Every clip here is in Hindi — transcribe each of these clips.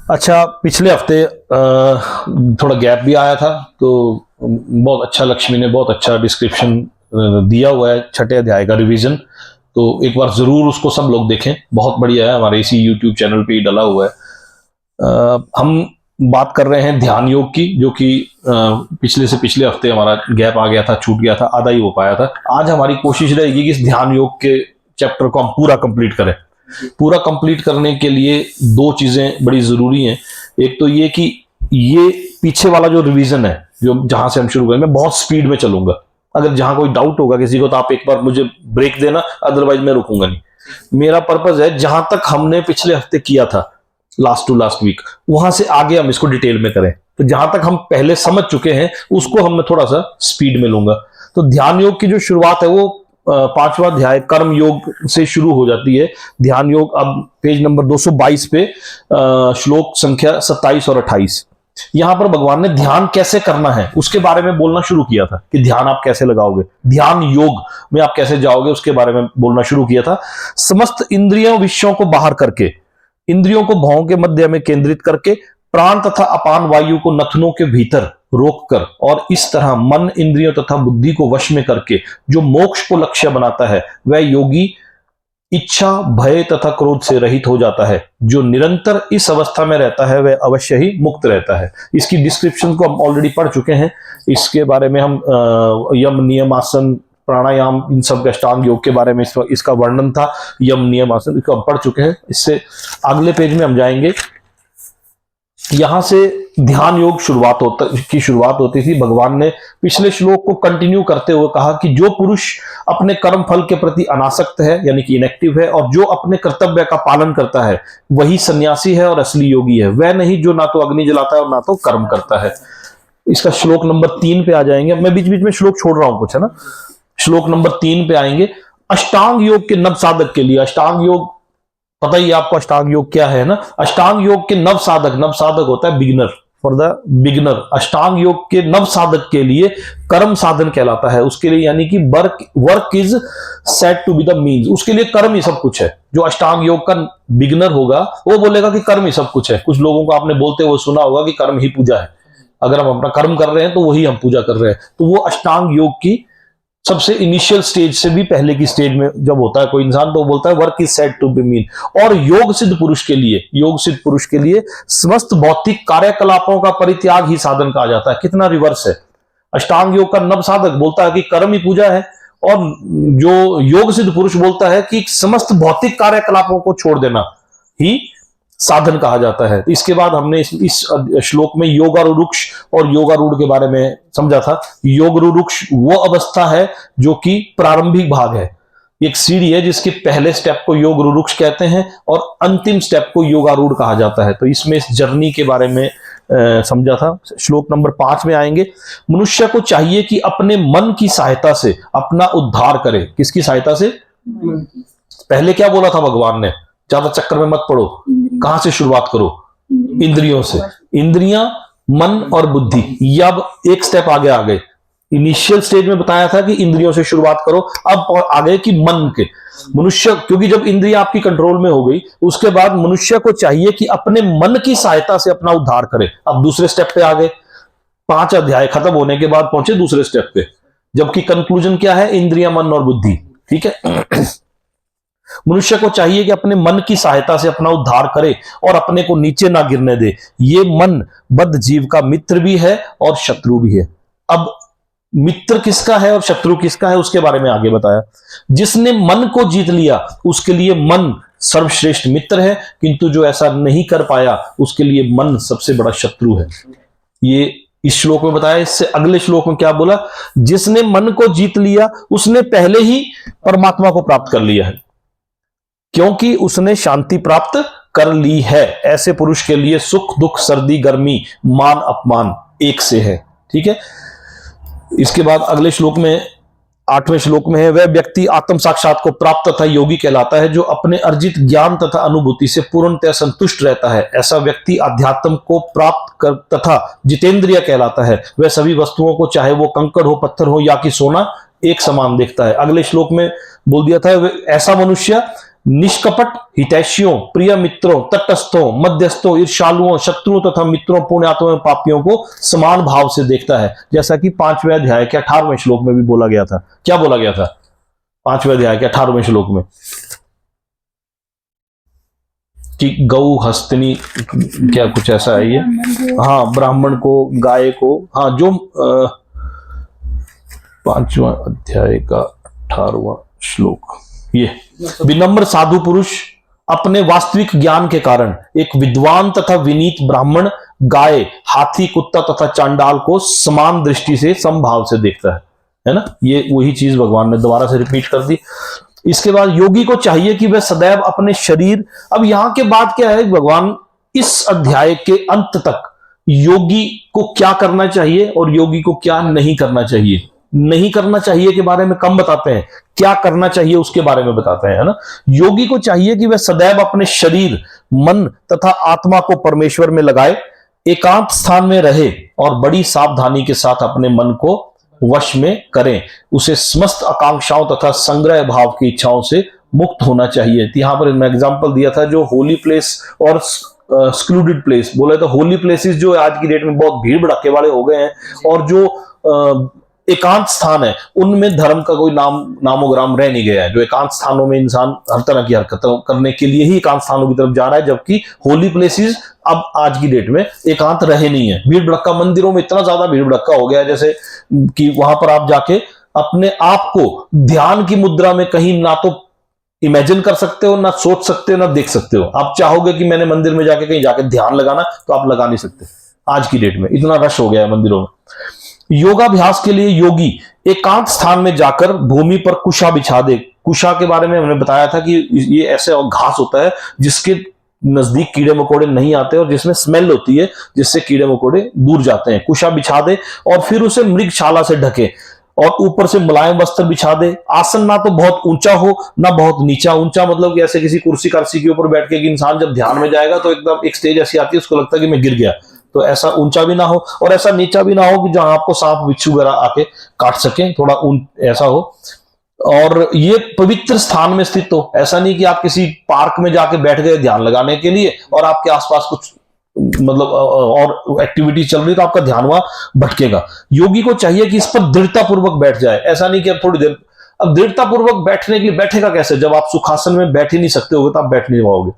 अच्छा, पिछले हफ्ते थोड़ा गैप भी आया था, तो बहुत अच्छा, लक्ष्मी ने बहुत अच्छा डिस्क्रिप्शन दिया हुआ है छठे अध्याय का रिवीजन। तो एक बार जरूर उसको सब लोग देखें, बहुत बढ़िया है, हमारे इसी यूट्यूब चैनल पे ही डला हुआ है। हम बात कर रहे हैं ध्यान योग की, जो कि पिछले से पिछले हफ्ते हमारा गैप आ गया था, छूट गया था, आधा ही हो पाया था। आज हमारी कोशिश रहेगी कि इस ध्यान योग के चैप्टर को हम पूरा कंप्लीट करें। पूरा कंप्लीट करने के लिए दो चीजें बड़ी जरूरी हैं। एक तो ये कि ये पीछे वाला जो रिवीजन है, जो जहां से हम शुरू करें, मैं बहुत स्पीड में चलूंगा। अगर जहां कोई डाउट होगा किसी को, तो आप एक बार मुझे ब्रेक देना, अदरवाइज मैं रुकूंगा नहीं। मेरा पर्पज है जहां तक हमने पिछले हफ्ते किया था, लास्ट टू लास्ट वीक, वहां से आगे हम इसको डिटेल में करें। तो जहां तक हम पहले समझ चुके हैं उसको हम मैं थोड़ा सा स्पीड में लूंगा। तो ध्यान योग की जो शुरुआत है वो पांचवा अध्याय कर्म योग से शुरू हो जाती है। ध्यान योग अब पेज नंबर 222 पे श्लोक संख्या 27 और 28, यहां पर भगवान ने ध्यान कैसे करना है उसके बारे में बोलना शुरू किया था कि ध्यान आप कैसे लगाओगे, ध्यान योग में आप कैसे जाओगे, उसके बारे में बोलना शुरू किया था। समस्त इंद्रियों विषयों को बाहर करके, इंद्रियों को भौं के मध्य में केंद्रित करके, प्राण तथा अपान वायु को नथनों के भीतर रोककर, और इस तरह मन, इंद्रियों तथा बुद्धि को वश में करके जो मोक्ष को लक्ष्य बनाता है, वह योगी इच्छा, भय तथा क्रोध से रहित हो जाता है। जो निरंतर इस अवस्था में रहता है वह अवश्य ही मुक्त रहता है। इसकी डिस्क्रिप्शन को हम ऑलरेडी पढ़ चुके हैं। इसके बारे में हम यम, नियम, आसन, प्राणायाम, इन सब के अष्टांग योग के बारे में इसका वर्णन था। यम, नियम, आसन, इसको हम पढ़ चुके हैं। इससे अगले पेज में हम जाएंगे। यहां से ध्यान योग शुरुआत होती थी। भगवान ने पिछले श्लोक को कंटिन्यू करते हुए कहा कि जो पुरुष अपने कर्म फल के प्रति अनासक्त है, यानी कि इनएक्टिव है, और जो अपने कर्तव्य का पालन करता है, वही सन्यासी है और असली योगी है। वह नहीं जो ना तो अग्नि जलाता है और ना तो कर्म करता है। इसका श्लोक नंबर 3 पे आ जाएंगे। मैं बीच बीच में श्लोक छोड़ रहा हूं कुछ, है ना। श्लोक नंबर 3 पे आएंगे। अष्टांग योग के नव साधक के लिए, अष्टांग योग पता ही आपको अष्टांग योग क्या है ना। अष्टांग योग के नव साधक होता है बिगिनर, फॉर द बिगिनर। अष्टांग योग के नव साधक के लिए कर्म साधन कहलाता है। उसके लिए यानी कि work is set to be the means, उसके लिए कर्म ही सब कुछ है। जो अष्टांग योग का बिगिनर होगा वो बोलेगा कि कर्म ही सब कुछ है। कुछ लोगों को आपने बोलते हुए सुना होगा कि कर्म ही पूजा है। अगर हम अपना कर्म कर रहे हैं तो वही हम पूजा कर रहे हैं। तो वो अष्टांग योग की सबसे इनिशियल स्टेज से भी पहले की स्टेज में जब होता है कोई इंसान, तो वो बोलता है work is set to be mean. और योग सिद्ध पुरुष के लिए समस्त भौतिक कार्यकलापों का परित्याग ही साधन कहा जाता है। कितना रिवर्स है। अष्टांग योग का नव साधक बोलता है कि कर्म ही पूजा है, और जो योग सिद्ध पुरुष बोलता है कि समस्त भौतिक कार्यकलापों को छोड़ देना ही साधन कहा जाता है। इसके बाद हमने इस श्लोक में योगारूढ़ और योगारूढ़ के बारे में समझा था। योगारूढ़ वो अवस्था है जो कि प्रारंभिक भाग है, एक सीढ़ी है जिसके पहले स्टेप को योगारूढ़ कहते हैं और अंतिम स्टेप को योगारूढ़ कहा जाता है। तो इसमें इस जर्नी के बारे में समझा था। श्लोक नंबर 5 में आएंगे। मनुष्य को चाहिए कि अपने मन की सहायता से अपना उद्धार करे। किसकी सहायता से? पहले क्या बोला था भगवान ने? ज्यादा चक्कर में मत पड़ो, कहां से शुरुआत करो? इंद्रियों से। इंद्रियां, मन और बुद्धि, ये अब एक स्टेप आगे आ गए। इनिशियल स्टेज में बताया था कि इंद्रियों से शुरुआत करो, अब आगे कि मन के। मनुष्य, क्योंकि जब इंद्रियां आपकी कंट्रोल में हो गई, उसके बाद मनुष्य को चाहिए कि अपने मन की सहायता से अपना उद्धार करे। अब दूसरे स्टेप पे आ गए। 5 अध्याय खत्म होने के बाद पहुंचे दूसरे स्टेप पे, जबकि कंक्लूजन क्या है? इंद्रिया, मन और बुद्धि। ठीक है। मनुष्य को चाहिए कि अपने मन की सहायता से अपना उद्धार करे और अपने को नीचे ना गिरने दे। ये मन बद्ध जीव का मित्र भी है और शत्रु भी है। अब मित्र किसका है और शत्रु किसका है उसके बारे में आगे बताया। जिसने मन को जीत लिया उसके लिए मन सर्वश्रेष्ठ मित्र है, किंतु जो ऐसा नहीं कर पाया उसके लिए मन सबसे बड़ा शत्रु है। ये इस श्लोक में बताया। इससे अगले श्लोक में क्या बोला? जिसने मन को जीत लिया उसने पहले ही परमात्मा को प्राप्त कर लिया है, क्योंकि उसने शांति प्राप्त कर ली है। ऐसे पुरुष के लिए सुख, दुख, सर्दी, गर्मी, मान, अपमान एक से है। ठीक है। इसके बाद अगले श्लोक में 8वें श्लोक में है। वह व्यक्ति आत्म साक्षात को प्राप्त तथा योगी कहलाता है जो अपने अर्जित ज्ञान तथा अनुभूति से पूर्णतः संतुष्ट रहता है। ऐसा व्यक्ति अध्यात्म को प्राप्त कर तथा जितेंद्रिय कहलाता है। वह सभी वस्तुओं को, चाहे वो कंकड़ हो, पत्थर हो या कि सोना, एक समान देखता है। अगले श्लोक में बोल दिया था ऐसा मनुष्य निष्कपट हितैषियों, प्रिय मित्रों, तटस्थों, मध्यस्थों, ईर्ष्यालुओं, शत्रुओं तथा मित्रों, पुण्यात्मों एवं पापियों को समान भाव से देखता है। जैसा कि 5वें अध्याय के 18वें श्लोक में भी बोला गया था। क्या बोला गया था 5वें अध्याय के 18वें श्लोक में? कि गौ हस्तिनी, क्या कुछ ऐसा है ये? हाँ, ब्राह्मण को, गाय को, हाँ, जो 5वां अध्याय का 18वां श्लोक, ये विनम्र साधु पुरुष अपने वास्तविक ज्ञान के कारण एक विद्वान तथा विनीत ब्राह्मण, गाय, हाथी, कुत्ता तथा चांडाल को समान दृष्टि से समभाव से देखता है ना? ये वही चीज भगवान ने दोबारा से रिपीट कर दी। इसके बाद योगी को चाहिए कि वह सदैव अपने शरीर, अब यहां के बाद क्या है, भगवान इस अध्याय के अंत तक योगी को क्या करना चाहिए और योगी को क्या नहीं करना चाहिए, नहीं करना चाहिए के बारे में कम बताते हैं, क्या करना चाहिए उसके बारे में बताते हैं, है ना? योगी को चाहिए कि वह सदैव अपने शरीर, मन तथा आत्मा को परमेश्वर में लगाए, एकांत स्थान में रहे और बड़ी सावधानी के साथ अपने मन को वश में करें। उसे समस्त आकांक्षाओं तथा संग्रह भाव की इच्छाओं से मुक्त होना चाहिए। यहां पर मैं एग्जांपल दिया था जो होली प्लेस और स्क्लूडेड प्लेस बोले, तो होली प्लेसेस जो आज की डेट में बहुत भीड़ भड़के वाले हो गए हैं, और जो एकांत स्थान है उनमें धर्म का कोई नामोग्राम रह नहीं गया है। जो एकांत स्थानों में इंसान हर तरह की हरकतों करने के लिए ही एकांत स्थानों की तरफ जा रहा है, जबकि होली प्लेसेस अब आज की डेट में एकांत रहे नहीं है। भीड़ भड़का मंदिरों में इतना ज्यादा भीड़ भड़का हो गया है, जैसे कि वहां पर आप जाके अपने आप को ध्यान की मुद्रा में कहीं ना तो इमेजिन कर सकते हो, ना सोच सकते हो, ना देख सकते हो। आप चाहोगे कि मैंने मंदिर में जाके कहीं जाके ध्यान लगाना, तो आप लगा नहीं सकते। आज की डेट में इतना रश हो गया है मंदिरों में। योगाभ्यास के लिए योगी एकांत स्थान में जाकर भूमि पर कुशा बिछा दे। कुशा के बारे में हमने बताया था कि ये ऐसे घास होता है जिसके नजदीक कीड़े मकोड़े नहीं आते और जिसमें स्मेल होती है, जिससे कीड़े मकोड़े दूर जाते हैं। कुशा बिछा दे और फिर उसे मृगशाला से ढके और ऊपर से मुलायम वस्त्र बिछा दे। आसन ना तो बहुत ऊंचा हो ना बहुत नीचा। ऊंचा मतलब कि ऐसे किसी कुर्सी कर्सी के ऊपर बैठ के कि इंसान जब ध्यान में जाएगा तो एकदम एक स्टेज ऐसी आती है उसको लगता है कि मैं गिर गया, तो ऐसा ऊंचा भी ना हो और ऐसा नीचा भी ना हो कि जहां आपको सांप बिच्छू वगैरह आके काट सके, थोड़ा ऐसा हो। और ये पवित्र स्थान में स्थित हो। ऐसा नहीं कि आप किसी पार्क में जाके बैठ गए ध्यान लगाने के लिए और आपके आसपास कुछ मतलब और एक्टिविटी चल रही, तो आपका ध्यान वहां भटकेगा। योगी को चाहिए कि इस पर दृढ़ता पूर्वक बैठ जाए। ऐसा नहीं कि अब थोड़ी देर, अब दृढ़ता पूर्वक बैठने के लिए बैठेगा कैसे? जब आप सुखासन में बैठ ही नहीं सकते होगे तो आप बैठ नहीं पाओगे।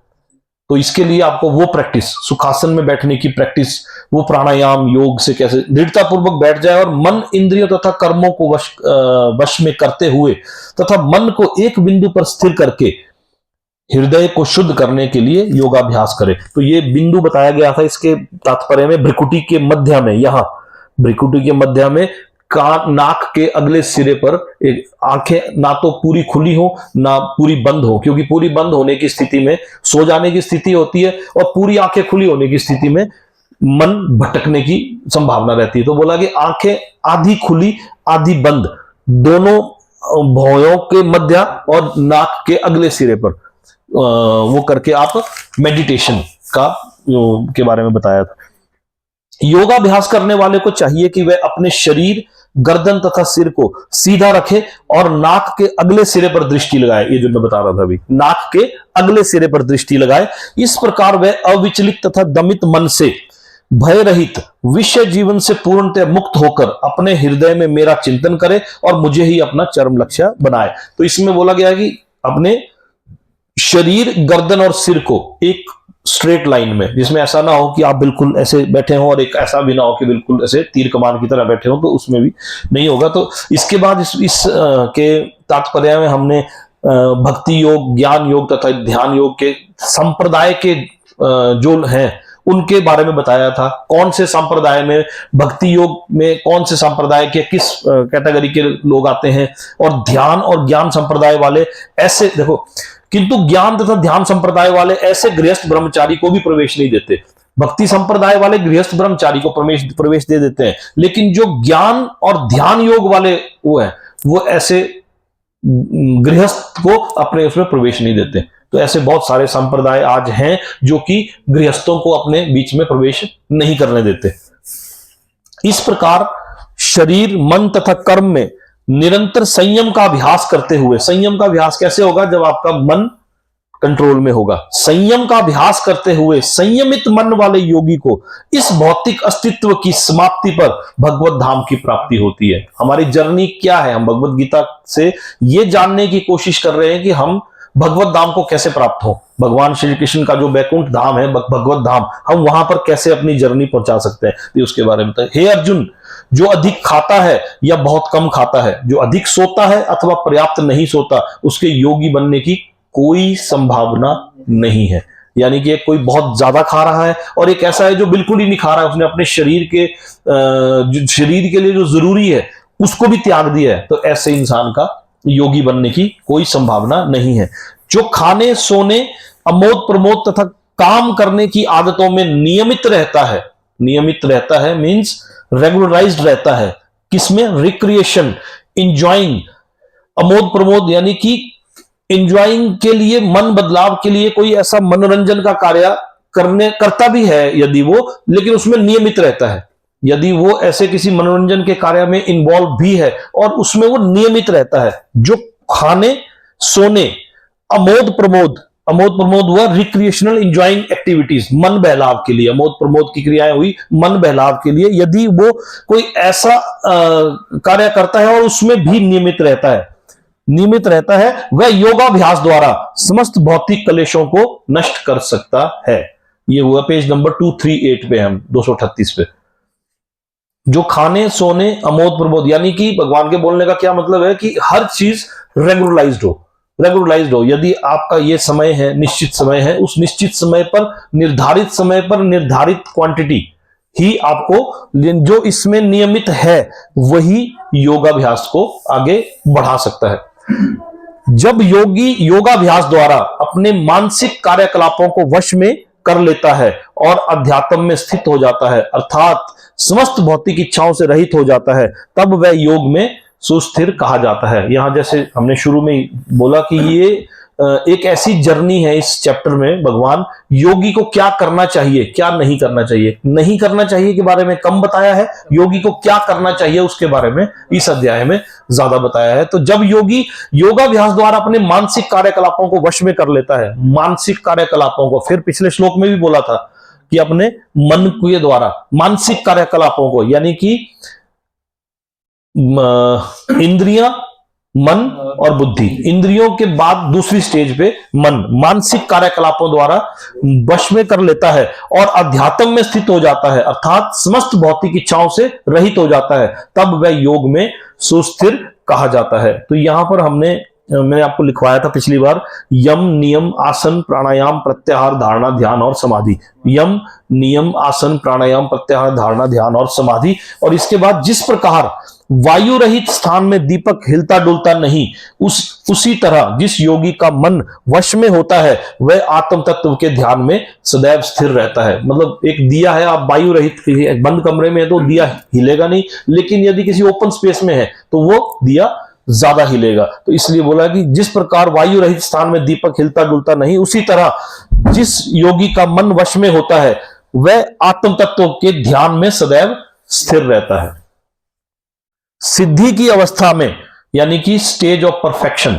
तो इसके लिए आपको वो प्रैक्टिस, सुखासन में बैठने की प्रैक्टिस, वो प्राणायाम योग से कैसे दृढ़ता पूर्वक बैठ जाए और मन, इंद्रियों तथा कर्मों को वश में करते हुए तथा मन को एक बिंदु पर स्थिर करके हृदय को शुद्ध करने के लिए योगाभ्यास करे। तो ये बिंदु बताया गया था इसके तात्पर्य में भ्रिकुटी के मध्य में, यहां भ्रिकुटी के मध्य में नाक के अगले सिरे पर एक आंखें ना तो पूरी खुली हो ना पूरी बंद हो, क्योंकि पूरी बंद होने की स्थिति में सो जाने की स्थिति होती है और पूरी आंखें खुली होने की स्थिति में मन भटकने की संभावना रहती है। तो बोला कि आंखें आधी खुली आधी बंद, दोनों भौहों के मध्य और नाक के अगले सिरे पर वो करके आप मेडिटेशन का के बारे में बताया था। योगाभ्यास करने वाले को चाहिए कि वह अपने शरीर, गर्दन तथा सिर को सीधा रखे और नाक के अगले सिरे पर दृष्टि लगाए। ये जो मैं बता रहा था अभी, नाक के अगले सिरे पर दृष्टि लगाए। इस प्रकार वह अविचलित तथा दमित मन से, भय रहित, विषय जीवन से पूर्णतः मुक्त होकर अपने हृदय में मेरा चिंतन करे और मुझे ही अपना चरम लक्ष्य बनाए। तो इसमें बोला गया कि अपने शरीर, गर्दन और सिर को एक स्ट्रेट लाइन में, जिसमें ऐसा ना हो कि आप बिल्कुल ऐसे बैठे हो और एक ऐसा भी ना हो कि बिल्कुल ऐसे तीर कमान की तरह बैठे हो, तो उसमें भी नहीं होगा। तो इसके बाद इस के तात्पर्य में हमने भक्ति योग, ज्ञान योग तथा ध्यान योग के संप्रदाय के जो हैं उनके बारे में बताया था। कौन से संप्रदाय में, भक्ति योग में कौन से संप्रदाय के किस कैटेगरी के लोग आते हैं, और ध्यान और ज्ञान संप्रदाय वाले ऐसे, देखो, किंतु ज्ञान तथा ध्यान संप्रदाय वाले ऐसे गृहस्थ ब्रह्मचारी को भी प्रवेश नहीं देते। भक्ति संप्रदाय वाले गृहस्थ ब्रह्मचारी को प्रवेश दे देते हैं, लेकिन जो ज्ञान और ध्यान योग वाले वो है, वो ऐसे गृहस्थ को अपने उसमें प्रवेश नहीं देते। तो ऐसे बहुत सारे संप्रदाय आज हैं जो कि गृहस्थों को अपने बीच में प्रवेश नहीं करने देते। इस प्रकार शरीर, मन तथा कर्म में निरंतर संयम का अभ्यास करते हुए, संयम का अभ्यास कैसे होगा? जब आपका मन कंट्रोल में होगा। संयम का अभ्यास करते हुए संयमित मन वाले योगी को इस भौतिक अस्तित्व की समाप्ति पर भगवत धाम की प्राप्ति होती है। हमारी जर्नी क्या है? हम भगवत गीता से ये जानने की कोशिश कर रहे हैं कि हम भगवत धाम को कैसे प्राप्त हो। भगवान श्री कृष्ण का जो बैकुंठ धाम है, भगवत धाम, हम वहां पर कैसे अपनी जर्नी पहुंचा सकते हैं, तो उसके बारे में बताएं। हे अर्जुन, जो अधिक खाता है या बहुत कम खाता है, जो अधिक सोता है अथवा पर्याप्त नहीं सोता, उसके योगी बनने की कोई संभावना नहीं है। यानी कि कोई बहुत ज्यादा खा रहा है और एक ऐसा है जो बिल्कुल ही नहीं खा रहा है, उसने अपने शरीर के लिए जो जरूरी है उसको भी त्याग दिया है, तो ऐसे इंसान का योगी बनने की कोई संभावना नहीं है। जो खाने, सोने, अमोद प्रमोद तथा काम करने की आदतों में नियमित रहता है मींस रेगुलराइज्ड रहता है। किसमें? रिक्रिएशन, इंजॉइंग, अमोद प्रमोद यानी कि इंजॉइंग के लिए, मन बदलाव के लिए कोई ऐसा मनोरंजन का कार्य करता भी है यदि वो, लेकिन उसमें नियमित रहता है। यदि वो ऐसे किसी मनोरंजन के कार्य में इन्वॉल्व भी है और उसमें वो नियमित रहता है। जो खाने, सोने, अमोद प्रमोद हुआ रिक्रिएशनल इंजॉइंग एक्टिविटीज, मन बहलाव के लिए, अमोद प्रमोद की क्रियाएं हुई मन बहलाव के लिए। यदि वो कोई ऐसा कार्य करता है और उसमें भी नियमित रहता है, वह योगाभ्यास द्वारा समस्त भौतिक कलेशों को नष्ट कर सकता है। ये हुआ पेज नंबर 238 पे, हम 238 पे। जो खाने, सोने, अमोद प्रमोद, यानी कि भगवान के बोलने का क्या मतलब है कि हर चीज रेगुलराइज्ड हो। यदि आपका ये समय है, निश्चित समय है, उस निश्चित समय पर, निर्धारित समय पर, निर्धारित क्वांटिटी ही आपको, जो इसमें नियमित है वही योगाभ्यास को आगे बढ़ा सकता है। जब योगी योगाभ्यास द्वारा अपने मानसिक कार्यकलापों को वश में कर लेता है और अध्यात्म में स्थित हो जाता है, अर्थात समस्त भौतिक इच्छाओं से रहित हो जाता है, तब वह योग में सुस्थिर कहा जाता है। यहां जैसे हमने शुरू में ही बोला कि ये एक ऐसी जर्नी है। इस चैप्टर में भगवान योगी को क्या करना चाहिए, क्या नहीं करना चाहिए के बारे में कम बताया है, योगी को क्या करना चाहिए उसके बारे में इस अध्याय में ज्यादा बताया है। तो जब योगी योगाभ्यास द्वारा अपने मानसिक कार्यकलापों को वश में कर लेता है, मानसिक कार्यकलापों को, फिर पिछले श्लोक में भी बोला था कि अपने मन के द्वारा मानसिक कार्यकलापों को, यानी कि इंद्रियां, मन और बुद्धि, इंद्रियों के बाद दूसरी स्टेज पे मन, मानसिक कार्यकलापों द्वारा वश में कर लेता है और अध्यात्म में स्थित हो जाता है, अर्थात समस्त भौतिक इच्छाओं से रहित हो जाता है, तब वह योग में सुस्थिर कहा जाता है। तो यहां पर मैंने आपको लिखवाया था पिछली बार, यम, नियम, आसन, प्राणायाम, प्रत्याहार, धारणा, ध्यान और समाधि। यम, नियम, आसन, प्राणायाम, प्रत्याहार, धारणा, ध्यान और समाधि। और इसके बाद जिस प्रकार वायु रहित स्थान में दीपक हिलता डुलता नहीं, उसी तरह जिस योगी का मन वश में होता है वह आत्म तत्व के ध्यान में सदैव स्थिर रहता है। मतलब एक दिया है, आप वायु रहित बंद कमरे में है तो दिया हिलेगा नहीं, लेकिन यदि किसी ओपन स्पेस में है तो वो दिया ज्यादा हिलेगा। तो इसलिए बोला कि जिस प्रकार वायु रहित स्थान में दीपक हिलता डुलता नहीं, उसी तरह जिस योगी का मन वश में होता है वह आत्म तत्व के ध्यान में सदैव स्थिर रहता है। सिद्धि की अवस्था में, यानी कि स्टेज ऑफ परफेक्शन,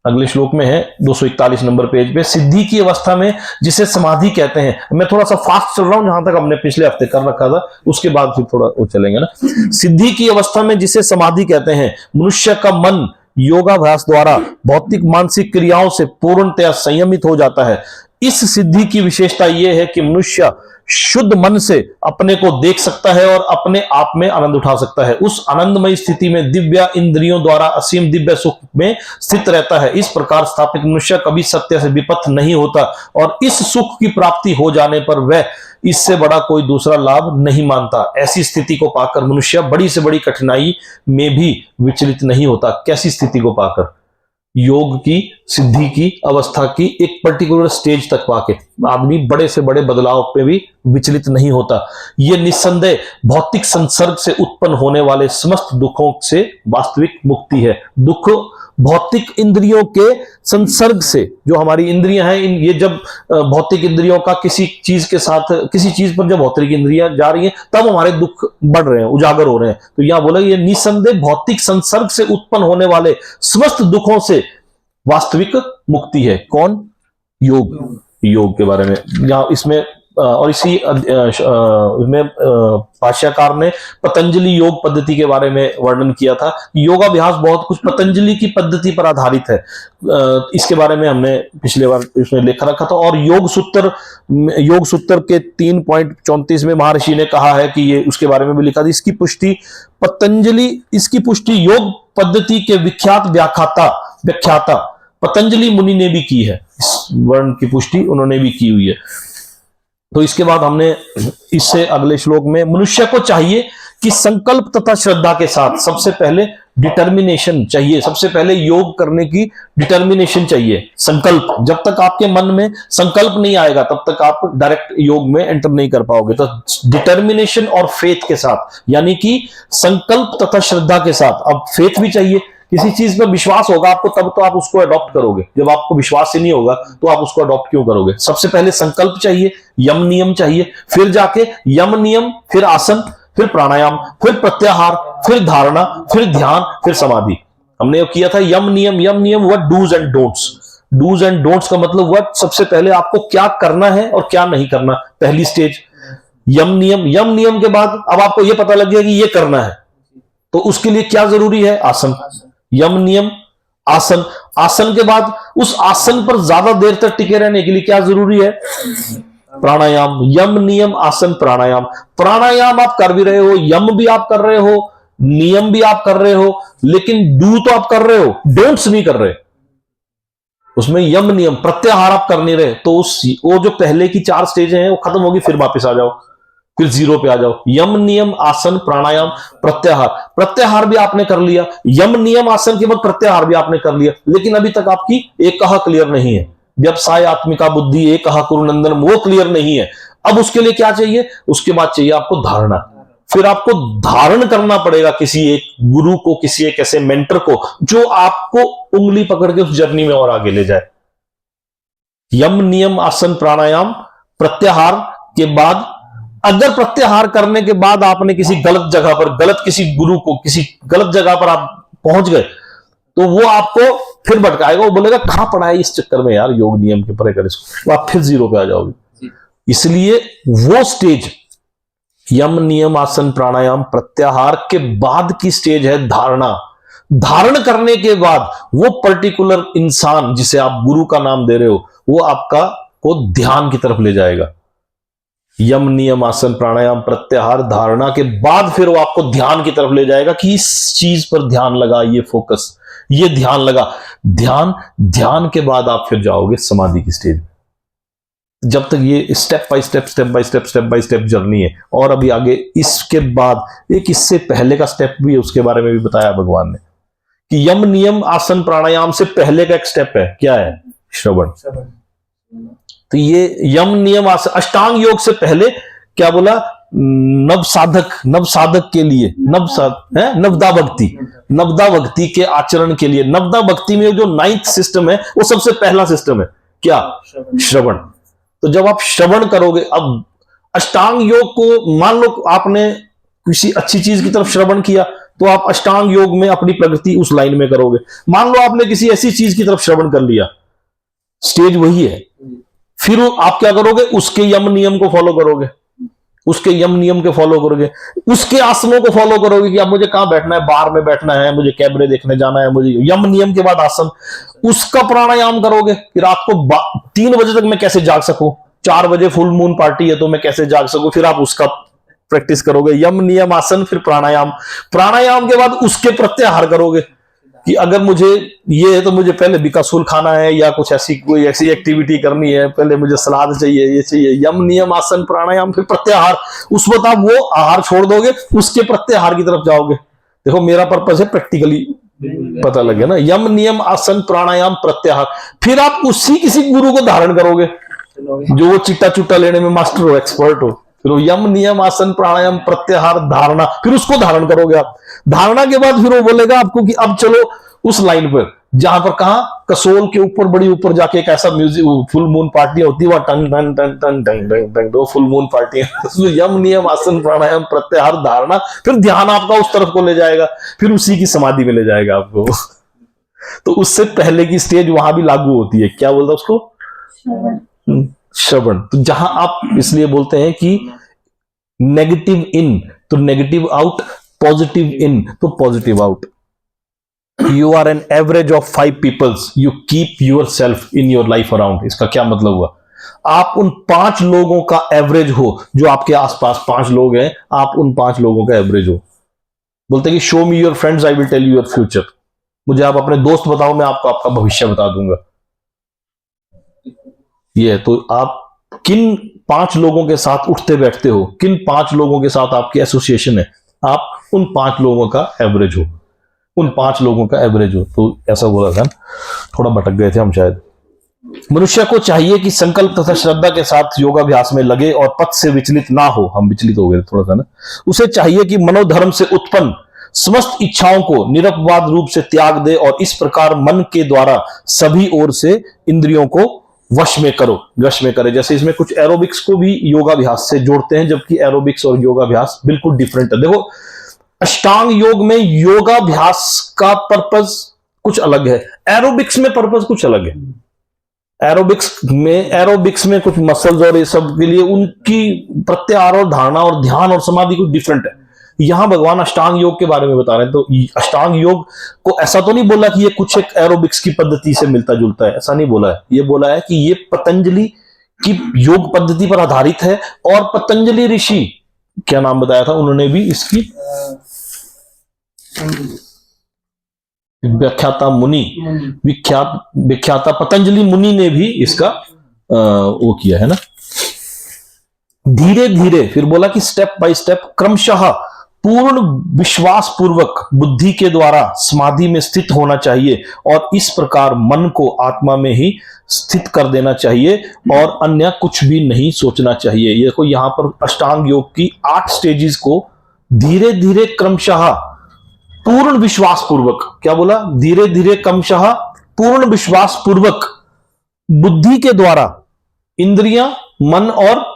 अगले श्लोक में है 241 नंबर पेज पे, सिद्धि की अवस्था में जिसे समाधि कहते हैं। मैं थोड़ा सा फास्ट चल रहा हूं, जहां तक हमने पिछले हफ्ते कर रखा था, उसके बाद फिर थोड़ा वो चलेंगे ना। सिद्धि की अवस्था में जिसे समाधि कहते हैं, मनुष्य का मन योगाभ्यास द्वारा भौतिक मानसिक क्रियाओं से पूर्णतया संयमित हो जाता है। इस सिद्धि की विशेषता यह है कि मनुष्य शुद्ध मन से अपने को देख सकता है और अपने आप में आनंद उठा सकता है। उस आनंदमय स्थिति में दिव्य इंद्रियों द्वारा असीम दिव्य सुख में स्थित रहता है। इस प्रकार स्थापित मनुष्य कभी सत्य से विपथ नहीं होता और इस सुख की प्राप्ति हो जाने पर वह इससे बड़ा कोई दूसरा लाभ नहीं मानता। ऐसी स्थिति को पाकर मनुष्य बड़ी से बड़ी कठिनाई में भी विचलित नहीं होता। कैसी स्थिति को पाकर? योग की सिद्धि की अवस्था की एक पर्टिकुलर स्टेज तक पाके आदमी बड़े से बड़े बदलाव पे भी विचलित नहीं होता। यह निस्संदेह भौतिक संसर्ग से उत्पन्न होने वाले समस्त दुखों से वास्तविक मुक्ति है। दुख भौतिक इंद्रियों के संसर्ग से, जो हमारी इंद्रियां हैं, ये जब भौतिक इंद्रियों का किसी चीज के साथ, किसी चीज पर जब भौतिक इंद्रियां जा रही हैं, तब हमारे दुख बढ़ रहे हैं, उजागर हो रहे हैं। तो यहां बोला ये निस्संदेह भौतिक संसर्ग से उत्पन्न होने वाले समस्त दुखों से वास्तविक मुक्ति है। कौन? योग, योग के बारे में यहाँ इसमें और इसी में भाष्यकार ने पतंजलि योग पद्धति के बारे में वर्णन किया था। योगाभ्यास बहुत कुछ पतंजलि की पद्धति पर आधारित है, इसके बारे में हमने पिछले बार इसमें लिख रखा था। और योग सूत्र के 3.34 में महर्षि ने कहा है कि ये उसके बारे में भी लिखा था। इसकी पुष्टि योग पद्धति के विख्यात व्याख्याता पतंजलि मुनि ने भी की है। इस वर्ण की पुष्टि उन्होंने भी की हुई है। तो इसके बाद हमने इससे अगले श्लोक में मनुष्य को चाहिए कि संकल्प तथा श्रद्धा के साथ सबसे पहले डिटर्मिनेशन चाहिए, सबसे पहले योग करने की डिटर्मिनेशन चाहिए, संकल्प। जब तक आपके मन में संकल्प नहीं आएगा तब तक आप डायरेक्ट योग में एंटर नहीं कर पाओगे। तो डिटर्मिनेशन और फेथ के साथ, यानी कि संकल्प तथा श्रद्धा के साथ। अब फेथ भी चाहिए, किसी चीज पर विश्वास होगा आपको तब तो आप उसको अडॉप्ट करोगे, जब आपको विश्वास ही नहीं होगा तो आप उसको अडॉप्ट क्यों करोगे। सबसे पहले संकल्प चाहिए, यम नियम चाहिए, फिर जाके यम नियम, फिर आसन, फिर प्राणायाम, फिर प्रत्याहार, फिर धारणा, फिर ध्यान, फिर समाधि। हमने किया था यम नियम what do's and don'ts. Do's and don'ts का मतलब व्हाट, सबसे पहले आपको क्या करना है और क्या नहीं करना, पहली स्टेज यम नियम के बाद अब आपको यह पता लग गया कि यह करना है, तो उसके लिए क्या जरूरी है, आसन। यम नियम आसन, आसन के बाद उस आसन पर ज्यादा देर तक टिके रहने के लिए क्या जरूरी है, प्राणायाम। यम नियम आसन प्राणायाम। प्राणायाम आप कर भी रहे हो, यम भी आप कर रहे हो, नियम भी आप कर रहे हो, लेकिन डू तो आप कर रहे हो, डोंट्स नहीं कर रहे। उसमें यम नियम प्रत्याहार आप कर नहीं रहे, तो वो जो पहले की 4 स्टेजें हैं वो खत्म होगी, फिर वापस आ जाओ, फिर 0 पे आ जाओ। यम नियम आसन प्राणायाम प्रत्याहार, प्रत्याहार भी आपने कर लिया, यम नियम आसन के बाद प्रत्याहार भी आपने कर लिया, लेकिन अभी तक आपकी एक कहा क्लियर नहीं है, व्यवसाय आत्मिका बुद्धि एक कहा कुरुनंदन, वो क्लियर नहीं है। अब उसके लिए क्या चाहिए, उसके बाद चाहिए आपको धारणा। फिर आपको धारण करना पड़ेगा किसी एक गुरु को, किसी एक ऐसे मेंटर को जो आपको उंगली पकड़ के उस जर्नी में और आगे ले जाए। यम नियम आसन प्राणायाम प्रत्याहार के बाद, अगर प्रत्याहार करने के बाद आपने किसी गलत जगह पर, किसी गुरु को किसी गलत जगह पर आप पहुंच गए, तो वो आपको फिर भटकाएगा, वो बोलेगा कहां पढ़ा है इस चक्कर में यार, योग नियम के परे कर इसको, तो आप फिर 0 पे आ जाओगे। इसलिए वो स्टेज यम नियम आसन प्राणायाम प्रत्याहार के बाद की स्टेज है धारणा। धारण करने के बाद वो पर्टिकुलर इंसान जिसे आप गुरु का नाम दे रहे हो, वो आपका को ध्यान की तरफ ले जाएगा। यम नियम आसन प्राणायाम प्रत्याहार धारणा के बाद फिर वो आपको ध्यान की तरफ ले जाएगा कि इस चीज पर ध्यान लगा, ये फोकस, ये ध्यान लगा। ध्यान के बाद आप फिर जाओगे समाधि की स्टेज में। जब तक ये स्टेप बाय स्टेप जर्नी है। और अभी आगे इसके बाद एक इससे पहले का स्टेप भी है, उसके बारे में भी बताया भगवान ने कि यम नियम आसन प्राणायाम से पहले का एक स्टेप है, क्या है, श्रवण। तो ये यम नियम आसन अष्टांग योग से पहले क्या बोला, नव साधक के लिए नवदा भक्ति के आचरण के लिए। नवदा भक्ति में जो 9th सिस्टम है वो सबसे पहला सिस्टम है, क्या, श्रवण। तो जब आप श्रवण करोगे, अब अष्टांग योग को मान लो आपने किसी अच्छी चीज की तरफ श्रवण किया, तो आप अष्टांग योग में अपनी प्रगति उस लाइन में करोगे। मान लो आपने किसी ऐसी चीज की तरफ श्रवण कर लिया, स्टेज वही है, फिर आप क्या करोगे, उसके यम नियम को फॉलो करोगे, उसके आसनों को फॉलो करोगे कि अब मुझे कहां बैठना है, बार में बैठना है, मुझे कैमरे देखने जाना है, मुझे यम नियम के बाद आसन, उसका प्राणायाम करोगे। फिर आपको 3 बजे तक मैं कैसे जाग सकूं, 4 बजे फुल मून पार्टी है तो मैं कैसे जाग सकूं, फिर आप उसका प्रैक्टिस करोगे, यम नियम आसन, फिर प्राणायाम के बाद उसके प्रत्याहार करोगे कि अगर मुझे ये है तो मुझे पहले बिकासूल खाना है या कुछ कोई ऐसी एक्टिविटी करनी है, पहले मुझे सलाद चाहिए, ये चाहिए, यम नियम आसन प्राणायाम फिर प्रत्याहार। उस वक्त आप वो आहार छोड़ दोगे, उसके प्रत्याहार की तरफ जाओगे। देखो मेरा पर्पस है प्रैक्टिकली पता लगे ना, यम नियम आसन प्राणायाम प्रत्याहार। फिर आप उसी किसी गुरु को धारण करोगे जो वो चिट्टा चुट्टा लेने में मास्टर हो, एक्सपर्ट हो। फिर यम नियम आसन प्राणायाम प्रत्याहार धारणा, फिर उसको धारण करोगे आप। धारणा के बाद फिर वो बोलेगा आपको कि अब चलो उस लाइन पर जहां पर कहा कसोल के ऊपर बड़ी ऊपर जाके एक ऐसा म्यूजिक फुल मून पार्टी होती है, वहां टंग टंग टंग टंग टंग टंग टंग दो फुल मून पार्टी है। यम नियम आसन प्राणायाम प्रत्याहार धारणा, फिर ध्यान आपका उस तरफ को ले जाएगा, फिर उसी की समाधि में ले जाएगा आपको। तो उससे पहले की स्टेज वहां भी लागू होती है, क्या बोलता उसको, श्रवण। तो जहां आप इसलिए बोलते हैं कि नेगेटिव इन तो नेगेटिव आउट, पॉजिटिव इन तो positive out. You are an average of 5 peoples, you keep yourself in your life around. इसका क्या मतलब हुआ? आप उन 5 लोगों का एवरेज हो जो आपके आसपास 5 लोग हैं, आप उन 5 लोगों का एवरेज हो। बोलते हैं कि show me your friends, I will tell you your future. मुझे आप अपने दोस्त बताओ, मैं आपको आपका भविष्य बता दूंगा। ये तो आप किन 5 लोगों के साथ उठते बैठते हो, किन 5 लोगों के साथ आपकी एसोसिएशन है, आप उन 5 लोगों का एवरेज हो, उन 5 लोगों का एवरेज हो। तो ऐसा बोला था, थोड़ा भटक गए थे हम शायद। मनुष्य को चाहिए कि संकल्प तथा श्रद्धा के साथ योगाभ्यास में लगे और पथ से विचलित ना हो। हम विचलित हो गए थोड़ा सा ना। उसे चाहिए कि मनोधर्म से उत्पन्न समस्त इच्छाओं को निरपवाद रूप से त्याग दे और इस प्रकार मन के द्वारा सभी ओर से इंद्रियों को वश में करे। जैसे इसमें कुछ एरोबिक्स को भी योगाभ्यास से जोड़ते हैं, जबकि एरोबिक्स और योगाभ्यास बिल्कुल डिफरेंट है। देखो, अष्टांग योग में योगाभ्यास का पर्पस कुछ अलग है, एरोबिक्स में पर्पस कुछ अलग है। एरोबिक्स में कुछ मसल्स और ये सब के लिए उनकी प्रत्याहार और धारणा और ध्यान और समाधि कुछ डिफरेंट है। यहां भगवान अष्टांग योग के बारे में बता रहे हैं। तो अष्टांग योग को ऐसा तो नहीं बोला कि ये कुछ एक एरोबिक्स की पद्धति से मिलता जुलता है, ऐसा नहीं बोला है। ये बोला है कि ये पतंजलि की योग पद्धति पर आधारित है और पतंजलि ऋषि, क्या नाम बताया था उन्होंने भी इसकी, व्याख्याता मुनि, विख्याता पतंजलि मुनि ने भी इसका वो किया है ना। धीरे धीरे, फिर बोला कि स्टेप बाय स्टेप, क्रमशः पूर्ण विश्वास पूर्वक बुद्धि के द्वारा समाधि में स्थित होना चाहिए और इस प्रकार मन को आत्मा में ही स्थित कर देना चाहिए और अन्य कुछ भी नहीं सोचना चाहिए। ये देखो, यहां पर अष्टांग योग की 8 स्टेजेस को धीरे धीरे क्रमशः पूर्ण विश्वास पूर्वक, क्या बोला? धीरे धीरे क्रमशः पूर्ण विश्वास पूर्वक बुद्धि के द्वारा इंद्रियां, मन और,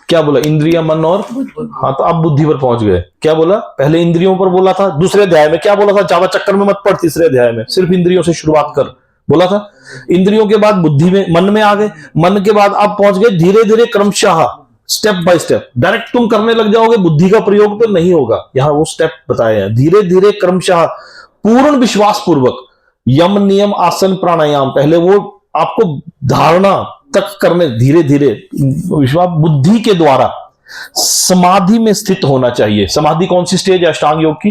क्या बोला? इंद्रियां, मन और, हाँ, तो आप बुद्धि पर पहुंच गए। क्या बोला? पहले इंद्रियों पर बोला था, दूसरे अध्याय में क्या बोला था? ज्यादा चक्कर में मत पड़, तीसरे अध्याय में सिर्फ इंद्रियों से शुरुआत कर बोला था। इंद्रियों के बाद बुद्धि में, मन में आ गए, मन के बाद आप पहुंच गए धीरे धीरे क्रमशः, स्टेप बाय स्टेप। डायरेक्ट तुम करने लग जाओगे, बुद्धि का प्रयोग तो नहीं होगा। यहां वो स्टेप बताए हैं, धीरे धीरे क्रमशः पूर्ण विश्वास पूर्वक यम नियम आसन प्राणायाम, पहले वो आपको धारणा तक करने, धीरे धीरे विश्वास बुद्धि के द्वारा समाधि में स्थित होना चाहिए। समाधि कौन सी स्टेज है अष्टांग योग की?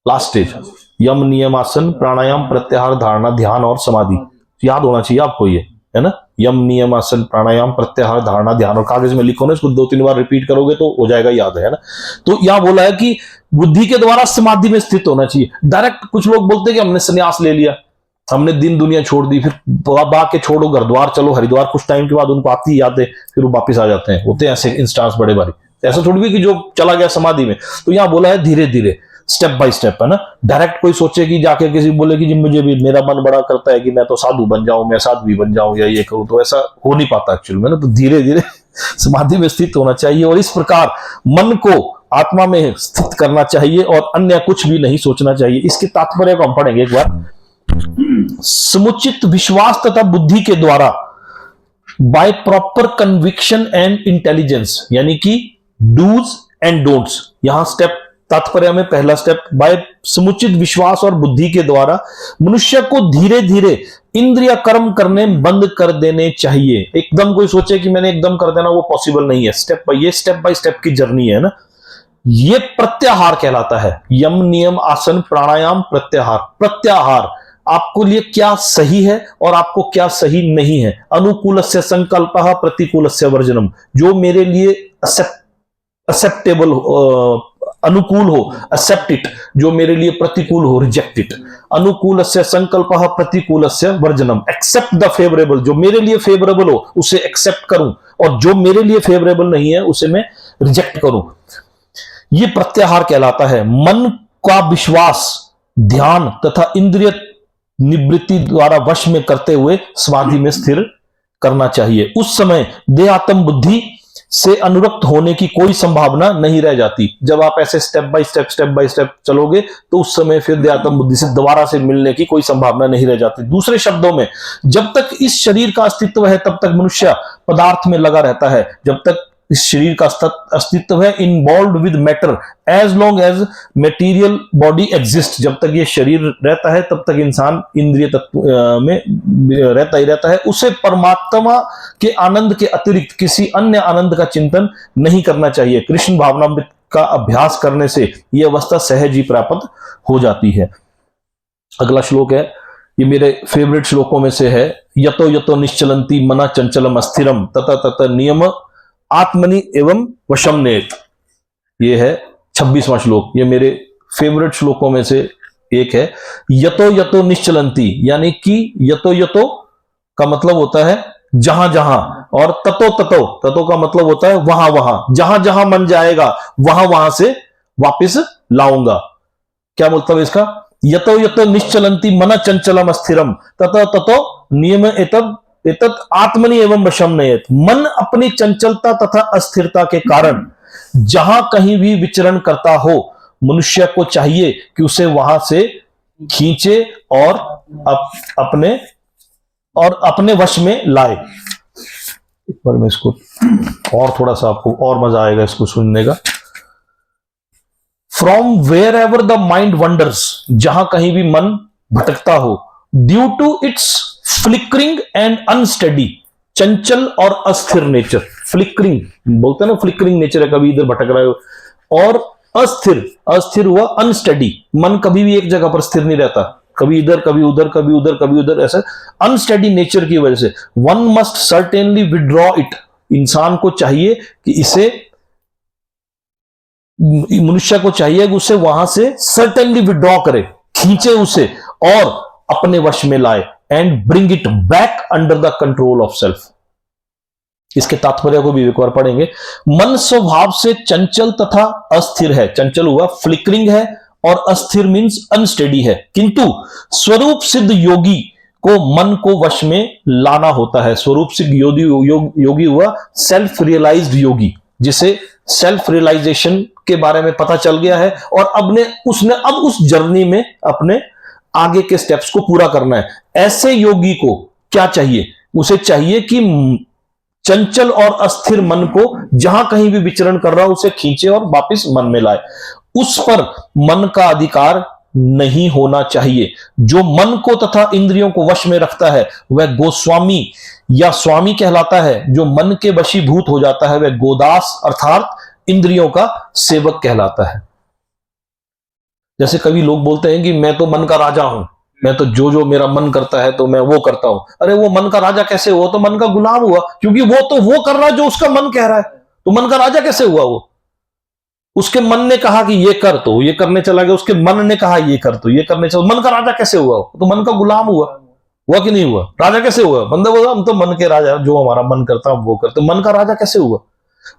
Last stage. यम नियम आसन प्राणायाम प्रत्याहार धारणा ध्यान और समाधि, याद होना चाहिए आपको ये, है ना। यम नियम आसन प्राणायाम प्रत्याहार धारणा ध्यान, और कागज में लिखो ना, इसको 2-3 बार रिपीट करोगे तो हो जाएगा याद, है ना। तो यहां बोला है कि बुद्धि के द्वारा समाधि में स्थित होना चाहिए। डायरेक्ट कुछ लोग बोलते हैं कि हमने संन्यास ले लिया, हमने दिन दुनिया छोड़ दी, फिर बाबा के छोड़ो घर द्वार चलो हरिद्वार, कुछ टाइम के बाद उनको आती ही यादें, फिर वो वापिस आ जाते हैं। होते हैं ऐसे इंस्टांस बड़े बारी, ऐसा थोड़ी भी कि जो चला गया समाधि में। तो यहां बोला है धीरे धीरे, स्टेप बाय स्टेप, है ना। डायरेक्ट कोई सोचे कि जाके किसी बोले कि जी मुझे भी, मेरा मन बड़ा करता है कि मैं तो साधु बन जाऊं, मैं साध्वी बन जाऊं या ये करूं, तो ऐसा हो नहीं पाता एक्चुअली में ना। तो धीरे धीरे समाधि में स्थित होना चाहिए और इस प्रकार मन को आत्मा में स्थित करना चाहिए और अन्य कुछ भी नहीं सोचना चाहिए। इसके तात्पर्य को हम पढ़ेंगे एक बार। समुचित विश्वास तथा बुद्धि के द्वारा by proper conviction and intelligence, यानी कि डूज एंड डोंट्स। यहां स्टेप तात्पर्य में पहला स्टेप, बाय समुचित विश्वास और बुद्धि के द्वारा मनुष्य को धीरे धीरे इंद्रिय कर्म करने बंद कर देने चाहिए। एकदम कोई सोचे कि मैंने एकदम कर देना, वो पॉसिबल नहीं है। स्टेप बाय स्टेप की जर्नी है ना। ये प्रत्याहार कहलाता है। यम नियम आसन प्राणायाम प्रत्याहार। प्रत्याहार आपको लिए क्या सही है और आपको क्या सही नहीं है। अनुकूलस्य संकल्पः प्रतिकूलस्य वर्जनम, जो मेरे लिए एक्सेप्टेबल अनुकूल हो एक्सेप्ट इट, जो मेरे लिए प्रतिकूल हो रिजेक्ट इट। अनुकूलस्य संकल्पः प्रतिकूलस्य वर्जनम, एक्सेप्ट द फेवरेबल, जो मेरे लिए फेवरेबल हो उसे एक्सेप्ट करूं और जो मेरे लिए फेवरेबल नहीं है उसे मैं रिजेक्ट करूं। ये प्रत्याहार कहलाता है। मन का विश्वास, ध्यान तथा इंद्रिय निवृत्ति द्वारा वश में करते हुए समाधि में स्थिर करना चाहिए। उस समय देहात्म बुद्धि से अनुरक्त होने की कोई संभावना नहीं रह जाती। जब आप ऐसे स्टेप बाय स्टेप चलोगे तो उस समय फिर देहात्म बुद्धि से दोबारा से मिलने की कोई संभावना नहीं रह जाती। दूसरे शब्दों में, जब तक इस शरीर का अस्तित्व है तब तक मनुष्य पदार्थ में लगा रहता है। जब तक इस शरीर का अस्तित्व है, involve with matter, as long as material body exist, जब तक ये शरीर रहता है तब तक इंसान इंद्रिय तत्व में रहता ही रहता है। उसे परमात्मा के आनंद के अतिरिक्त किसी अन्य आनंद का चिंतन नहीं करना चाहिए। कृष्ण भावनामृत का अभ्यास करने से यह अवस्था सहज ही प्राप्त हो जाती है। अगला श्लोक है, ये मेरे फेवरेट श्लोकों में से है। यतो यतो निश्चलंती मना चंचलम अस्थिरम तथा तथा नियम आत्मनि एवं वशम नेत। ये है 26वां श्लोक, ये मेरे फेवरेट श्लोकों में से एक है। यतो यतो निश्चलंती, यानी कि यतो यतो का मतलब होता है जहां जहां, और ततो ततो, ततो का मतलब होता है वहां वहां, जहां जहां मन जाएगा वहां वहां से वापस लाऊंगा। क्या मतलब इसका? यतो यतो निश्चलंती मन चंचलम अस्थिरम ततो ततो नियम एतत् आत्मनि एवं वशम नयेत। मन अपनी चंचलता तथा अस्थिरता के कारण जहां कहीं भी विचरण करता हो, मनुष्य को चाहिए कि उसे वहां से खींचे और अपने वश में लाए। एक बार मैं इसको और थोड़ा सा, आपको और मजा आएगा इसको सुनने का। From wherever the mind wanders, जहां कहीं भी मन भटकता हो, due to its flickering and unsteady, चंचल और अस्थिर नेचर। फ्लिकरिंग बोलते हैं ना, फ्लिकरिंग नेचर है, कभी इधर भटक रहा है, और अस्थिर, अस्थिर हुआ अनस्टेडी, मन कभी भी एक जगह पर स्थिर नहीं रहता, कभी इधर कभी उधर कभी उधर कभी उधर, ऐसे अनस्टेडी नेचर की वजह से one must certainly withdraw it. इंसान को चाहिए कि इसे, मनुष्य को चाहिए कि उसे वहां से सर्टेनली विड्रॉ करे, खींचे उसे और अपने वश में लाए। And bring it back under the control of self. इसके तात्पर्य को भी एक बार पढ़ेंगे। मन स्वभाव से चंचल तथा अस्थिर है। चंचल हुआ फ्लिकरिंग है, और अस्थिर मीन्स अनस्टेडी है, किंतु स्वरूप सिद्ध योगी को मन को वश में लाना होता है। स्वरूप सिद्ध योगी हुआ सेल्फ रियलाइज्ड योगी, जिसे सेल्फ रियलाइजेशन के बारे में पता चल गया है, और उसने उस जर्नी में अपने आगे के स्टेप्स को पूरा करना है। ऐसे योगी को क्या चाहिए? उसे चाहिए कि चंचल और अस्थिर मन को जहां कहीं भी विचरण कर रहा हो उसे खींचे और वापस मन में लाए। उस पर मन का अधिकार नहीं होना चाहिए। जो मन को तथा इंद्रियों को वश में रखता है वह गोस्वामी या स्वामी कहलाता है। जो मन के वशीभूत हो जाता है वह गोदास अर्थात इंद्रियों का सेवक कहलाता है। जैसे कभी लोग बोलते हैं कि मैं तो मन का राजा हूं, मैं तो जो मेरा मन करता है तो मैं वो करता हूं। अरे वो मन का राजा कैसे हुआ? तो मन का गुलाम हुआ, क्योंकि वो कर रहा है जो उसका मन कह रहा है। तो मन का राजा कैसे हुआ? वो उसके मन ने कहा कि ये कर, तो ये करने चला गया। उसके मन ने कहा ये कर, तो ये करने चला। मन का राजा कैसे हुआ? तो मन का गुलाम हुआ कि नहीं हुआ? राजा कैसे हुआ? बंदा बोला हम तो मन के राजा, जो हमारा मन करता है वो करते। मन का राजा कैसे हुआ?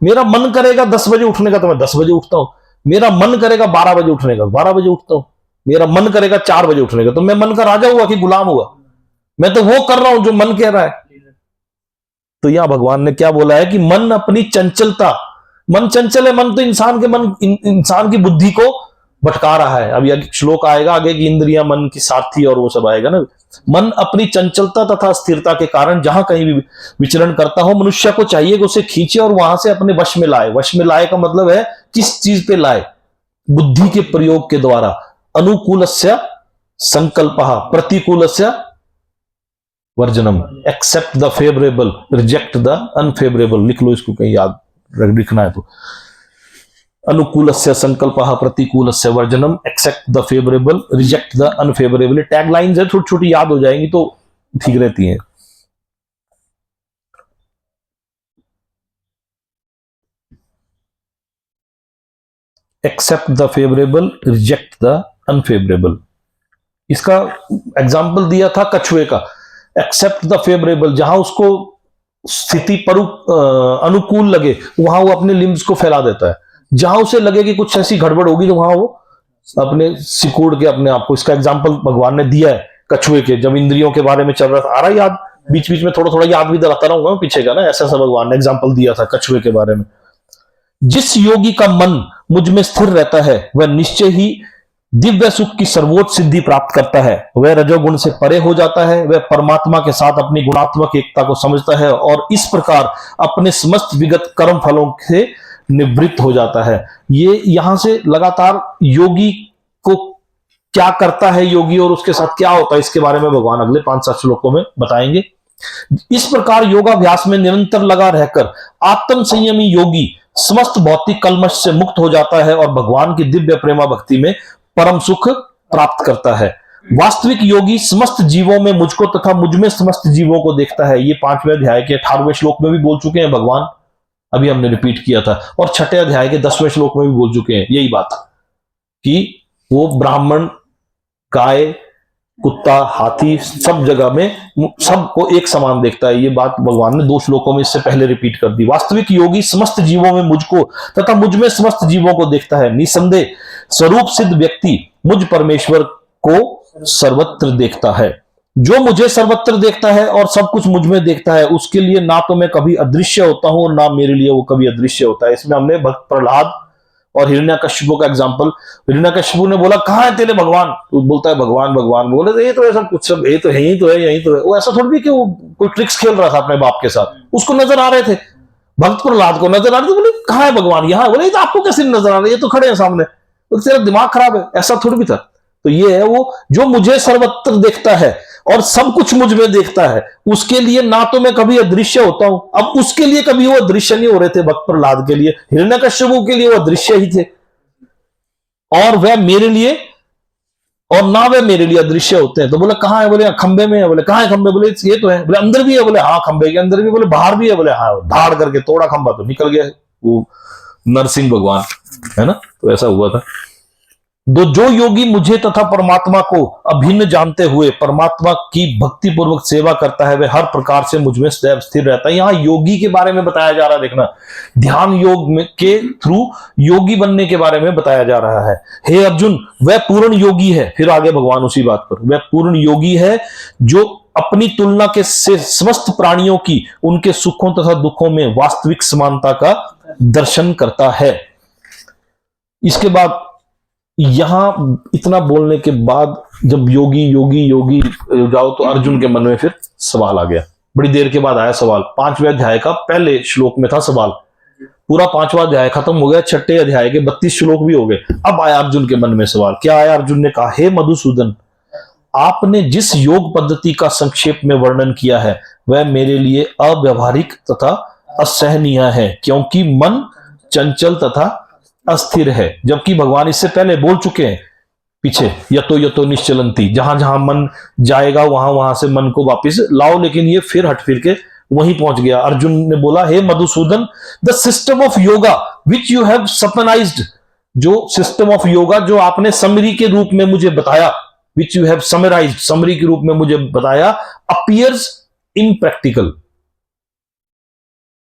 मेरा मन करेगा 10 बजे उठने का तो मैं 10 बजे उठता हूं। मेरा मन करेगा 12 बजे उठने का, 12 बजे उठता हूं। मेरा मन करेगा 4 बजे उठने का, तो मैं मन का राजा हुआ कि गुलाम हुआ? मैं तो वो कर रहा हूं जो मन कह रहा है। तो यहां भगवान ने क्या बोला है कि मन अपनी चंचलता, मन चंचल है, मन तो इंसान की बुद्धि को भटका रहा है। अब यह श्लोक आएगा आगे कि इंद्रियां मन की साथी और वो सब आएगा ना। मन अपनी चंचलता तथा स्थिरता के कारण जहां कहीं भी विचरण करता हो, मनुष्य को चाहिए कि उसे खींचे और वहां से अपने वश में लाए। वश में लाए का मतलब है किस चीज पे लाए? बुद्धि के प्रयोग के द्वारा। अनुकूलस्य संकल्पः प्रतिकूलस्य वर्जनम। Accept the favourable, reject the unfavourable. लिख लो इसको, कहीं याद लिखना है तो। अनुकूलस्य संकल्पः प्रतिकूलस्य वर्जनम, accept the favourable, reject the unfavourable. Tag lines है, छोटी छोटी याद हो जाएंगी तो ठीक रहती हैं। Accept the favourable, reject the unfavourable. इसका एग्जाम्पल दिया था कछुए का। एक्सेप्ट द फेवरेबल, जहां उसको स्थिति पर अनुकूल लगे वहां वो अपने लिम्स को फैला देता है। जहां उसे लगे कि कुछ ऐसी गड़बड़ होगी तो वहां वो अपने सिकुड़ के अपने आप को। इसका एग्जाम्पल भगवान ने दिया है कछुए के, जब इंद्रियों के बारे में चल रहा था। आ रहा याद बीच बीच में थोड़ा थोड़ा याद भी दिलाता रहूंगा मैं पीछे का ना, ऐसा ऐसा भगवान ने एग्जाम्पल दिया था कछुए के बारे में। जिस योगी का मन मुझ में स्थिर रहता है वह निश्चय ही दिव्य सुख की सर्वोच्च सिद्धि प्राप्त करता है। वह रजोगुण से परे हो जाता है, वह परमात्मा के साथ अपनी गुणात्मक एकता को समझता है और इस प्रकार अपने समस्त विगत कर्म फलों से निवृत्त हो जाता है। ये यहां से लगातार योगी को क्या करता है योगी और उसके साथ क्या होता है इसके बारे में भगवान अगले 5-7 श्लोकों में बताएंगे। इस प्रकार योगाभ्यास में निरंतर लगा रहकर आत्म संयमी योगी समस्त भौतिक कलमश से मुक्त हो जाता है और भगवान की दिव्य प्रेमा भक्ति में परम सुख प्राप्त करता है। वास्तविक योगी समस्त जीवों में मुझको तथा मुझ में समस्त जीवों को देखता है। ये 5वें अध्याय के 18वें श्लोक में भी बोल चुके हैं भगवान, अभी हमने रिपीट किया था, और 6ठे अध्याय के 10वें श्लोक में भी बोल चुके हैं यही बात कि वो ब्राह्मण, गाय, कुत्ता, हाथी सब जगह में सबको एक समान देखता है। ये बात भगवान ने 2 श्लोकों में इससे पहले रिपीट कर दी। वास्तविक योगी समस्त जीवों में मुझको तथा मुझ में समस्त जीवों को देखता है। निसंदेह स्वरूप सिद्ध व्यक्ति मुझ परमेश्वर को सर्वत्र देखता है। जो मुझे सर्वत्र देखता है और सब कुछ मुझ में देखता है उसके लिए ना तो मैं कभी अदृश्य होता हूं और ना मेरे लिए वो कभी अदृश्य होता है। इसमें हमने भक्त प्रहलाद और हिरण्यकश्यप का एग्जांपल, हिरण्यकश्यप ने बोला कहां है तेरे भगवान, तो बोलता है भगवान भगवान, बोले तो ये तो ऐसा कुछ सब, ये तो है, यही तो है, यही तो है। वो ऐसा थोड़ी भी कि वो कोई ट्रिक्स खेल रहा था अपने बाप के साथ, उसको नजर आ रहे थे, भक्त प्रहलाद को नजर आ रहे थे। बोले कहां है भगवान, यहाँ, बोले तो आपको कैसे नजर आ रहे, ये तो खड़े हैं सामने, तो तेरा दिमाग खराब है, ऐसा थोड़ी भी था। तो ये है वो जो मुझे सर्वत्र देखता है और सब कुछ मुझ में देखता है, उसके लिए ना तो मैं कभी अदृश्य होता हूं। अब उसके लिए कभी वो अदृश्य नहीं हो रहे थे भक्त प्रहलाद के लिए, हिरण्यकश्यप के लिए वो अदृश्य ही थे, और वह मेरे लिए और ना वह मेरे लिए अदृश्य होते हैं। तो बोले कहां है, बोले खंबे में है, बोले कहां है खंबे, बोले ये तो है, बोले अंदर भी है, बोले हाँ खंबे के अंदर भी, बोले बाहर भी है, बोले हाँ, धाड़ करके तोड़ा खंबा तो निकल गया वो नरसिंह भगवान, है ना। तो ऐसा हुआ था। जो योगी मुझे तथा परमात्मा को अभिन्न जानते हुए परमात्मा की भक्ति पूर्वक सेवा करता है वह हर प्रकार से मुझ में सदैव स्थिर रहता है। यहां योगी के बारे में बताया जा रहा है, देखना, ध्यान योग के थ्रू योगी बनने के बारे में बताया जा रहा है। हे अर्जुन, वह पूर्ण योगी है, फिर आगे भगवान उसी बात पर, वह पूर्ण योगी है जो अपनी तुलना के से समस्त प्राणियों की उनके सुखों तथा दुखों में वास्तविक समानता का दर्शन करता है। इसके बाद यहां इतना बोलने के बाद जब योगी योगी योगी जाओ तो अर्जुन के मन में फिर सवाल आ गया। बड़ी देर के बाद आया सवाल। 5वें अध्याय का पहले श्लोक में था सवाल, पूरा 5वां अध्याय खत्म हो गया, 6ठे अध्याय के 32 श्लोक भी हो गए। अब आया अर्जुन के मन में सवाल। क्या आया? अर्जुन ने कहा, हे मधुसूदन, आपने जिस योग पद्धति का संक्षेप में वर्णन किया है वह मेरे लिए अव्यवहारिक तथा असहनीय है, क्योंकि मन चंचल तथा अस्थिर है। जबकि भगवान इससे पहले बोल चुके हैं पीछे, यतो यतो निश्चलंती, जहां जहां मन जाएगा वहां वहां से मन को वापस लाओ, लेकिन ये फिर हट फिर के वहीं पहुंच गया। अर्जुन ने बोला, हे Madhusudan, the system of yoga which you have summarised, जो सिस्टम ऑफ योगा जो आपने समरी के रूप में मुझे बताया, which you have summarised, summary के रूप में मुझे बताया, अपीयर्स इम्प्रैक्टिकल,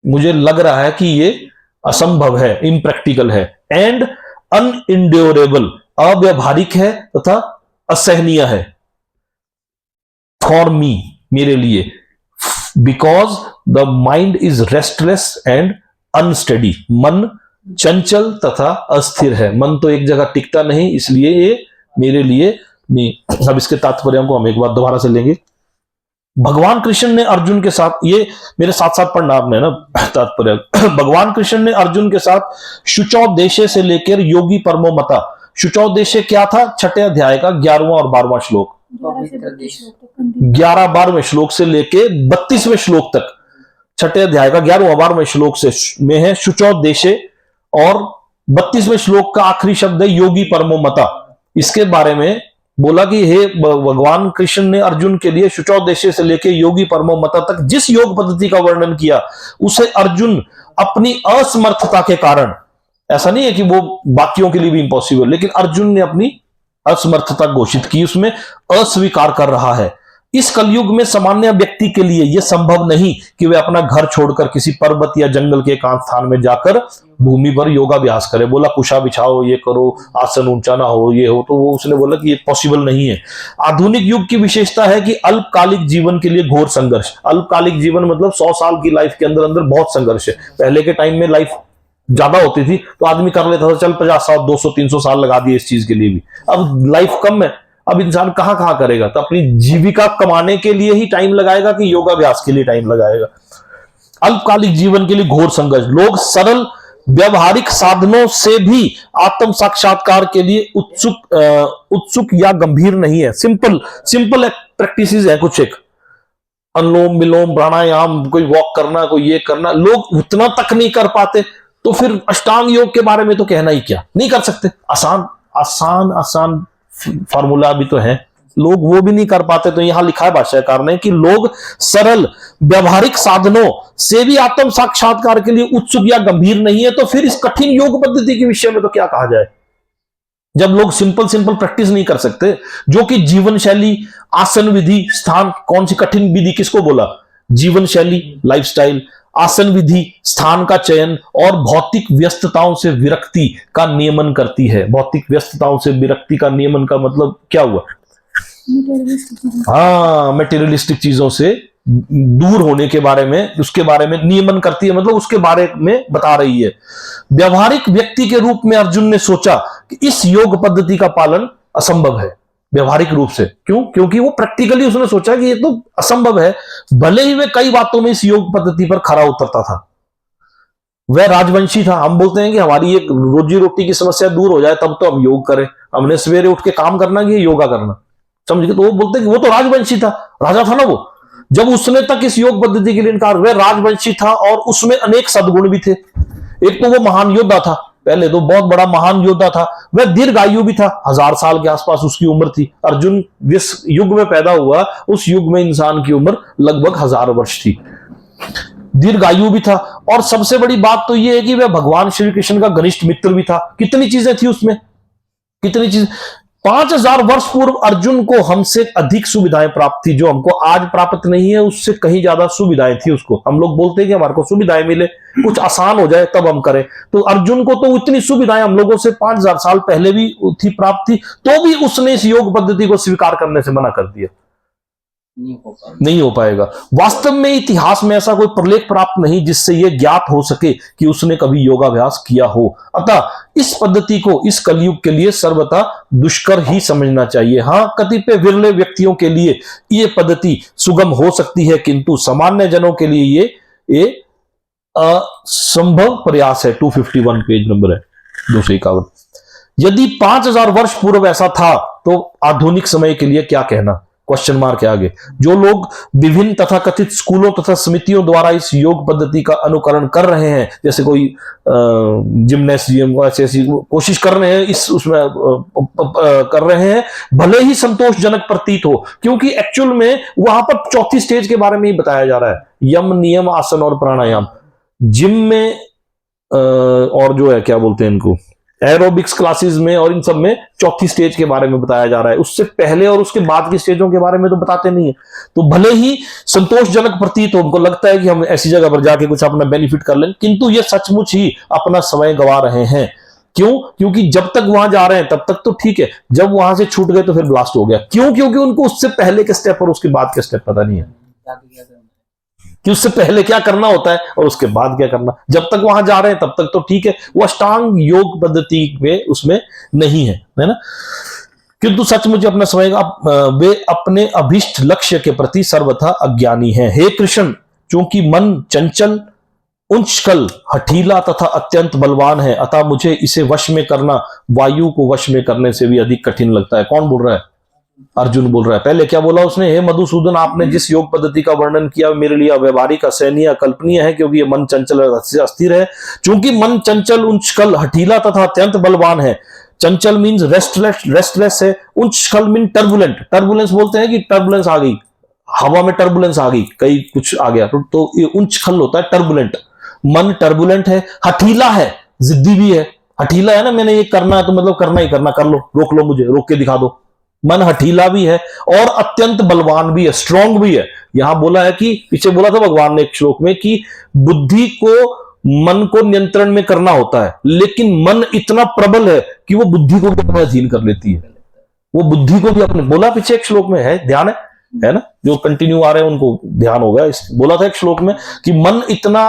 मुझे लग रहा है कि ये असंभव है, इम्प्रैक्टिकल है, एंड अनइंड्योरेबल, अव्यवहारिक है तथा असहनीय है, फॉर मी, मेरे लिए, because the mind is restless and unsteady, मन चंचल तथा अस्थिर है, मन तो एक जगह टिकता नहीं, इसलिए ये मेरे लिए नहीं। अब इसके तात्पर्य को हम एक बार दोबारा से लेंगे। भगवान कृष्ण ने अर्जुन के साथ, ये मेरे साथ साथ पढ़ना आपने ना तात्पर्य, भगवान कृष्ण ने अर्जुन के साथ शुचौदेशे से लेकर योगी परमो मता, शुचौदेशे क्या था? 6ठे अध्याय का 11वां और 12वां श्लोक, 11-12वें श्लोक से लेके 32वें श्लोक तक, 6ठे अध्याय का 11वां-12वें श्लोक से में है शुचौदेशे, और 32वें श्लोक का आखिरी शब्द है योगी परमो मता। इसके बारे में बोला कि हे भगवान कृष्ण ने अर्जुन के लिए शुचौदेशे से लेकर योगी परमो मता तक जिस योग पद्धति का वर्णन किया, उसे अर्जुन अपनी असमर्थता के कारण, ऐसा नहीं है कि वो बाकियों के लिए भी इंपॉसिबल, लेकिन अर्जुन ने अपनी असमर्थता घोषित की, उसमें अस्वीकार कर रहा है। इस कलयुग में सामान्य व्यक्ति के लिए यह संभव नहीं कि वे अपना घर छोड़कर किसी पर्वत या जंगल के एकांत स्थान में जाकर भूमि पर योगाभ्यास करे। बोला कुशा बिछाओ, ये करो, आसन ऊंचा ना हो, ये हो, तो वो उसने बोला कि ये पॉसिबल नहीं है। आधुनिक युग की विशेषता है कि अल्पकालिक जीवन के लिए घोर संघर्ष। अल्पकालिक जीवन मतलब 100 साल की लाइफ के अंदर अंदर बहुत संघर्ष है। पहले के टाइम में लाइफ ज्यादा होती थी तो आदमी कर लेता था, चल 50 साल 200 300 साल लगा दिए इस चीज के लिए भी। अब लाइफ कम है, अब इंसान कहां करेगा, तो अपनी जीविका कमाने के लिए ही टाइम लगाएगा कि योगाभ्यास के लिए टाइम लगाएगा। अल्पकालिक जीवन के लिए घोर संघर्ष। लोग सरल व्यवहारिक साधनों से भी आत्म साक्षात्कार के लिए उत्सुक या गंभीर नहीं है। सिंपल प्रैक्टिस है कुछ, एक अनुलोम विलोम प्राणायाम, कोई वॉक करना, कोई ये करना, लोग उतना तक नहीं कर पाते, तो फिर अष्टांग योग के बारे में तो कहना ही क्या, नहीं कर सकते। आसान फार्मूला भी तो है, लोग वो भी नहीं कर पाते। तो यहां लिखा है भाष्यकार ने कि लोग सरल व्यवहारिक साधनों से भी आत्म साक्षात्कार के लिए उत्सुक या गंभीर नहीं है, तो फिर इस कठिन योग पद्धति के विषय में तो क्या कहा जाए, जब लोग सिंपल प्रैक्टिस नहीं कर सकते। जो कि जीवन शैली, आसन विधि, स्थान, कौन सी कठिन विधि किसको बोला, जीवन शैली लाइफस्टाइल, आसन विधि, स्थान का चयन और भौतिक व्यस्तताओं से विरक्ति का नियमन करती है। भौतिक व्यस्तताओं से विरक्ति का नियमन का मतलब क्या हुआ, हाँ, मटेरियलिस्टिक चीजों से दूर होने के बारे में, उसके बारे में नियमन करती है, मतलब उसके बारे में बता रही है। व्यवहारिक व्यक्ति के रूप में अर्जुन ने सोचा कि इस योग पद्धति का पालन असंभव है। व्यवहारिक रूप से क्यों, क्योंकि वो प्रैक्टिकली उसने सोचा कि ये तो असंभव है। भले ही वे कई बातों में इस योग पद्धति पर खरा उतरता था, वह राजवंशी था। हम बोलते हैं कि हमारी एक रोजी रोटी की समस्या दूर हो जाए तब तो हम योग करें, हमने सवेरे उठ के काम करना कि योगा करना, समझ गए। तो वो बोलते हैं कि वो तो राजवंशी था, राजा था ना वो, जब उसने तक इस योग पद्धति के लिए इनकार, वह राजवंशी था और उसमें अनेक सद्गुण भी थे। एक तो वो महान योद्धा था, पहले तो बहुत बड़ा महान योद्धा था। वह दीर्घायु भी था, 1000 साल के आसपास उसकी उम्र थी। अर्जुन जिस युग में पैदा हुआ उस युग में इंसान की उम्र लगभग 1000 वर्ष थी। दीर्घायु भी था और सबसे बड़ी बात तो यह है कि वह भगवान श्री कृष्ण का घनिष्ठ मित्र भी था। कितनी चीजें थी उसमें, कितनी चीज। 5000 वर्ष पूर्व अर्जुन को हमसे अधिक सुविधाएं प्राप्त थी, जो हमको आज प्राप्त नहीं है, उससे कहीं ज्यादा सुविधाएं थी उसको। हम लोग बोलते हैं कि हमारे को सुविधाएं मिले, कुछ आसान हो जाए तब हम करें, तो अर्जुन को तो इतनी सुविधाएं हम लोगों से 5000 साल पहले भी थी, प्राप्त थी, तो भी उसने इस योग पद्धति को स्वीकार करने से मना कर दिया। नहीं हो पाएगा। वास्तव में इतिहास में ऐसा कोई प्रलेख प्राप्त नहीं जिससे यह ज्ञात हो सके कि उसने कभी योगाभ्यास किया हो। अतः इस पद्धति को इस कलयुग के लिए सर्वथा दुष्कर ही समझना चाहिए। हाँ, कतिपय विरले व्यक्तियों के लिए यह पद्धति सुगम हो सकती है, किंतु सामान्य जनों के लिए ये असंभव प्रयास है। 251 पेज नंबर है, 251। यदि 5000 वर्ष पूर्व ऐसा था तो आधुनिक समय के लिए क्या कहना, क्वेश्चन मार्क के आगे। जो लोग विभिन्न तथा कथित स्कूलों तथा समितियों द्वारा इस योग पद्धति का अनुकरण कर रहे हैं, जैसे कोई जिम्नेशियम ऐसी कोशिश कर रहे हैं, इस उसमें कर रहे हैं, भले ही संतोषजनक प्रतीत हो, क्योंकि एक्चुअल में वहां पर चौथी स्टेज के बारे में ही बताया जा रहा है, यम, नियम, आसन और प्राणायाम। जिम में और जो है क्या बोलते हैं इनको, एरोबिक्स क्लासेस में और इन सब में चौथी स्टेज के बारे में बताया जा रहा है। उससे पहले और उसके बाद की स्टेजों के बारे में तो बताते नहीं है। तो भले ही संतोषजनक प्रतीत हो, हमको लगता है कि हम ऐसी जगह पर जाके कुछ अपना बेनिफिट कर लें, किंतु ये सचमुच ही अपना समय गंवा रहे हैं। क्यों? क्योंकि जब तक वहां जा रहे हैं तब तक तो ठीक है, जब वहां से छूट गए तो फिर ब्लास्ट हो गया। क्यों? क्योंकि उनको उससे पहले के स्टेप और उसके बाद के स्टेप पता नहीं है कि उससे पहले क्या करना होता है और उसके बाद क्या करना। जब तक वहां जा रहे हैं तब तक तो ठीक है, वो अष्टांग योग पद्धति में उसमें नहीं है ना। किंतु सचमुच अपना समय वे अपने अभिष्ट लक्ष्य के प्रति सर्वथा अज्ञानी हैं। हे कृष्ण, चूंकि मन चंचल, उच्छल, हठीला तथा अत्यंत बलवान है, अतः मुझे इसे वश में करना वायु को वश में करने से भी अधिक कठिन लगता है। कौन बोल रहा है? अर्जुन बोल रहा है। पहले क्या बोला उसने? हे मधुसूदन, आपने जिस योग पद्धति का वर्णन किया मेरे लिए अव्यवहारिक, असहनीय, अकल्पनीय है, क्योंकि यह मन चंचल अस्थिर है। चूंकि मन चंचल, उच्छल, हठीला तथा अत्यंत बलवान है। चंचल मीन्स रेस्टलेस है, उच्छल मीन टर्बुलेंट। टर्बुलेंस बोलते हैं कि टर्बुलेंस आ गई, हवा में टर्बुलेंस आ गई, कहीं कुछ आ गया, तो ये उच्छल होता है, टर्बुलेंट। मन टर्बुलेंट है, हठीला है, जिद्दी भी है। हठीला है ना, मैंने ये करना है तो मतलब करना ही करना, कर लो, रोक लो, मुझे रोक के दिखा दो, मन हठीला भी है और अत्यंत बलवान भी है, स्ट्रांग भी है। यहां बोला है कि, पीछे बोला था भगवान ने एक श्लोक में कि बुद्धि को, मन को नियंत्रण में करना होता है, लेकिन मन इतना प्रबल है कि वो बुद्धि को भी अपने अधीन कर लेती है। वो बुद्धि को भी अपने, बोला पीछे एक श्लोक में है, ध्यान है ना, जो कंटिन्यू आ रहे हैं उनको ध्यान होगा, बोला था एक श्लोक में कि मन इतना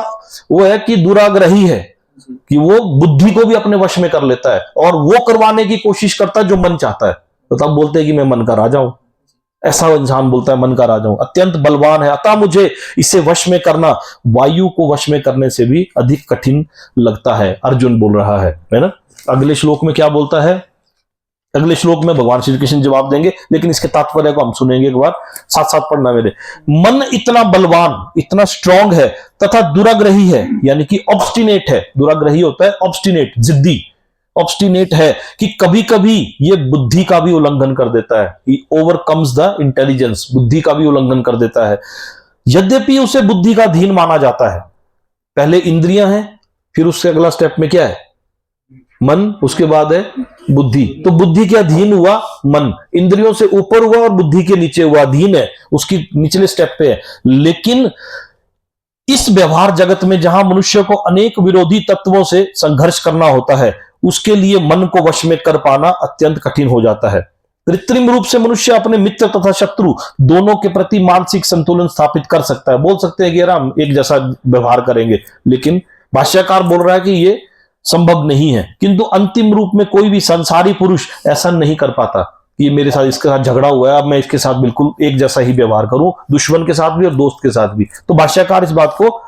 वो है कि दुराग्रही है कि वो बुद्धि को भी अपने वश में कर लेता है और वो करवाने की कोशिश करता है जो मन चाहता है। तो तब बोलते हैं कि मैं मन का राजा हूं। ऐसा इंसान बोलता है मन का राजा हूं, अत्यंत बलवान है, अतः मुझे इसे वश में करना वायु को वश में करने से भी अधिक कठिन लगता है, अर्जुन बोल रहा है ना। अगले श्लोक में क्या बोलता है, अगले श्लोक में भगवान श्री कृष्ण जवाब देंगे, लेकिन इसके तात्पर्य को हम सुनेंगे एक बार, साथ साथ पढ़ना मेरे। मन इतना बलवान, इतना स्ट्रांग है तथा दुराग्रही है, यानी कि ऑब्स्टिनेट है। दुराग्रही होता है ऑब्स्टिनेट, जिद्दी, ऑब्स्टिनेट है कि कभी कभी ये बुद्धि का भी उल्लंघन कर देता है। ही ओवरकम्स द इंटेलिजेंस, बुद्धि का भी उल्लंघन कर देता है। यद्यपि उसे बुद्धि का अधीन माना जाता है। पहले इंद्रियां हैं, फिर उससे अगला स्टेप में क्या है, मन, उसके बाद है बुद्धि। तो बुद्धि के अधीन हुआ मन, इंद्रियों से ऊपर हुआ और बुद्धि के नीचे हुआ, अधीन है, उसकी निचले स्टेप पे है। लेकिन इस व्यवहार जगत में जहां मनुष्य को अनेक विरोधी तत्वों से संघर्ष करना होता है, उसके लिए मन को वश में कर पाना अत्यंत कठिन हो जाता है। कृत्रिम रूप से मनुष्य अपने मित्र तथा शत्रु दोनों के प्रति मानसिक संतुलन स्थापित कर सकता है। बोल सकते हैं कि यार हम एक जैसा व्यवहार करेंगे, लेकिन भाष्यकार बोल रहा है कि ये संभव नहीं है। किंतु अंतिम रूप में कोई भी संसारी पुरुष ऐसा नहीं कर पाता कि ये मेरे साथ, इसके साथ झगड़ा हुआ है, अब मैं इसके साथ बिल्कुल एक जैसा ही व्यवहार करूं, दुश्मन के साथ भी और दोस्त के साथ भी। तो भाष्यकार इस बात को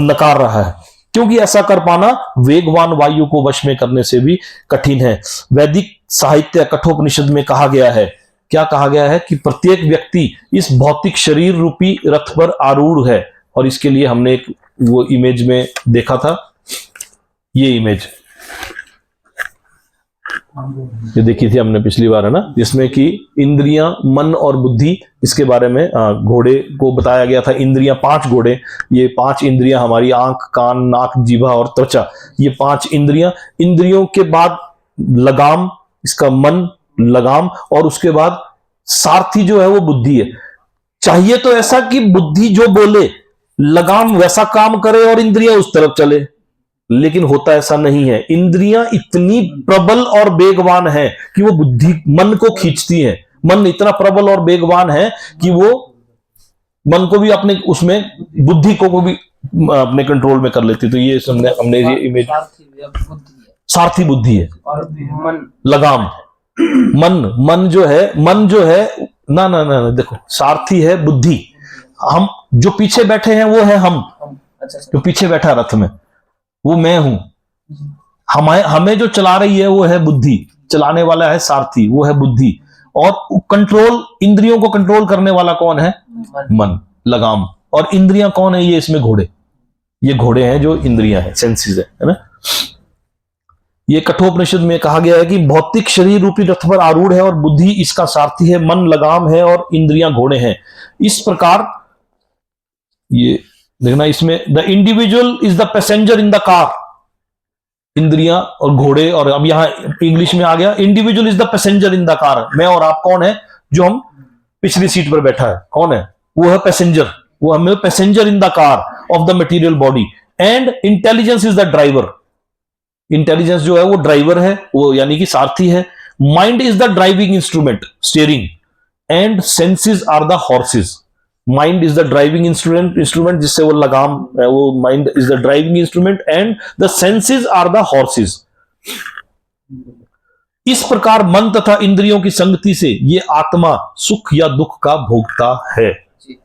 नकार रहा है, क्योंकि ऐसा कर पाना वेगवान वायु को वश में करने से भी कठिन है। वैदिक साहित्य कठोपनिषद में कहा गया है, क्या कहा गया है कि प्रत्येक व्यक्ति इस भौतिक शरीर रूपी रथ पर आरूढ़ है। और इसके लिए हमने एक वो इमेज में देखा था, ये इमेज ये देखी थी हमने पिछली बार, है ना, जिसमें कि इंद्रियां, मन और बुद्धि, इसके बारे में घोड़े को बताया गया था। इंद्रियां 5 घोड़े, ये 5 इंद्रियां हमारी आंख, कान, नाक, जीभा और त्वचा, ये 5 इंद्रियां। इंद्रियों के बाद लगाम, इसका मन, लगाम, और उसके बाद सारथी जो है वो बुद्धि है। चाहिए तो ऐसा कि बुद्धि जो बोले, लगाम वैसा काम करे और इंद्रियां उस तरफ चले, लेकिन होता ऐसा नहीं है। इंद्रियां इतनी प्रबल और बेगवान है कि वो बुद्धि, मन को खींचती हैं। मन इतना प्रबल और बेगवान है कि वो मन को भी अपने उसमें, बुद्धि को भी अपने कंट्रोल में कर लेती। तो ये हमने ये इमेज, सारथी बुद्धि है और लगाम मन जो है ना ना ना, देखो, सारथी है बुद्धि। हम जो पीछे बैठे हैं वो है हम, जो पीछे बैठा रथ में वो मैं हूं। हमें जो चला रही है वो है बुद्धि, चलाने वाला है सारथी, वो है बुद्धि। और कंट्रोल, इंद्रियों को कंट्रोल करने वाला कौन है, मन, लगाम। और इंद्रियां कौन है, ये इसमें घोड़े, ये घोड़े हैं जो इंद्रियां हैं, सेंसेस है ना। ये कठोपनिषद में कहा गया है कि भौतिक शरीर रूपी रथ पर आरूढ़ है और बुद्धि इसका सारथी है, मन लगाम है और इंद्रियां घोड़े हैं। इस प्रकार ये देखना, इसमें the individual is the passenger in the car, इंद्रियां और घोड़े। और अब यहां इंग्लिश में आ गया, individual is the passenger in the car. मैं और आप कौन है, जो हम पिछली सीट पर बैठा है, कौन है, वो है पैसेंजर, वो हमें passenger in the car of the material body. And intelligence is the driver, intelligence जो है वो ड्राइवर है, वो यानी कि सारथी है। Mind is the driving instrument, steering. And senses are the horses, mind is the driving instrument, जिससे वो लगाम, वो mind is the driving instrument and the senses are the horses. इस प्रकार मन तथा इंद्रियों की संगति से ये आत्मा सुख या दुख का भोगता है।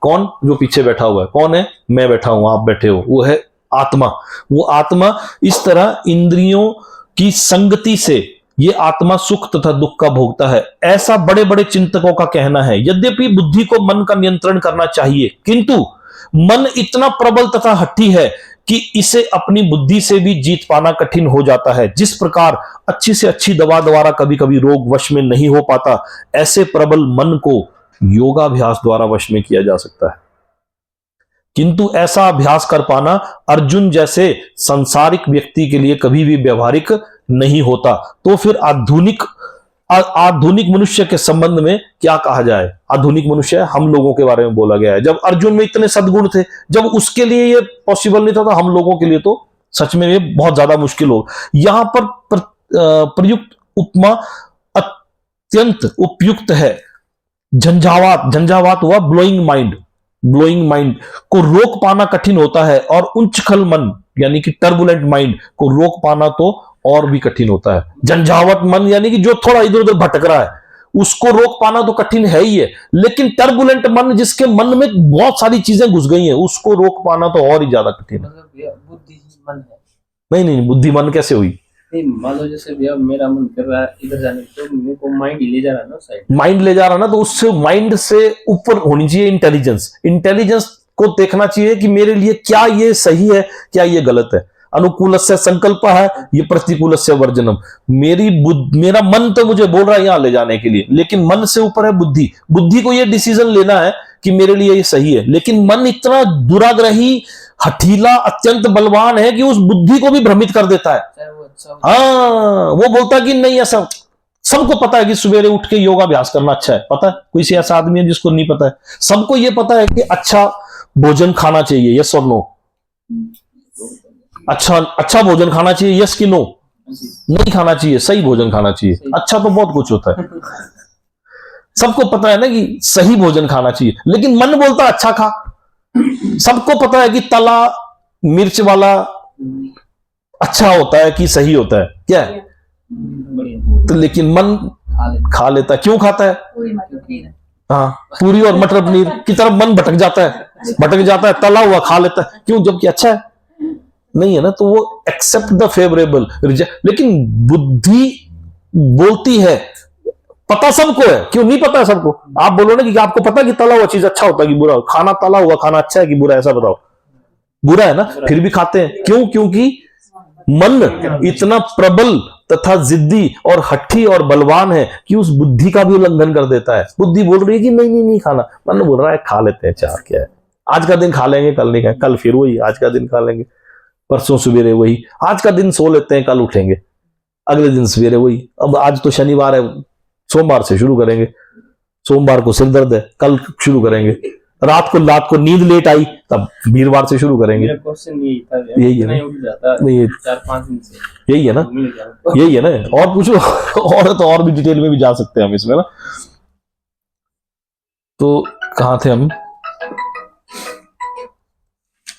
कौन, जो पीछे बैठा हुआ है, कौन है, मैं बैठा हूं, आप बैठे हो, वो है आत्मा। वो आत्मा इस तरह इंद्रियों की संगति से ये आत्मा सुख तथा दुख का भोगता है, ऐसा बड़े बड़े चिंतकों का कहना है। यद्यपि बुद्धि को मन का नियंत्रण करना चाहिए, किंतु मन इतना प्रबल तथा हठी है कि इसे अपनी बुद्धि से भी जीत पाना कठिन हो जाता है। जिस प्रकार अच्छी से अच्छी दवा द्वारा कभी कभी रोग वश में नहीं हो पाता, ऐसे प्रबल मन को योगाभ्यास द्वारा वश में किया जा सकता है। किंतु ऐसा अभ्यास कर पाना अर्जुन जैसे संसारिक व्यक्ति के लिए कभी भी व्यवहारिक नहीं होता। तो फिर आधुनिक आधुनिक मनुष्य के संबंध में क्या कहा जाए? आधुनिक मनुष्य हम लोगों के बारे में बोला गया है। जब अर्जुन में इतने सद्गुण थे, जब उसके लिए ये पॉसिबल नहीं था, तो हम लोगों के लिए तो सच में ये बहुत ज्यादा मुश्किल हो। यहां पर प्रयुक्त उपमा अत्यंत उपयुक्त है। झंझावात, झंझावात हुआ ब्लोइंग माइंड। ब्लोइंग माइंड को रोक पाना कठिन होता है, और उच्छृंखल मन यानी कि टर्बुलेंट माइंड को रोक पाना तो और भी कठिन होता है। झंझावत मन यानी कि जो थोड़ा इधर उधर भटक रहा है, उसको रोक पाना तो कठिन है ही है, लेकिन टर्बुलेंट मन, जिसके मन में बहुत सारी चीजें घुस गई हैं, उसको रोक पाना तो और ही ज्यादा कठिन है। बुद्धि मन है। नहीं नहीं, बुद्धि मन कैसे हुई? नहीं, मान लो जैसे भैया मेरा मन कर रहा है इधर जाने को, तो मेरे को माइंड ले जा रहा है ना साइड, माइंड ले जा रहा ना, तो उससे माइंड से ऊपर होनी चाहिए इंटेलिजेंस। इंटेलिजेंस को देखना चाहिए कि मेरे लिए क्या ये सही है, क्या ये गलत है। अनुकूलस्य संकल्प है, ये प्रतिकूलस्य वर्जनम। मेरा मन तो मुझे बोल रहा है यहां ले जाने के लिए, लेकिन मन से ऊपर है बुद्धि। बुद्धि को ये डिसीजन लेना है कि मेरे लिए ये सही है, लेकिन मन इतना दुराग्रही, हठीला, अत्यंत बलवान है कि उस बुद्धि को भी भ्रमित कर देता है। चाहे वो अच्छा हो। हाँ, वो बोलता है कि नहीं, ऐसा सबको पता है कि सवेरे उठ के योगाभ्यास करना अच्छा है। पता है कोई सी ऐसा आदमी है जिसको नहीं पता है? सबको ये पता है कि अच्छा भोजन खाना चाहिए, यस और नो। अच्छा भोजन खाना चाहिए, यस कि नो? नहीं खाना चाहिए, सही भोजन खाना चाहिए। अच्छा तो बहुत कुछ होता है। सबको पता है ना कि सही भोजन खाना चाहिए, लेकिन मन बोलता है अच्छा खा। सबको पता है कि तला मिर्च वाला अच्छा होता है कि सही होता है, क्या है? तो लेकिन मन खा लेता है। क्यों खाता है? हाँ, पूरी और मटर पनीर की तरफ मन भटक जाता है, तला हुआ खा लेता है। क्यों? जबकि अच्छा है नहीं है ना, तो वो एक्सेप्ट द फेवरेबल। लेकिन बुद्धि बोलती है, पता सबको है। क्यों नहीं पता है सबको? आप बोलो ना कि आपको पता है कि तला हुआ चीज अच्छा होता है कि बुरा? खाना तला हुआ खाना अच्छा है कि बुरा? ऐसा बताओ। बुरा है ना, फिर भी खाते हैं। क्यों? क्योंकि मन इतना प्रबल तथा जिद्दी और हट्टी और बलवान है कि उस बुद्धि का भी उल्लंघन कर देता है। बुद्धि बोल रही है कि नहीं नहीं नहीं खाना, मन बोल रहा है खा लेते हैं, चार क्या है, आज का दिन खा लेंगे, कल नहीं खाएंगे, कल फिर वही, आज का दिन खा लेंगे, परसों सवेरे वही, आज का दिन सो लेते हैं, कल उठेंगे, अगले दिन सवेरे वही। अब आज तो शनिवार है, सोमवार से शुरू करेंगे, सोमवार को सिर दर्द है, कल शुरू करेंगे, रात को नींद लेट आई, तब वीरवार से शुरू करेंगे। मेरा क्वेश्चन यही है ना, उठ जाता है नहीं 4-5 दिन से, यही है ना, यही है ना। और पूछो और तो और भी डिटेल में भी जा सकते हैं हम इसमें ना। तो कहां थे हम?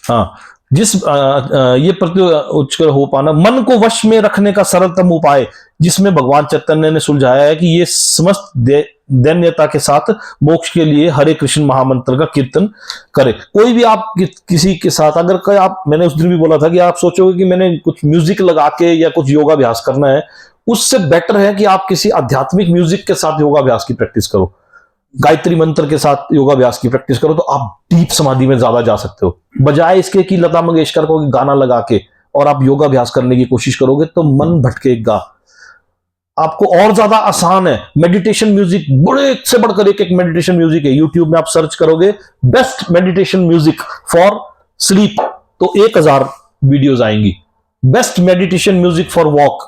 हाँ, जिस ये प्रति उच्चकर हो पाना, मन को वश में रखने का सरलतम उपाय, जिसमें भगवान चैतन्य ने सुलझाया है कि ये समस्त दैन्यता के साथ मोक्ष के लिए हरे कृष्ण महामंत्र का कीर्तन करे। कोई भी आप किसी के साथ अगर कोई आप, मैंने उस दिन भी बोला था कि आप सोचोगे कि मैंने कुछ म्यूजिक लगा के या कुछ योगाभ्यास करना है, उससे बेटर है कि आप किसी आध्यात्मिक म्यूजिक के साथ योगाभ्यास की प्रैक्टिस करो, गायत्री मंत्र के साथ योगाभ्यास की प्रैक्टिस करो, तो आप डीप समाधि में ज्यादा जा सकते हो। बजाय इसके कि लता मंगेशकर को गाना लगा के और आप योगाभ्यास करने की कोशिश करोगे तो मन भटकेगा। आपको और ज्यादा आसान है मेडिटेशन म्यूजिक, बड़े से बढ़कर एक मेडिटेशन म्यूजिक है। यूट्यूब में आप सर्च करोगे best meditation music for sleep, तो 1000 वीडियोज आएंगी। Best meditation music for walk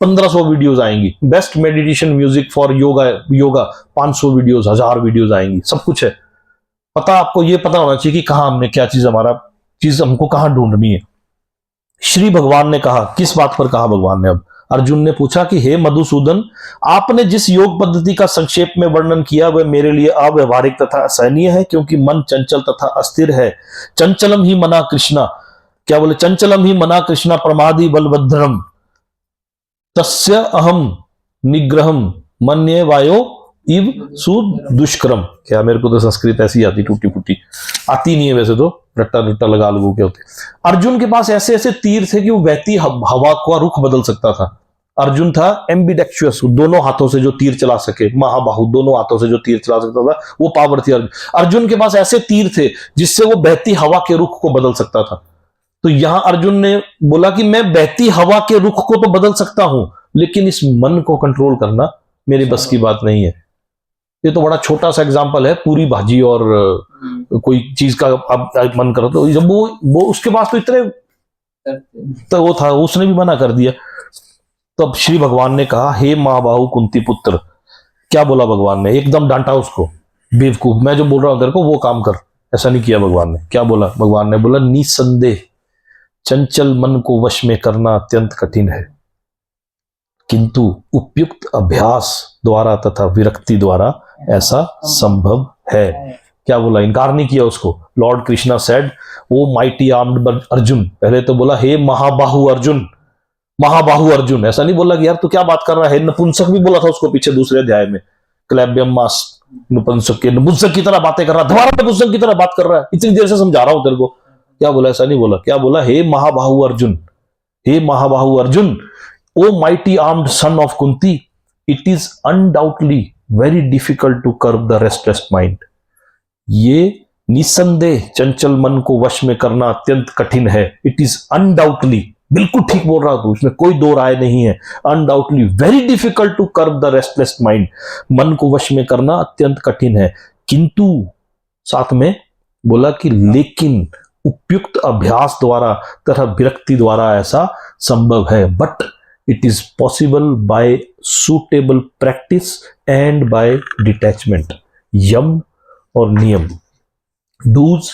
1500 videos आएंगी। Best meditation music for yoga 500 videos, 1000 videos आएंगी। सब कुछ है। पता आपको ये पता होना चाहिए कि कहां हमने क्या चीज, हमारा चीज हमको कहां ढूंढनी है। श्री भगवान ने कहा, किस बात पर कहा भगवान ने? अब अर्जुन ने पूछा कि हे मधुसूदन, आपने जिस योग पद्धति का संक्षेप में वर्णन किया वह मेरे लिए अव्यवहारिक तथा असहनीय है, क्योंकि मन चंचल तथा अस्थिर है। चंचलम ही मना कृष्णा, क्या बोले? चंचलम ही मना कृष्णा प्रमादी बलभद्रम तस्य अहम निग्रहम मन्ये वायो इव सुदुष्करम। क्या मेरे को तो संस्कृत ऐसी आती, टूटी फूटी आती नहीं है वैसे तो, रट्टा रट्टा लगा लोगों के होते। अर्जुन के पास ऐसे ऐसे तीर थे कि वो बहती हवा का रुख बदल सकता था। अर्जुन था एम्बिडेक्चुअस, दोनों हाथों से जो तीर चला सके, महाबाहु, दोनों हाथों से जो तीर चला सकता था, वो पावर थी अर्जुन के पास। ऐसे तीर थे जिससे वो बहती हवा के रुख को बदल सकता था। तो यहां अर्जुन ने बोला कि मैं बहती हवा के रुख को तो बदल सकता हूं, लेकिन इस मन को कंट्रोल करना मेरे बस की बात नहीं है। ये तो बड़ा छोटा सा एग्जांपल है, पूरी भाजी और कोई चीज का आप मन करो तो जब वो उसके पास तो इतने तो वो था, उसने भी मना कर दिया। तब श्री भगवान ने कहा, हे महाबाहु कुंती पुत्र। क्या बोला भगवान ने? एकदम डांटा उसको, बेवकूफ, मैं जो बोल रहा हूं तेरे को वो काम कर। ऐसा नहीं किया भगवान ने। क्या बोला भगवान ने? बोला, निसंदेह चंचल मन को वश में करना अत्यंत कठिन है, किंतु उपयुक्त अभ्यास द्वारा तथा विरक्ति द्वारा ऐसा संभव है। क्या बोला? इनकार नहीं किया उसको। लॉर्ड कृष्णा सेड, ओ माइटी आर्म्ड अर्जुन। पहले तो बोला, हे महाबाहु अर्जुन, महाबाहु अर्जुन। ऐसा नहीं बोला कि यार तू क्या बात कर रहा है। नपुंसक भी बोला था उसको पीछे दूसरे अध्याय में, क्लैब्यम मास नपुंसक के, नपुंसक की तरह बातें कर रहा, दोबारा नपुंसक की तरह बात कर रहा है, इतनी देर से समझा रहा हूं तेरे को। क्या बोला? ऐसा नहीं बोला। क्या बोला? हे महाबाहु अर्जुन, हे महाबाहु Arjun, O mighty armed son of Kunti, it is undoubtedly very difficult to curb the restless mind. ये निसंदेह चंचल मन को वश में करना अत्यंत कठिन है। इट इज अनडाउटली, बिल्कुल ठीक बोल रहा तू, इसमें कोई दो राय नहीं है। Undoubtedly very difficult to curb the restless mind, मन को वश में करना अत्यंत कठिन है, किंतु साथ में बोला कि लेकिन उपयुक्त अभ्यास द्वारा तथा विरक्ति द्वारा ऐसा संभव है। But it is possible by suitable practice and by detachment. यम और नियम, डूज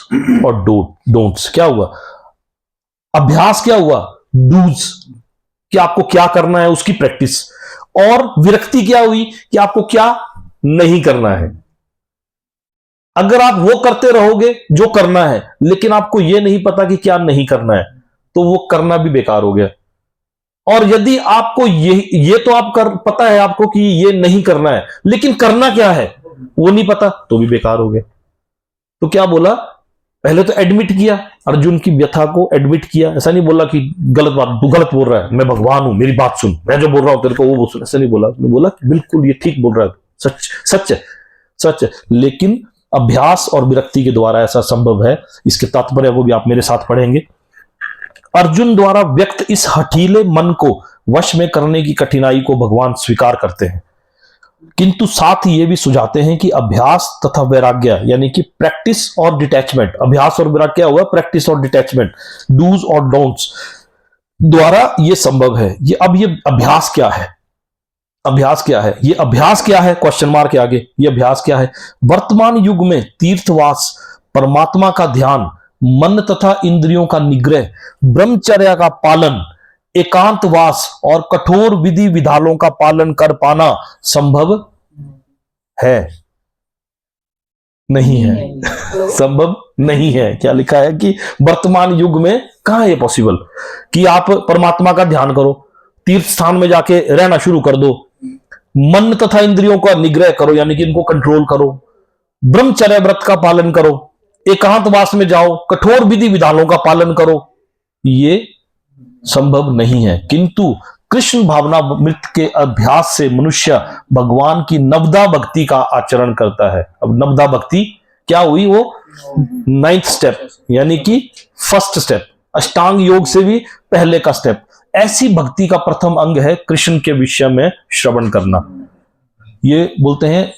और डोंट्स। क्या हुआ? अभ्यास क्या हुआ? डूज, कि आपको क्या करना है उसकी प्रैक्टिस, और विरक्ति क्या हुई कि आपको क्या नहीं करना है। अगर आप वो करते रहोगे जो करना है, लेकिन आपको यह नहीं पता कि क्या नहीं करना है, तो वो करना भी बेकार हो गया। और यदि आपको ये तो आप पता है आपको कि ये नहीं करना है, लेकिन करना क्या है वो नहीं पता, तो भी बेकार हो गया। तो क्या बोला? पहले तो एडमिट किया, अर्जुन की व्यथा को एडमिट किया। ऐसा नहीं बोला कि गलत बात, तू गलत बोल रहा है, मैं भगवान हूं, मेरी बात सुन, मैं जो बोल रहा हूं तेरे को वो सुन। ऐसा नहीं बोला। उसने बोला बिल्कुल ये ठीक बोल रहा है, सच सच है, सच है, लेकिन अभ्यास और विरक्ति के द्वारा ऐसा संभव है। इसके तात्पर्य को भी आप मेरे साथ पढ़ेंगे। अर्जुन द्वारा व्यक्त इस हठीले मन को वश में करने की कठिनाई को भगवान स्वीकार करते हैं, किंतु साथ ही ये भी सुझाते हैं कि अभ्यास तथा वैराग्य, यानी कि प्रैक्टिस और डिटैचमेंट, अभ्यास और वैराग्य क्या हुआ? प्रैक्टिस और डिटैचमेंट, डूज और डोंट्स द्वारा ये संभव है। ये अभ्यास क्या है? अभ्यास क्या है? ये अभ्यास क्या है? क्वेश्चन मार्क के आगे, ये अभ्यास क्या है? वर्तमान युग में तीर्थवास, परमात्मा का ध्यान, मन तथा इंद्रियों का निग्रह, ब्रह्मचर्य का पालन, एकांतवास और कठोर विधि विधानों का पालन कर पाना संभव है? नहीं है, संभव नहीं है। क्या लिखा है कि वर्तमान युग में कहां है पॉसिबल कि आप परमात्मा का ध्यान करो, तीर्थ स्थान में जाके रहना शुरू कर दो, मन तथा इंद्रियों का निग्रह करो, यानी कि इनको कंट्रोल करो, ब्रह्मचर्य व्रत का पालन करो, एकांतवास में जाओ, कठोर विधि विधानों का पालन करो। ये संभव नहीं है। किंतु कृष्ण भावना मृत के अभ्यास से मनुष्य भगवान की नवदा भक्ति का आचरण करता है। अब नवदा भक्ति क्या हुई? वो 9th स्टेप, यानी कि फर्स्ट स्टेप, अष्टांग योग से भी पहले का स्टेप। ऐसी भक्ति का प्रथम अंग है कृष्ण के विषय में श्रवण करना। ये बोलते हैं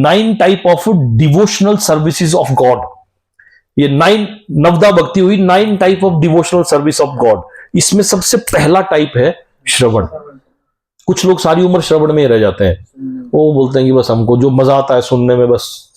9 type of devotional services of God. ये 9 नवदा भक्ति हुई, 9 type of devotional service of God. इसमें सबसे पहला टाइप है श्रवण। कुछ लोग सारी उम्र श्रवण में ही रह जाते हैं। वो बोलते हैं कि बस हमको जो मजा आता है सुनने में, बस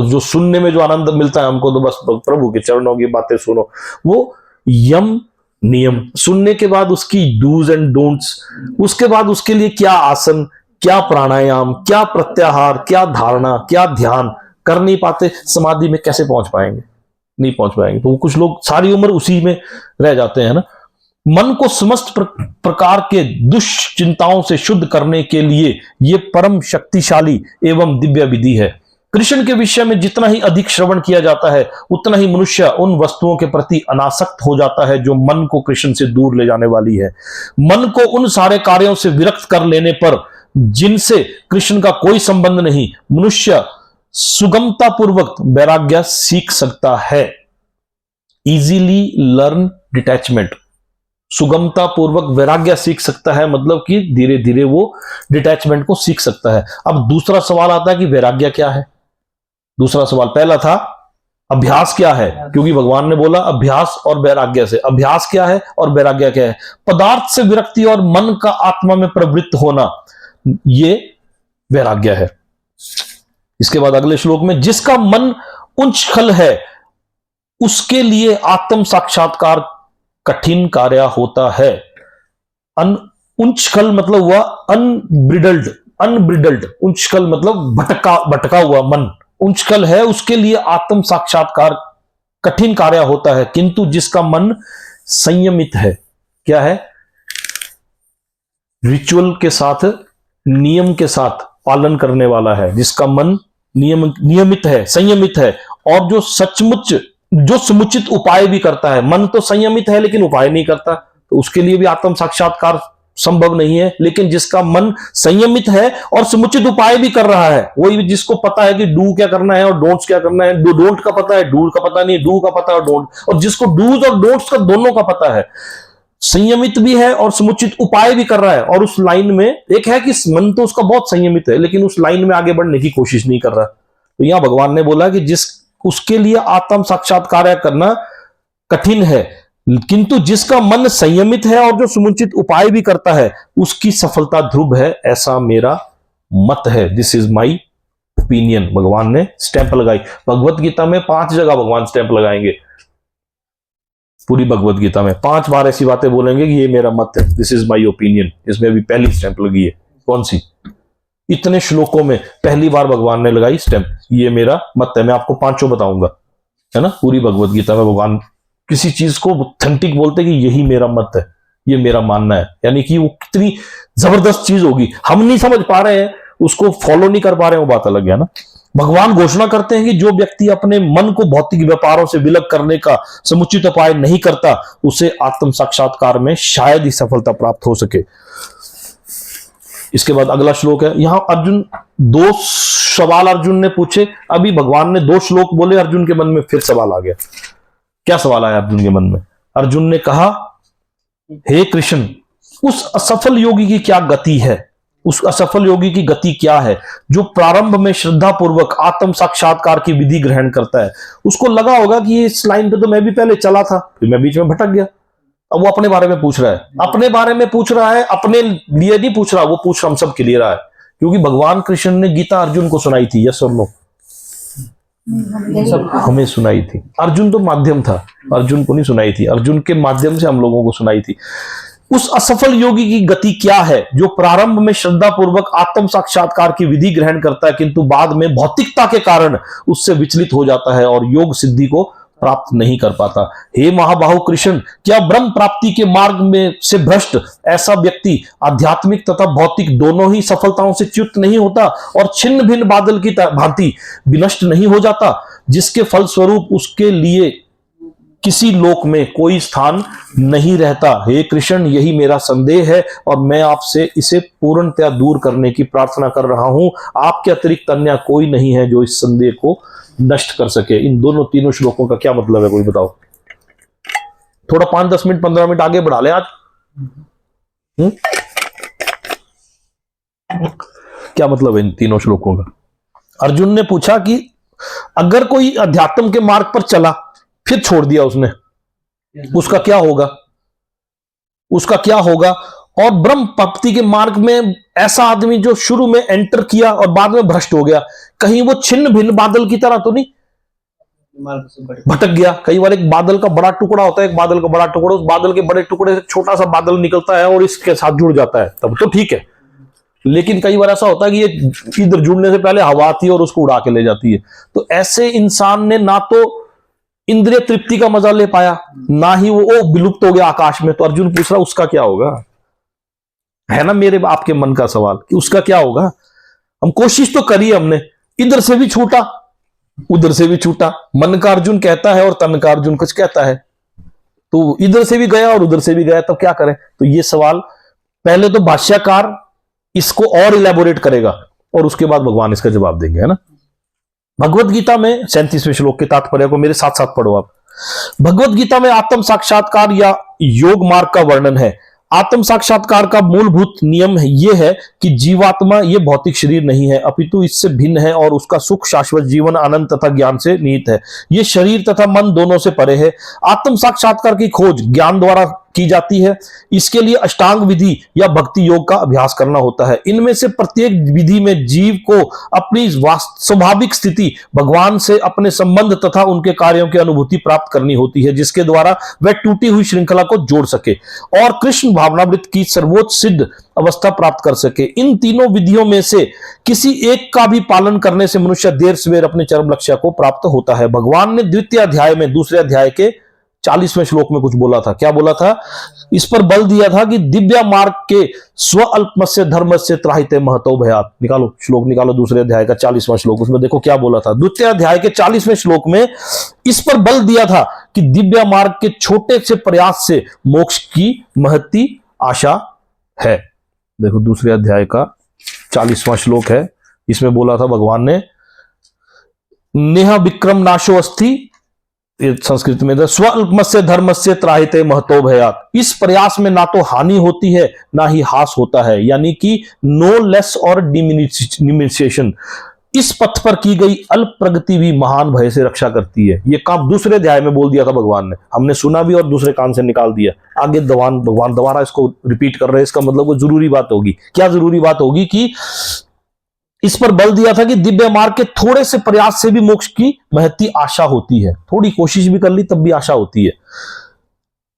जो सुनने में जो आनंद मिलता है हमको, तो बस प्रभु के चरणों की बातें सुनो। वो यम नियम सुनने के बाद उसकी डूज एंड डोंट्स, उसके बाद उसके लिए क्या आसन, क्या प्राणायाम, क्या प्रत्याहार, क्या धारणा, क्या ध्यान कर नहीं पाते, समाधि में कैसे पहुंच पाएंगे? नहीं पहुंच पाएंगे। तो कुछ लोग सारी उम्र उसी में रह जाते हैं ना। मन को समस्त प्रकार के दुष्चिंताओं से शुद्ध करने के लिए यह परम शक्तिशाली एवं दिव्य विधि है। कृष्ण के विषय में जितना ही अधिक श्रवण किया जाता है, उतना ही मनुष्य उन वस्तुओं के प्रति अनासक्त हो जाता है जो मन को कृष्ण से दूर ले जाने वाली है। मन को उन सारे कार्यों से विरक्त कर लेने पर, जिनसे कृष्ण का कोई संबंध नहीं, मनुष्य सुगमता पूर्वक वैराग्य सीख सकता है। इजीली लर्न डिटैचमेंट, सुगमता पूर्वक वैराग्य सीख सकता है, मतलब कि धीरे धीरे वो डिटैचमेंट को सीख सकता है। अब दूसरा सवाल आता है कि वैराग्य क्या है? दूसरा सवाल, पहला था अभ्यास क्या है, क्योंकि भगवान ने बोला अभ्यास और वैराग्य से। अभ्यास क्या है और वैराग्य क्या है? पदार्थ से विरक्ति और मन का आत्मा में प्रवृत्त होना, ये वैराग्य है। इसके बाद अगले श्लोक में, जिसका मन उच्छल है उसके लिए आत्म साक्षात्कार कठिन कार्य होता है। उच्छल मतलब हुआ अनब्रिडल्ड, अनब्रिडल्ड। उच्छल मतलब भटका हुआ मन। उच्छल है उसके लिए आत्म साक्षात्कार कठिन कार्य होता है, किंतु जिसका मन संयमित है, क्या है? रिचुअल के साथ, नियम के साथ पालन करने वाला है, जिसका मन नियमित है, संयमित है, और जो समुचित उपाय भी करता है। मन तो संयमित है लेकिन उपाय नहीं करता, तो उसके लिए भी आत्म साक्षात्कार संभव नहीं है। लेकिन जिसका मन संयमित है और समुचित उपाय भी कर रहा है, वही जिसको पता है कि डू क्या करना है और डोंट्स क्या करना है। डोंट का पता है, डू का पता नहीं, डू का पता है और डोंट, और जिसको डूज और डोंट्स का दोनों का पता है, संयमित भी है और समुचित उपाय भी कर रहा है, और उस लाइन में एक है कि मन तो उसका बहुत संयमित है लेकिन उस लाइन में आगे बढ़ने की कोशिश नहीं कर रहा। तो यहां भगवान ने बोला कि उसके लिए आत्म साक्षात्कार करना कठिन है, किंतु जिसका मन संयमित है और जो समुचित उपाय भी करता है उसकी सफलता ध्रुव है, ऐसा मेरा मत है। This is my opinion. भगवान ने स्टैंप लगाई। भगवत गीता में 5 जगह भगवान स्टैंप लगाएंगे। पूरी भगवत गीता में 5 बार ऐसी बातें बोलेंगे कि ये मेरा मत है, दिस इज माई ओपिनियन। इसमें भी पहली स्टैंप लगी है। कौन सी? इतने श्लोकों में पहली बार भगवान ने लगाई स्टैंप, ये मेरा मत है। मैं आपको 5 बताऊंगा, है ना। पूरी भगवत गीता में भगवान किसी चीज को ऑथेंटिक बोलते कि यही मेरा मत है, ये मेरा मानना है, यानी कि वो कितनी जबरदस्त चीज होगी, हम नहीं समझ पा रहे हैं, उसको फॉलो नहीं कर पा रहे हैं, वो बात अलग है ना। भगवान घोषणा करते हैं कि जो व्यक्ति अपने मन को भौतिक व्यापारों से विलग करने का समुचित उपाय नहीं करता, उसे आत्म साक्षात्कार में शायद ही सफलता प्राप्त हो सके। इसके बाद अगला श्लोक है। यहां अर्जुन 2 सवाल अर्जुन ने पूछे। अभी भगवान ने 2 श्लोक बोले, अर्जुन के मन में फिर सवाल आ गया। क्या सवाल आया अर्जुन के मन में? अर्जुन ने कहा, हे कृष्ण, उस असफल योगी की क्या गति है? उस असफल योगी की गति क्या है जो प्रारंभ में श्रद्धा पूर्वक आत्म साक्षात्कार की विधि ग्रहण करता है? उसको लगा होगा कि इस लाइन पे तो मैं भी पहले चला था, फिर मैं बीच में भटक गया। अब वो अपने बारे में पूछ रहा है, अपने बारे में पूछ रहा है, अपने लिए नहीं पूछ रहा, वो पूछ हम सब के लिए रहा है, क्योंकि भगवान कृष्ण ने गीता अर्जुन को सुनाई थी। यस और नो? हमें सुनाई थी। अर्जुन तो माध्यम था, अर्जुन को नहीं सुनाई थी, अर्जुन के माध्यम से हम लोगों को सुनाई थी। उस असफल योगी की गति क्या है जो प्रारंभ में श्रद्धा पूर्वक आत्म साक्षात्कार की विधि ग्रहण करता है, किंतु बाद में भौतिकता के कारण उससे विचलित हो जाता है और योग सिद्धि को प्राप्त नहीं कर पाता। हे महाबाहु कृष्ण, क्या ब्रह्म प्राप्ति के मार्ग में से भ्रष्ट ऐसा व्यक्ति आध्यात्मिक तथा भौतिक दोनों ही सफलताओं से च्युत नहीं होता और छिन्न भिन्न बादल की भांति विनष्ट नहीं हो जाता, जिसके फलस्वरूप उसके लिए किसी लोक में कोई स्थान नहीं रहता? हे कृष्ण, यही मेरा संदेह है और मैं आपसे इसे पूर्णतया दूर करने की प्रार्थना कर रहा हूं। आपके अतिरिक्त अन्य कोई नहीं है जो इस संदेह को नष्ट कर सके। इन तीनों श्लोकों का क्या मतलब है, कोई बताओ? थोड़ा 5-10 मिनट 15 मिनट आगे बढ़ा ले आज। क्या मतलब है इन तीनों श्लोकों का? अर्जुन ने पूछा कि अगर कोई अध्यात्म के मार्ग पर चला फिर छोड़ दिया उसने, उसका क्या होगा? उसका क्या होगा? और ब्रह्म प्राप्ति के मार्ग में ऐसा आदमी जो शुरू में एंटर किया और बाद में भ्रष्ट हो गया, कहीं वो छिन्न भिन्न बादल की तरह तो नहीं भटक गया? कई बार एक बादल का बड़ा टुकड़ा होता है, एक बादल का बड़ा टुकड़ा, उस बादल के बड़े टुकड़े से छोटा सा बादल निकलता है और इसके साथ जुड़ जाता है, तब तो ठीक है। लेकिन कई बार ऐसा होता है कि ये इधर जुड़ने से पहले हवा आती है और उसको उड़ा के ले जाती है। तो ऐसे इंसान ने ना तो इंद्रिय तृप्ति का मजा ले पाया, ना ही वो विलुप्त हो गया आकाश में। तो अर्जुन पूछ रहा उसका क्या होगा? है ना मेरे आपके मन का सवाल कि उसका क्या होगा? हम कोशिश तो करी हमने, इधर से भी छूटा उधर से भी छूटा। मन का अर्जुन कहता है और तन का अर्जुन कुछ कहता है, तो इधर से भी गया और उधर से भी गया, तब क्या करें? तो ये सवाल पहले तो भाष्यकार इसको और इलेबोरेट करेगा और उसके बाद भगवान इसका जवाब देंगे, है ना। भगवत गीता में 37वें श्लोक के तात्पर्य को मेरे साथ साथ पढ़ो आप। भगवत गीता में आत्म साक्षात्कार या योग मार्ग का वर्णन है। आत्म साक्षात्कार का मूलभूत नियम ये है कि जीवात्मा ये भौतिक शरीर नहीं है, अपितु इससे भिन्न है और उसका सुख शाश्वत जीवन आनंद तथा ज्ञान से निहित है। ये शरीर तथा मन दोनों से परे है। आत्म साक्षात्कार की खोज ज्ञान द्वारा की जाती है। इसके लिए अष्टांग विधि या भक्ति योग का अभ्यास करना होता है। इनमें से प्रत्येक विधि में जीव को अपनी स्वाभाविक स्थिति भगवान से अपने संबंध तथा उनके कार्यों की अनुभूति प्राप्त करनी होती है, जिसके द्वारा वह टूटी हुई श्रृंखला को जोड़ सके और कृष्ण भावनामृत की सर्वोच्च सिद्ध अवस्था प्राप्त कर सके। इन तीनों विधियों में से किसी एक का भी पालन करने से मनुष्य देर सवेर अपने चरम लक्ष्य को प्राप्त होता है। भगवान ने द्वितीय अध्याय में दूसरे अध्याय के 40वें श्लोक में कुछ बोला था। क्या बोला था? इस पर बल दिया था कि दिव्य मार्ग के स्व अल्पमस्य धर्मस्य त्राहिते महतो भयात्। निकालो श्लोक, निकालो दूसरे अध्याय का 40वां श्लोक, उसमें देखो क्या बोला था। द्वितीय अध्याय के 40वें श्लोक में इस पर बल दिया था कि दिव्य मार्ग के छोटे से प्रयास से मोक्ष की महती आशा है। देखो दूसरे अध्याय का 40वां श्लोक है, इसमें बोला था भगवान ने, नेह विक्रम नाशो अस्ति, संस्कृत में स्वल्पमस्य धर्मस्य त्राहिते महतो भयात्। इस प्रयास में ना तो हानि होती है ना ही हास होता है, यानी कि नो लेस और डिमिनिशिएशन। इस पथ पर की गई अल्प प्रगति भी महान भय से रक्षा करती है। ये काम दूसरे अध्याय में बोल दिया था भगवान ने, हमने सुना भी और दूसरे कान से निकाल दिया। आगे भगवान दोबारा इसको रिपीट कर रहे हैं। इसका मतलब वो जरूरी बात होगी। क्या जरूरी बात होगी? कि इस पर बल दिया था कि दिव्य मार्ग के थोड़े से प्रयास से भी मोक्ष की महती आशा होती है। थोड़ी कोशिश भी कर ली तब भी आशा होती है।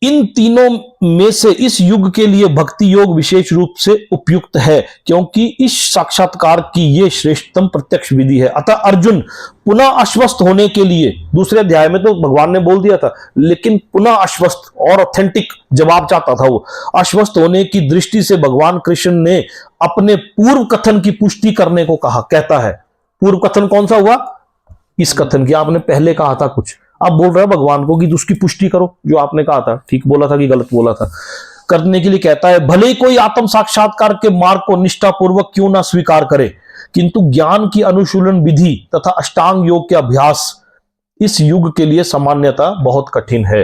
इन तीनों में से इस युग के लिए भक्ति योग विशेष रूप से उपयुक्त है, क्योंकि इस साक्षात्कार की यह श्रेष्ठतम प्रत्यक्ष विधि है। अतः अर्जुन पुनः आश्वस्त होने के लिए, दूसरे अध्याय में तो भगवान ने बोल दिया था, लेकिन पुनः आश्वस्त और ऑथेंटिक जवाब चाहता था वो। आश्वस्त होने की दृष्टि से भगवान कृष्ण ने अपने पूर्व कथन की पुष्टि करने को कहा। कहता है पूर्व कथन कौन सा हुआ? इस कथन की आपने पहले कहा था कुछ, आप बोल रहे हैं भगवान को कि उसकी पुष्टि करो, जो आपने कहा था ठीक बोला था कि गलत बोला था, करने के लिए कहता है। भले ही कोई आत्म साक्षात्कार के मार्ग को निष्ठापूर्वक क्यों ना स्वीकार करे, किंतु ज्ञान की अनुशीलन विधि तथा अष्टांग योग के अभ्यास इस युग के लिए सामान्यतः बहुत कठिन है।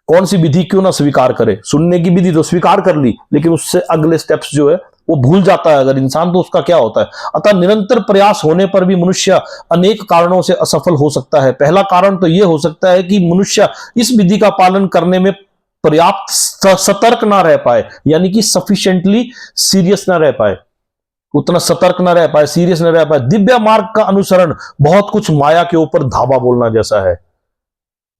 कौन सी विधि क्यों ना स्वीकार करे? सुनने की विधि तो स्वीकार कर ली, लेकिन उससे अगले स्टेप्स जो है वो भूल जाता है अगर इंसान, तो उसका क्या होता है? अतः निरंतर प्रयास होने पर भी मनुष्य अनेक कारणों से असफल हो सकता है। पहला कारण तो यह हो सकता है कि मनुष्य इस विधि का पालन करने में पर्याप्त सतर्क ना रह पाए, यानी कि सफिशिएंटली सीरियस ना रह पाए, उतना सतर्क ना रह पाए, सीरियस ना रह पाए। दिव्य मार्ग का अनुसरण बहुत कुछ माया के ऊपर धावा बोलना जैसा है।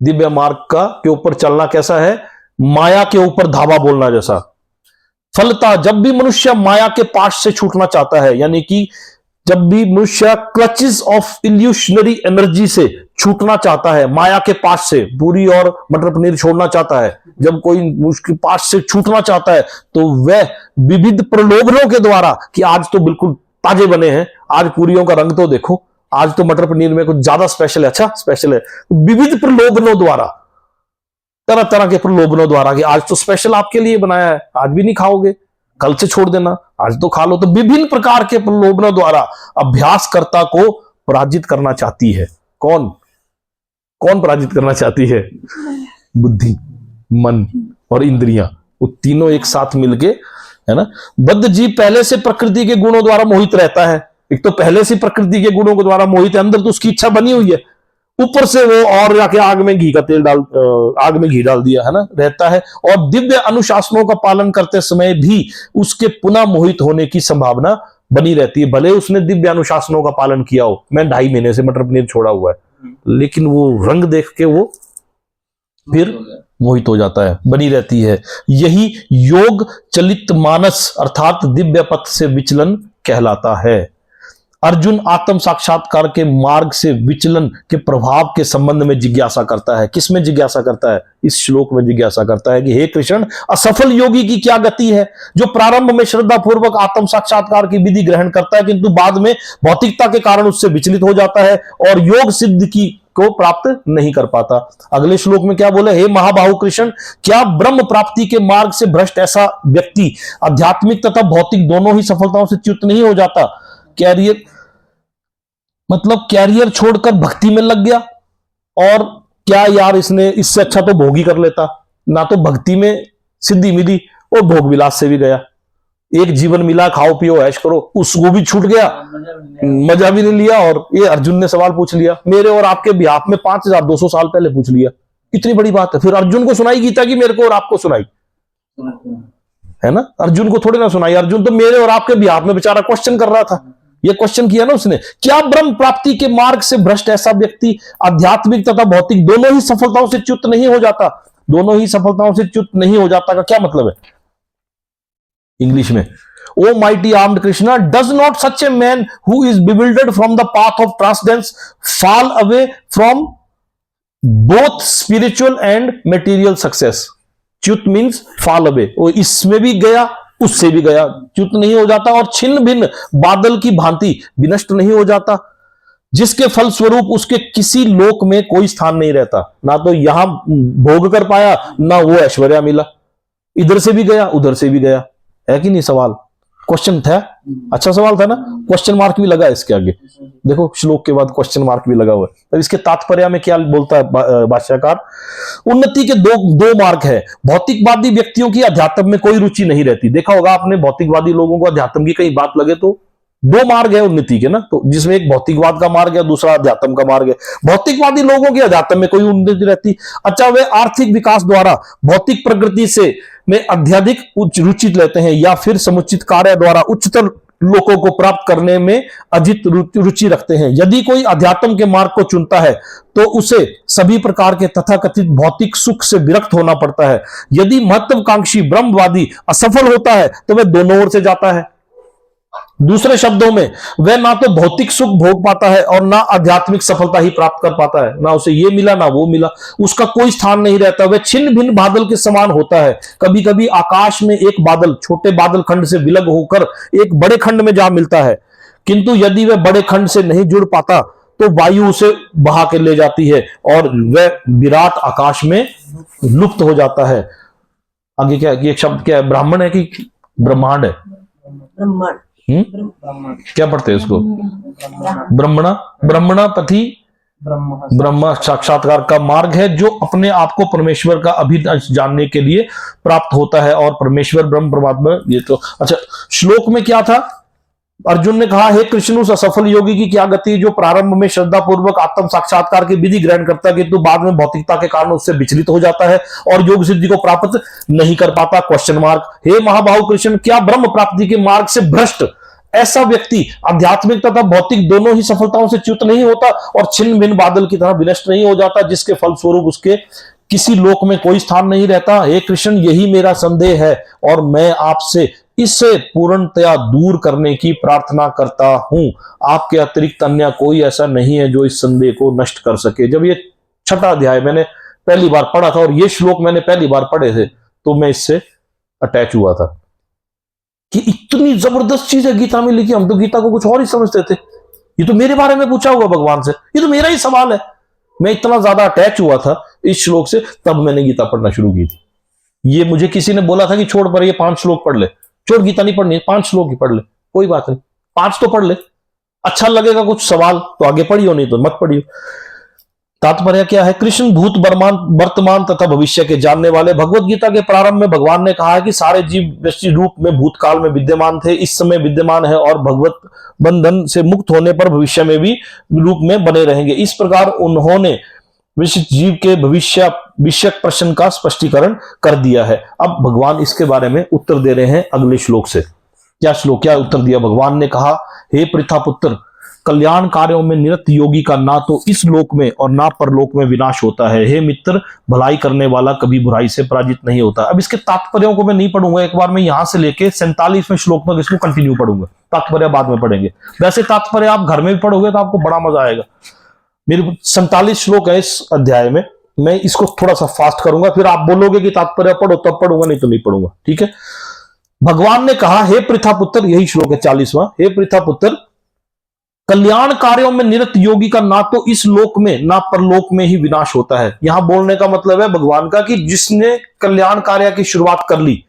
दिव्य मार्ग के ऊपर चलना कैसा है? माया के ऊपर धावा बोलना जैसा। फलता जब भी मनुष्य माया के पाश से छूटना चाहता है, यानी कि जब भी मनुष्य क्लचेस ऑफ इल्यूशनरी एनर्जी से छूटना चाहता है, माया के पाश से पूरी और मटर पनीर छोड़ना चाहता है, जब कोई उसके पाश से छूटना चाहता है, तो वह विविध प्रलोभनों के द्वारा कि आज तो बिल्कुल ताजे बने हैं, आज पूरियों का रंग तो देखो, आज तो मटर पनीर में कुछ ज्यादा स्पेशल है, अच्छा स्पेशल है, विविध प्रलोभनों द्वारा, तरह तरह के प्रलोभनों द्वारा कि आज तो स्पेशल आपके लिए बनाया है, आज भी नहीं खाओगे, कल से छोड़ देना, आज तो खा लो। तो विभिन्न प्रकार के प्रलोभनों द्वारा अभ्यासकर्ता को पराजित करना चाहती है। कौन कौन पराजित करना चाहती है? बुद्धि, मन और इंद्रियां, वो तीनों एक साथ मिलके, है ना। बद्ध जीव पहले से प्रकृति के गुणों द्वारा मोहित रहता है। एक तो पहले से प्रकृति के गुणों के द्वारा मोहित है, अंदर तो उसकी इच्छा बनी हुई है, ऊपर से वो और जाके आग में घी डाल दिया, है ना, रहता है। और दिव्य अनुशासनों का पालन करते समय भी उसके पुनः मोहित होने की संभावना बनी रहती है। भले उसने दिव्य अनुशासनों का पालन किया हो, मैं 2.5 महीने से मटर पनीर छोड़ा हुआ है, लेकिन वो रंग देख के वो फिर मोहित हो जाता है, बनी रहती है। यही योग चलित मानस अर्थात दिव्य पथ से विचलन कहलाता है। अर्जुन आत्म साक्षात्कार के मार्ग से विचलन के प्रभाव के संबंध में जिज्ञासा करता है। किसमें जिज्ञासा करता है? इस श्लोक में जिज्ञासा करता है कि हे कृष्ण, असफल योगी की क्या गति है, जो प्रारंभ में श्रद्धा पूर्वक आत्म साक्षात्कार की विधि ग्रहण करता है, किंतु बाद में भौतिकता के कारण उससे विचलित हो जाता है और योग सिद्ध की को प्राप्त नहीं कर पाता। अगले श्लोक में क्या बोले? हे महाबाहु कृष्ण, क्या ब्रह्म प्राप्ति के मार्ग से भ्रष्ट ऐसा व्यक्ति आध्यात्मिक तथा भौतिक दोनों ही सफलताओं से च्युत नहीं हो जाता? कैरियर मतलब कैरियर छोड़कर भक्ति में लग गया, और क्या यार इसने इससे अच्छा तो भोग ही कर लेता, ना तो भक्ति में सिद्धि मिली और भोग विलास से भी गया। एक जीवन मिला, खाओ पियो ऐश करो, उसको भी छूट गया, मजा भी नहीं लिया। और ये अर्जुन ने सवाल पूछ लिया मेरे और आपके बिहाफ में 5200 साल पहले पूछ लिया, कितनी बड़ी बात है। फिर अर्जुन को सुनाई गीता की, मेरे को और आपको सुनाई है ना, अर्जुन को थोड़ी ना सुनाई। अर्जुन तो मेरे और आपके बिहाफ में बेचारा क्वेश्चन कर रहा था। ये क्वेश्चन किया ना उसने, क्या ब्रह्म प्राप्ति के मार्ग से भ्रष्ट ऐसा व्यक्ति आध्यात्मिक तथा भौतिक दोनों ही सफलताओं से च्युत नहीं हो जाता? दोनों ही सफलताओं से च्युत नहीं हो जाता का क्या मतलब है इंग्लिश में? O mighty armed Krishna, does not such a man who is bewildered from the path of transcendence fall away from both spiritual and material success? च्युत मीन्स फॉल अवे, वो इसमें भी गया उससे भी गया, च्युत नहीं हो जाता। और छिन्न भिन्न बादल की भांति विनष्ट नहीं हो जाता, जिसके फल स्वरूप उसके किसी लोक में कोई स्थान नहीं रहता। ना तो यहां भोग कर पाया, ना वो ऐश्वर्या मिला, इधर से भी गया उधर से भी गया। है कि नहीं? सवाल क्वेश्चन था, अच्छा सवाल था ना, क्वेश्चन मार्क भी लगा इसके आगे। देखो श्लोक के बाद क्वेश्चन मार्क भी लगा हुआ है। तब इसके तात्पर्य में क्या बोलता है भाष्यकार? उन्नति के दो मार्ग है। भौतिकवादी व्यक्तियों की अध्यात्म में कोई रुचि नहीं रहती। देखा होगा आपने, भौतिकवादी लोगों को अध्यात्म की कहीं बात लगे तो दो मार्ग है उन्नति के ना, तो जिसमें एक भौतिकवाद का मार्ग है, दूसरा अध्यात्म का मार्ग है। भौतिकवादी लोगों की अध्यात्म में कोई उन्नति रहती। अच्छा, वे आर्थिक विकास द्वारा भौतिक प्रगति से में अत्यधिक उच्च रुचि लेते हैं, या फिर समुचित कार्य द्वारा उच्चतर लोगों को प्राप्त करने में अधिक रुचि रखते हैं। यदि कोई अध्यात्म के मार्ग को चुनता है तो उसे सभी प्रकार के तथाकथित भौतिक सुख से विरक्त होना पड़ता है। यदि महत्वाकांक्षी ब्रह्मवादी असफल होता है तो वह दोनों ओर से जाता है। दूसरे शब्दों में, वह ना तो भौतिक सुख भोग पाता है और ना आध्यात्मिक सफलता ही प्राप्त कर पाता है। ना उसे ये मिला ना वो मिला, उसका कोई स्थान नहीं रहता। वह छिन्न भिन्न बादल के समान होता है। कभी कभी आकाश में एक बादल छोटे बादल खंड से विलग होकर एक बड़े खंड में जा मिलता है, किंतु यदि वह बड़े खंड से नहीं जुड़ पाता तो वायु उसे बहा के ले जाती है और वह विराट आकाश में लुप्त हो जाता है। आगे क्या, ये शब्द क्या है? ब्राह्मण है कि ब्रह्मांड है? क्या पढ़ते हैं इसको? ब्रह्मणा, ब्रह्मणा पति ब्रह्म साक्षात्कार का मार्ग है, जो अपने आप को परमेश्वर का अभिदंश जानने के लिए प्राप्त होता है। और परमेश्वर ब्रह्म परमात्मा, ये तो अच्छा। श्लोक में क्या था? अर्जुन ने कहा, हे कृष्ण, उस असफल योगी की क्या गति जो प्रारंभ में श्रद्धा पूर्वक आत्म साक्षात्कार की विधि ग्रहण करता है, किंतु बाद में भौतिकता के कारण उससे विचलित हो जाता है और योग सिद्धि को प्राप्त नहीं कर पाता? Question mark. हे महाबाहु कृष्ण, क्या ब्रह्म प्राप्ति के मार्ग से भ्रष्ट ऐसा व्यक्ति आध्यात्मिक तथा भौतिक दोनों ही सफलताओं से च्युत नहीं होता और छिन्न भिन्न बादल की तरह विनष्ट नहीं हो जाता, जिसके फलस्वरूप उसके किसी लोक में कोई स्थान नहीं रहता? हे कृष्ण, यही मेरा संदेह है और मैं आपसे इसे पूर्णतया दूर करने की प्रार्थना करता हूं। आपके अतिरिक्त अन्य कोई ऐसा नहीं है जो इस संदेह को नष्ट कर सके। जब ये 6वां अध्याय मैंने पहली बार पढ़ा था और ये श्लोक मैंने पहली बार पढ़े थे, तो मैं इससे अटैच हुआ था कि इतनी जबरदस्त चीज है गीता में लिखी। हम तो गीता को कुछ और ही समझते थे। ये तो मेरे बारे में पूछा हुआ भगवान से, ये तो मेरा ही सवाल है। मैं इतना ज्यादा अटैच हुआ था इस श्लोक से, तब मैंने गीता पढ़ना शुरू की थी। ये मुझे किसी ने बोला था कि छोड़ पर ये 5 श्लोक पढ़ ले, छोड़ गीता नहीं पढ़नी, 5 श्लोक ही पढ़ ले, कोई बात नहीं, 5 तो पढ़ ले, अच्छा लगेगा कुछ सवाल तो आगे पढ़ियो, नहीं तो मत पढ़ियो। तात्पर्य क्या है? कृष्ण भूत वर्तमान तथा भविष्य के जानने वाले। भगवत गीता के प्रारंभ में भगवान ने कहा है कि सारे जीव वृष्टि रूप में भूतकाल में विद्यमान थे, इस समय विद्यमान है और भगवत बंधन से मुक्त होने पर भविष्य में भी रूप में बने रहेंगे। इस प्रकार उन्होंने विशिष्ट जीव के भविष्य विषयक प्रश्न का स्पष्टीकरण कर दिया है। अब भगवान इसके बारे में उत्तर दे रहे हैं अगले श्लोक से। क्या उत्तर दिया भगवान ने? कहा, हे पृथा पुत्र, कल्याण कार्यों में निरत योगी का ना तो इस लोक में और ना परलोक में विनाश होता है। हे मित्र, भलाई करने वाला कभी बुराई से पराजित नहीं होता। अब इसके तात्पर्यों को मैं नहीं पढ़ूंगा, एक बार मैं यहां से लेके 47वें श्लोक तक इसको कंटिन्यू पढ़ूंगा, तात्पर्य बाद में पढ़ेंगे। वैसे तात्पर्य आप घर में भी पढ़ोगे तो आपको बड़ा मजा आएगा। मेरे 47 श्लोक है इस अध्याय में, मैं इसको थोड़ा सा फास्ट करूंगा, फिर आप बोलोगे कि तात्पर्य पढ़ो तब पढ़ूंगा, नहीं तो नहीं पढ़ूंगा, ठीक है। भगवान ने कहा, हे पृथा पुत्र, यही श्लोक है 40वां, हे पृथा पुत्र, कल्याण कार्यों में निरत योगी का ना तो इस लोक में ना परलोक में ही विनाश होता है। यहां बोलने का मतलब है भगवान का कि जिसने कल्याण कार्य की शुरुआत कर ली,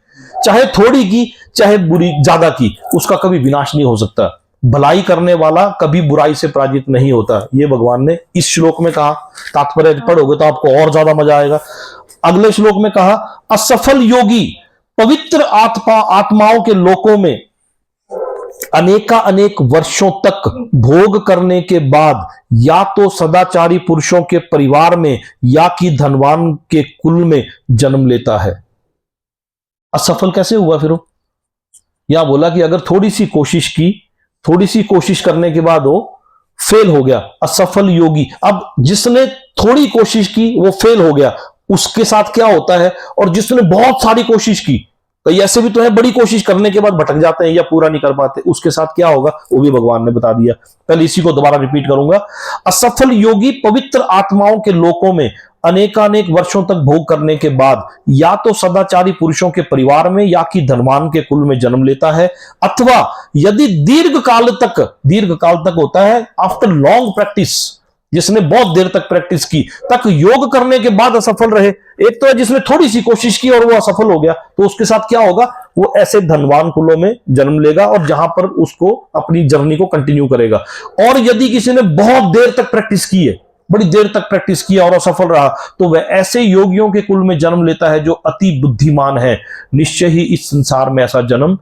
चाहे थोड़ी की चाहे बुरी ज्यादा की, उसका कभी विनाश नहीं हो सकता। भलाई करने वाला कभी बुराई से पराजित नहीं होता, ये भगवान ने इस श्लोक में कहा। तात्पर्य पढ़ोगे तो आपको और ज्यादा मजा आएगा। अगले श्लोक में कहा, असफल योगी पवित्र आत्माओं के लोकों में अनेक वर्षों तक भोग करने के बाद या तो सदाचारी पुरुषों के परिवार में या कि धनवान के कुल में जन्म लेता है। असफल कैसे हुआ फिर वो? या बोला कि अगर थोड़ी सी कोशिश करने के बाद वो फेल हो गया, असफल योगी। अब जिसने थोड़ी कोशिश की वो फेल हो गया, उसके साथ क्या होता है? और जिसने बहुत सारी कोशिश की, कई ऐसे भी तो है बड़ी कोशिश करने के बाद भटक जाते हैं या पूरा नहीं कर पाते, उसके साथ क्या होगा वो भी भगवान ने बता दिया। पहले इसी को दोबारा रिपीट करूंगा। असफल योगी पवित्र आत्माओं के लोकों में अनेक वर्षों तक भोग करने के बाद या तो सदाचारी पुरुषों के परिवार में या कि धनवान के कुल में जन्म लेता है, अथवा यदि दीर्घ काल तक होता है, आफ्टर लॉन्ग प्रैक्टिस, जिसने बहुत देर तक प्रैक्टिस की, तक योग करने के बाद असफल रहे। एक तो है जिसने थोड़ी सी कोशिश की और वो असफल हो गया, तो उसके साथ क्या होगा? वो ऐसे धनवान कुलों में जन्म लेगा और जहां पर उसको अपनी जर्नी को कंटिन्यू करेगा। और यदि किसी ने बहुत देर तक प्रैक्टिस की है, बड़ी देर तक प्रैक्टिस किया और असफल रहा, तो वह ऐसे योगियों के कुल में जन्म लेता है जो अति बुद्धिमान है। निश्चय ही इस संसार में ऐसा जन्म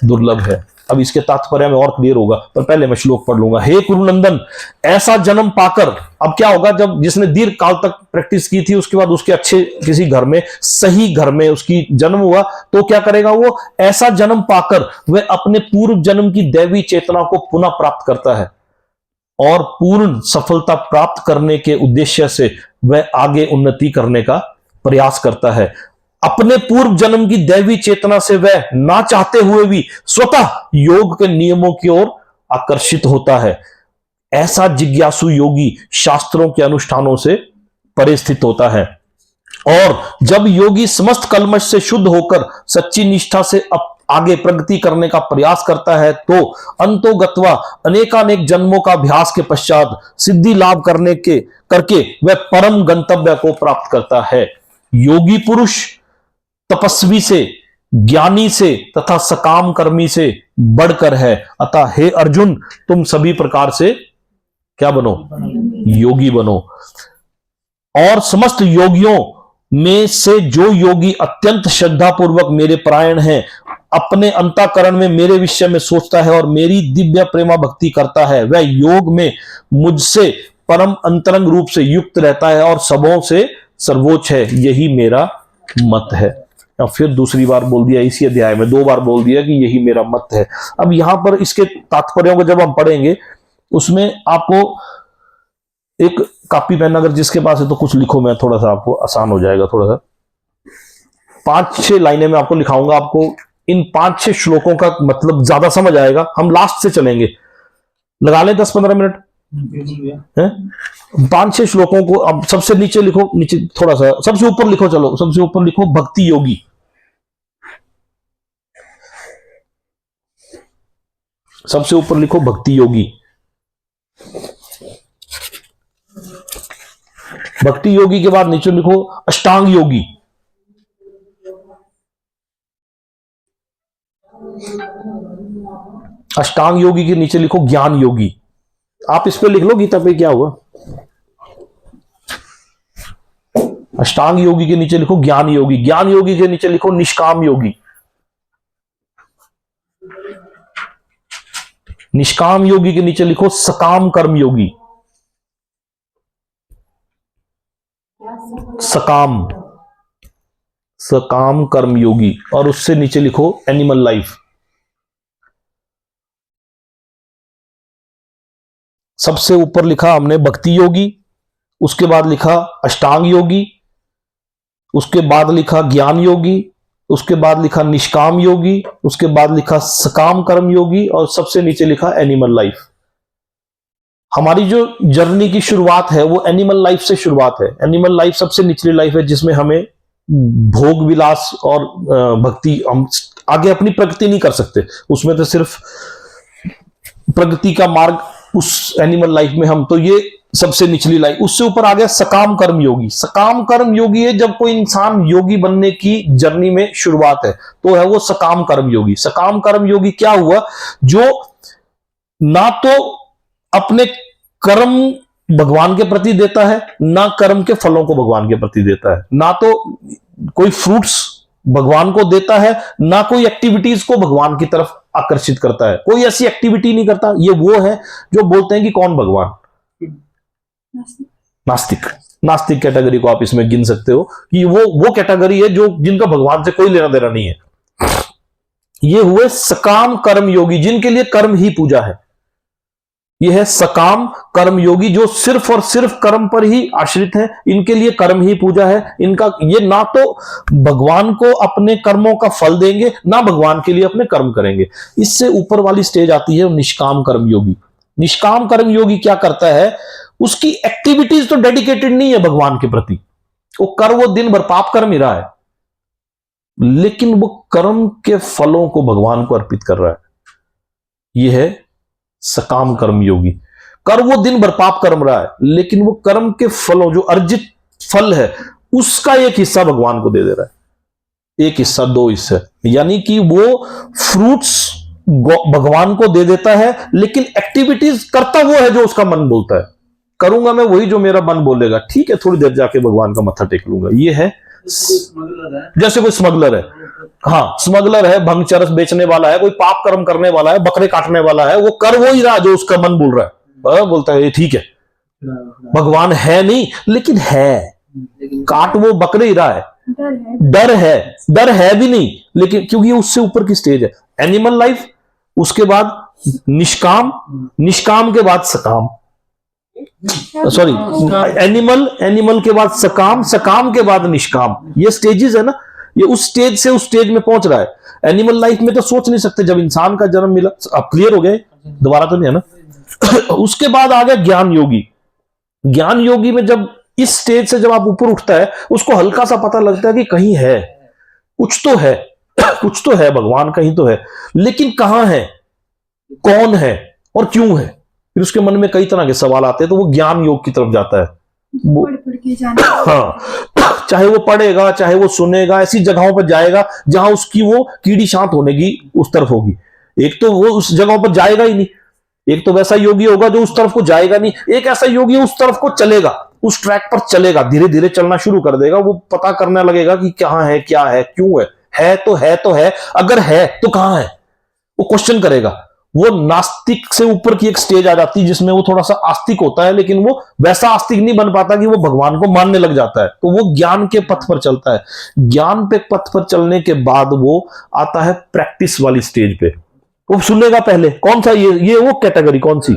दुर्लभ है। अब इसके तात्पर्य में और क्लियर होगा, पर पहले मैं श्लोक पढ़ लूंगा। हे कुरुनंदन, ऐसा जन्म पाकर अब क्या होगा? जब जिसने दीर्घ काल तक प्रैक्टिस की थी, उसके बाद उसके अच्छे किसी घर में, सही घर में उसकी जन्म हुआ, तो क्या करेगा वो? ऐसा जन्म पाकर वह अपने पूर्व जन्म की दैवी चेतना को पुनः प्राप्त करता है और पूर्ण सफलता प्राप्त करने के उद्देश्य से वह आगे उन्नति करने का प्रयास करता है। अपने पूर्व जन्म की दैवी चेतना से वह ना चाहते हुए भी स्वतः योग के नियमों की ओर आकर्षित होता है। ऐसा जिज्ञासु योगी शास्त्रों के अनुष्ठानों से परे स्थित होता है, और जब योगी समस्त कल्मश से शुद्ध होकर सच्ची निष्ठा से आगे प्रगति करने का प्रयास करता है, तो अंतोगत्वा अनेकानेक जन्मों का अभ्यास के पश्चात सिद्धि लाभ करके वह परम गंतव्य को प्राप्त करता है। योगी पुरुष तपस्वी से, ज्ञानी से तथा सकाम कर्मी से बढ़कर है। अतः हे अर्जुन, तुम सभी प्रकार से क्या बनो? योगी बनो। और समस्त योगियों में से जो योगी अत्यंत श्रद्धापूर्वक मेरे परायण है, अपने अंतःकरण में मेरे विषय में सोचता है और मेरी दिव्य प्रेमा भक्ति करता है, वह योग में मुझसे परम अंतरंग रूप से युक्त रहता है और सबों से सर्वोच्च है। यही मेरा मत है। या फिर दूसरी बार बोल दिया इसी अध्याय में, 2 बार बोल दिया कि यही मेरा मत है। अब यहां पर इसके तात्पर्यों को जब हम पढ़ेंगे, उसमें आपको एक कॉपी पेन अगर जिसके पास है तो कुछ लिखो, मैं थोड़ा सा आपको आसान हो जाएगा। थोड़ा सा 5-6 लाइनें में आपको लिखाऊंगा, आपको इन 5-6 श्लोकों का मतलब ज्यादा समझ आएगा। हम लास्ट से चलेंगे, लगा लें 10-15 मिनट है। 5-6 श्लोकों को अब सबसे नीचे लिखो, नीचे थोड़ा सा, सबसे ऊपर लिखो, चलो सबसे ऊपर लिखो भक्ति योगी। सबसे ऊपर लिखो भक्ति योगी। भक्ति योगी के बाद नीचे लिखो अष्टांग योगी। अष्टांग योगी के नीचे लिखो ज्ञान योगी। आप इस पे लिख लो गीता पे क्या हुआ। अष्टांग योगी के नीचे लिखो ज्ञान योगी। ज्ञान योगी के नीचे लिखो निष्काम योगी। निष्काम योगी के नीचे लिखो सकाम कर्म योगी। सकाम कर्म योगी। और उससे नीचे लिखो एनिमल लाइफ। सबसे ऊपर लिखा हमने भक्ति योगी, उसके बाद लिखा अष्टांग योगी, उसके बाद लिखा ज्ञान योगी, उसके बाद लिखा निष्काम योगी, उसके बाद लिखा सकाम कर्म योगी, और सबसे नीचे लिखा एनिमल लाइफ। हमारी जो जर्नी की शुरुआत है वो एनिमल लाइफ से शुरुआत है। एनिमल लाइफ सबसे निचली लाइफ है, जिसमें हमें भोग विलास और भक्ति, हम आगे अपनी प्रगति नहीं कर सकते उसमें, तो सिर्फ प्रगति का मार्ग उस एनिमल लाइफ में हम, तो ये सबसे निचली लाइफ। उससे ऊपर आ गया सकाम कर्म योगी। सकाम कर्म योगी है जब कोई इंसान योगी बनने की जर्नी में शुरुआत है, तो है वो सकाम कर्म योगी। सकाम कर्म योगी क्या हुआ? जो ना तो अपने कर्म भगवान के प्रति देता है, ना कर्म के फलों को भगवान के प्रति देता है, ना तो कोई फ्रूट्स भगवान को देता है, ना कोई एक्टिविटीज को भगवान की तरफ आकर्षित करता है। कोई ऐसी एक्टिविटी नहीं करता। ये वो है जो बोलते हैं कि कौन भगवान? नास्तिक। नास्तिक कैटेगरी को आप इसमें गिन सकते हो कि वो कैटेगरी है जो जिनका भगवान से कोई लेना देना नहीं है। ये हुए सकाम कर्म योगी, जिनके लिए कर्म ही पूजा है। ये है सकाम कर्म योगी, जो सिर्फ और सिर्फ कर्म पर ही आश्रित है। इनके लिए कर्म ही पूजा है। इनका ये ना तो भगवान को अपने कर्मों का फल देंगे, ना भगवान के लिए अपने कर्म करेंगे। इससे ऊपर वाली स्टेज आती है निष्काम कर्म योगी। निष्काम कर्म योगी क्या करता है? उसकी एक्टिविटीज तो डेडिकेटेड नहीं है भगवान के प्रति। वो दिन भर पाप कर्म ही रहा है, लेकिन वो कर्म के फलों को भगवान को अर्पित कर रहा है। यह है सकाम कर्म योगी। वो दिन भर पाप कर्म रहा है, लेकिन वो कर्म के फलों, जो अर्जित फल है, उसका एक हिस्सा भगवान को दे दे रहा है। एक हिस्सा, 2 हिस्से, यानी कि वो फ्रूट्स भगवान को दे देता है, लेकिन एक्टिविटीज करता वो है जो उसका मन बोलता है। करूंगा मैं वही जो मेरा मन बोलेगा। ठीक है, थोड़ी देर जाके भगवान का मत्था टेक लूंगा। ये है जैसे कोई स्मगलर है। हाँ, स्मगलर है, भंग चरस बेचने वाला है, कोई पाप कर्म करने वाला है, बकरे काटने वाला है। वो कर वो ही रहा जो उसका मन बोल रहा है। बोलता है ये ठीक है, भगवान है नहीं, लेकिन है। काट वो बकरे ही रहा है। डर है भी नहीं, लेकिन क्योंकि उससे ऊपर की स्टेज है एनिमल लाइफ, उसके बाद निष्काम, निष्काम के बाद सकाम, सॉरी एनिमल के बाद सकाम, सकाम के बाद निष्काम। ये स्टेजेस है ना, ये उस स्टेज से उस स्टेज में पहुंच रहा है। एनिमल लाइफ में तो सोच नहीं सकते, जब इंसान का जन्म मिला। आप क्लियर हो गए? दोबारा तो नहीं है ना? उसके बाद आ गया ज्ञान योगी। ज्ञान योगी में जब इस स्टेज से जब आप ऊपर उठता है, उसको हल्का सा पता लगता है कि कहीं है, कुछ तो है, कुछ तो है, भगवान कहीं तो है, लेकिन कहां है, कौन है और क्यों है। फिर उसके मन में कई तरह के सवाल आते हैं, तो वो ज्ञान योग की तरफ जाता है। हाँ, चाहे वो पढ़ेगा, चाहे वो सुनेगा, ऐसी जगहों पर जाएगा जहां उसकी वो कीड़ी शांत होने की उस तरफ होगी। एक तो वो उस जगहों पर जाएगा ही नहीं, एक तो वैसा योगी होगा जो उस तरफ को जाएगा नहीं, एक ऐसा योगी उस तरफ को चलेगा, उस ट्रैक पर चलेगा, धीरे धीरे चलना शुरू कर देगा। वो पता करने लगेगा कि कहां है, क्या है, क्यों है तो है, अगर है तो कहां है, वो क्वेश्चन करेगा। वो नास्तिक से ऊपर की एक स्टेज आ जाती है जिसमें वो थोड़ा सा आस्तिक होता है, लेकिन वो वैसा आस्तिक नहीं बन पाता कि वो भगवान को मानने लग जाता है। तो वो ज्ञान के पथ पर चलता है। ज्ञान पे पथ पर चलने के बाद वो आता है प्रैक्टिस वाली स्टेज पे। वो सुनेगा पहले, कौन सा ये वो कैटेगरी कौन सी?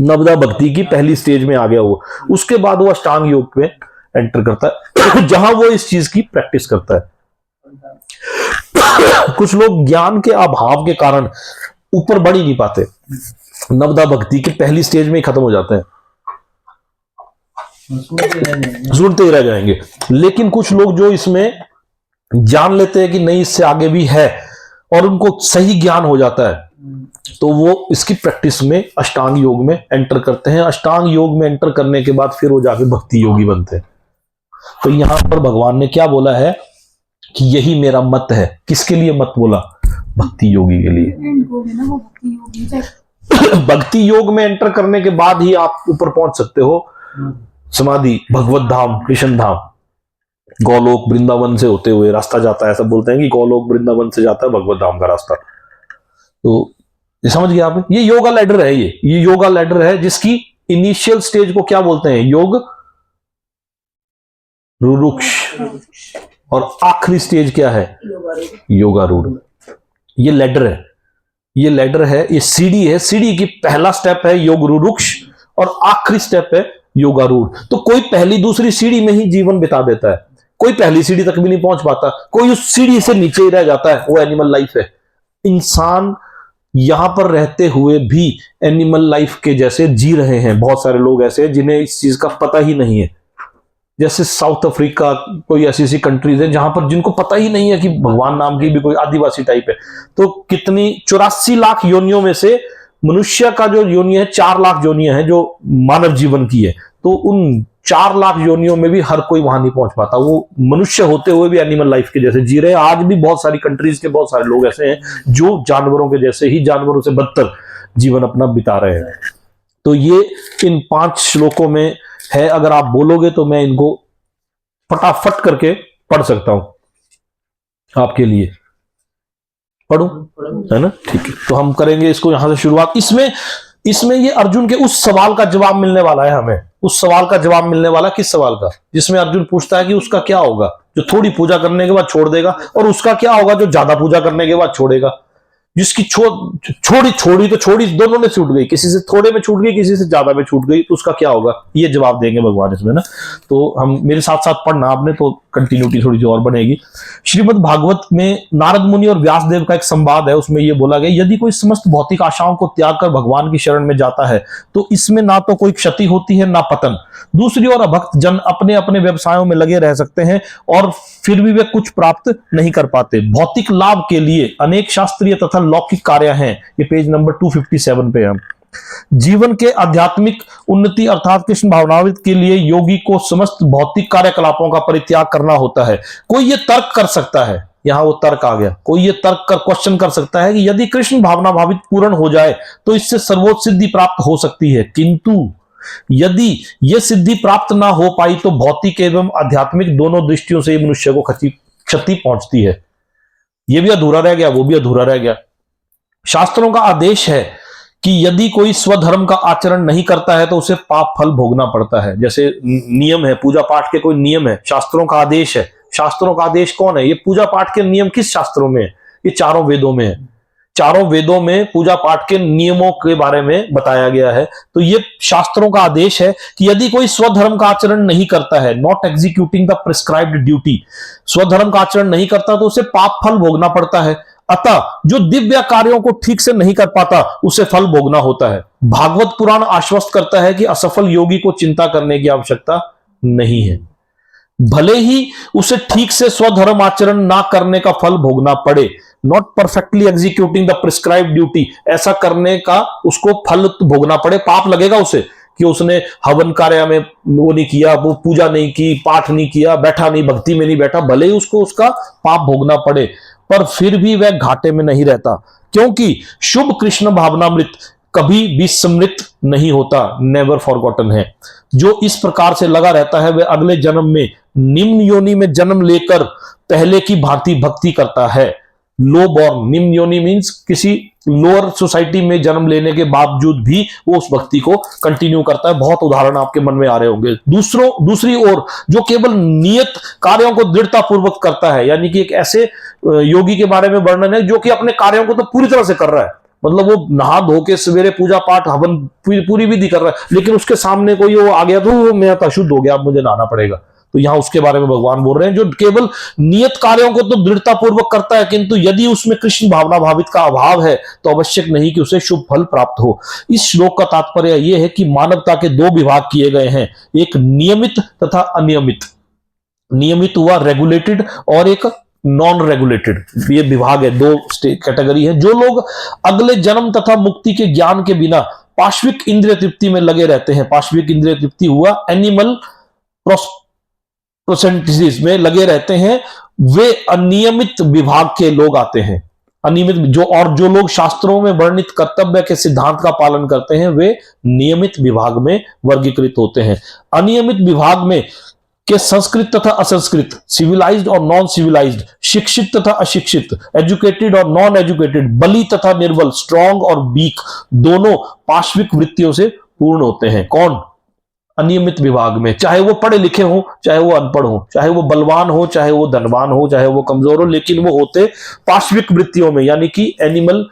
नवदा भक्ति की पहली स्टेज में आ गया वो। उसके बाद वो अष्टांग योग में एंटर करता है, जहां वो इस चीज की प्रैक्टिस करता है। कुछ लोग ज्ञान के अभाव के कारण ऊपर बढ़ ही नहीं पाते, नवदा भक्ति की पहली स्टेज में ही खत्म हो जाते हैं, सुनते ही रह जाएंगे। लेकिन कुछ लोग जो इसमें जान लेते हैं कि नहीं, इससे आगे भी है, और उनको सही ज्ञान हो जाता है, तो वो इसकी प्रैक्टिस में अष्टांग योग में एंटर करते हैं। अष्टांग योग में एंटर करने के बाद फिर वो जाके भक्ति योगी बनते हैं। तो यहां पर भगवान ने क्या बोला है कि यही मेरा मत है। किसके लिए मत बोला? भक्ति योगी के लिए। भक्ति योग में एंटर करने के बाद ही आप ऊपर पहुंच सकते हो, समाधि, भगवत धाम, कृष्ण धाम। गोलोक वृंदावन से होते हुए रास्ता जाता है। सब बोलते हैं कि गोलोक वृंदावन से जाता है भगवत धाम का रास्ता। तो ये समझ गया आप? ये योगा लैडर है। ये योगा लैडर है जिसकी इनिशियल स्टेज को क्या बोलते हैं? योग रुरुक्ष। और आखिरी स्टेज क्या है? योगारूढ़। ये लैडर है, ये लैडर है, ये सीढ़ी है। सीढ़ी की पहला स्टेप है योग रुरुक्ष और आखिरी स्टेप है योगारूढ़। तो कोई पहली दूसरी सीढ़ी में ही जीवन बिता देता है, कोई पहली सीढ़ी तक भी नहीं पहुंच पाता, कोई उस सीढ़ी से नीचे ही रह जाता है। वो एनिमल लाइफ है। इंसान यहां पर रहते हुए भी एनिमल लाइफ के जैसे जी रहे हैं। बहुत सारे लोग ऐसे हैं जिन्हें इस चीज का पता ही नहीं है। जैसे साउथ अफ्रीका, कोई ऐसी ऐसी कंट्रीज है जहां पर जिनको पता ही नहीं है कि भगवान नाम की भी कोई आदिवासी टाइप है। तो कितनी 84 लाख योनियों में से मनुष्य का जो योनि है 4 लाख योनियां हैं जो मानव जीवन की है। तो उन 4 लाख योनियों में भी हर कोई वहां नहीं पहुंच पाता। वो मनुष्य होते हुए भी एनिमल लाइफ के जैसे जी रहे हैं। आज भी बहुत सारी कंट्रीज के बहुत सारे लोग ऐसे हैं जो जानवरों के जैसे ही, जानवरों से बदतर जीवन अपना बिता रहे हैं। तो ये इन 5 श्लोकों में है। अगर आप बोलोगे तो मैं इनको फटाफट करके पढ़ सकता हूं। आपके लिए। पढ़ो, है ना, ठीक है। तो हम करेंगे इसको यहां से शुरुआत। इसमें ये अर्जुन के उस सवाल का जवाब मिलने वाला है हमें। उस सवाल का जवाब मिलने वाला, किस सवाल का? जिसमें अर्जुन पूछता है कि उसका क्या होगा जो थोड़ी पूजा करने के बाद छोड़ देगा, और उसका क्या होगा जो ज्यादा पूजा करने के बाद छोड़ेगा। जिसकी छोड़ी तो छोड़ी, दोनों में छूट गई, किसी से थोड़े में छूट गई, किसी से ज्यादा में छूट गई, तो उसका क्या होगा, ये जवाब देंगे भगवान इसमें ना। तो हम मेरे साथ साथ पढ़ना आपने, तो कंटिन्यूटी थोड़ी सी और बनेगी। श्रीमद् भागवत में नारद मुनि और व्यास देव का एक संवाद है, उसमें यह बोला गया, यदि कोई समस्त भौतिक आशाओं को त्याग कर भगवान की शरण में जाता है तो इसमें ना तो कोई क्षति होती है ना पतन। दूसरी ओर अभक्त जन अपने अपने व्यवसायों में लगे रह सकते हैं और फिर भी वे कुछ प्राप्त नहीं कर पाते। भौतिक लाभ के लिए अनेक शास्त्रीय तथा लौकिक कार्य हैं। ये पेज नंबर 257 पे हम। जीवन के आध्यात्मिक उन्नति अर्थात कृष्ण भावनामृत के लिए योगी को समस्त भौतिक कार्यकलापों का परित्याग करना होता है। कोई ये तर्क कर सकता है, यहां वो तर्क आ गया, कोई ये तर्क कर क्वेश्चन कर सकता है कि यदि कृष्ण भावना भावित पूर्ण हो जाए तो इससे सर्वोच्च सिद्धि प्राप्त हो सकती है, किंतु यदि यह सिद्धि प्राप्त ना हो पाई तो भौतिक एवं आध्यात्मिक दोनों दृष्टियों से मनुष्य को क्षति पहुंचती है। यह भी अधूरा रह गया, वो भी अधूरा रह गया। शास्त्रों का आदेश है कि यदि कोई स्वधर्म का आचरण नहीं करता है तो उसे पाप फल भोगना पड़ता है। जैसे नियम है, पूजा पाठ के कोई नियम है, शास्त्रों का आदेश है। शास्त्रों का आदेश कौन है? ये पूजा पाठ के नियम किस शास्त्रों में है? ये चारों वेदों में है। चारों वेदों में पूजा पाठ के नियमों के बारे में बताया गया है। तो ये शास्त्रों का आदेश है कि यदि कोई स्वधर्म का आचरण नहीं करता है, not executing the prescribed duty, स्वधर्म का आचरण नहीं करता तो उसे पाप फल भोगना पड़ता है। अतः जो दिव्य कार्यों को ठीक से नहीं कर पाता उसे फल भोगना होता है। भागवत पुराण आश्वस्त करता है कि असफल योगी को चिंता करने की आवश्यकता नहीं है, भले ही उसे ठीक से स्वधर्म आचरण ना करने का फल भोगना पड़े। Not perfectly executing the prescribed duty, ऐसा करने का उसको फल भोगना पड़े, पाप लगेगा उसे कि उसने हवन कार्य में वो नहीं किया, वो पूजा नहीं की, पाठ नहीं किया, बैठा नहीं, भक्ति में नहीं बैठा, भले ही उसको उसका पाप भोगना पड़े, पर फिर भी वह घाटे में नहीं रहता, क्योंकि शुभ कृष्ण भावनामृत कभी भी सम्मिलित नहीं होता, नेवर फॉरगॉटन है। जो इस प्रकार से लगा रहता है वह अगले जन्म में निम्न योनि में जन्म लेकर पहले की भांति भक्ति करता है। लो बॉर्न, निम्न योनि मीन्स किसी लोअर सोसाइटी में जन्म लेने के बावजूद भी वो उस भक्ति को कंटिन्यू करता है। बहुत उदाहरण आपके मन में आ रहे होंगे। दूसरी ओर जो केवल नियत कार्यों को दृढ़ता पूर्वक करता है, यानी कि एक ऐसे योगी के बारे में वर्णन है जो कि अपने कार्यों को तो पूरी तरह से कर रहा है, मतलब वो नहा धो के सवेरे पूजा पाठ हवन पूरी विधि कर रहा है, लेकिन उसके सामने कोई वो आ गया तो वो मैं तो अशुद्ध हो गया, अब मुझे नहाना पड़ेगा। तो यहां उसके बारे में भगवान बोल रहे हैं जो केवल नियत कार्यों को तो दृढ़ता पूर्वक करता है, किंतु यदि उसमें कृष्ण भावना भावित का अभाव है तो आवश्यक नहीं कि उसे शुभ फल प्राप्त हो। इस श्लोक का तात्पर्य यह है कि मानवता के दो विभाग किए गए हैं, एक नियमित तथा अनियमित। नियमित हुआ रेगुलेटेड और एक नॉन रेगुलेटेड, ये विभाग है, दो कैटेगरी है। जो लोग अगले जन्म तथा मुक्ति के ज्ञान के बिना पाश्विक इंद्रिय तृप्ति में लगे रहते हैं, पाश्विक इंद्रिय तृप्ति हुआ एनिमल प्रोसेंटिस में लगे रहते हैं, वे अनियमित विभाग के लोग आते हैं। अनियमित जो लोग शास्त्रों में वर्णित कर्तव्य के सिद्धांत का पालन करते हैं वे नियमित विभाग में वर्गीकृत होते हैं। अनियमित विभाग में के संस्कृत तथा असंस्कृत, सिविलाइज्ड और नॉन सिविलाइज्ड, शिक्षित तथा अशिक्षित, एजुकेटेड और नॉन एजुकेटेड, बली तथा निर्बल, स्ट्रॉन्ग और वीक, दोनों पाश्विक वृत्तियों से पूर्ण होते हैं। कौन? अनियमित विभाग में, चाहे वो पढ़े लिखे हो, चाहे वो अनपढ़ हो, चाहे वो बलवान हो, चाहे वो धनवान हो, चाहे वो कमजोर हो, लेकिन वो होते पाश्विक वृत्तियों में, यानी कि एनिमल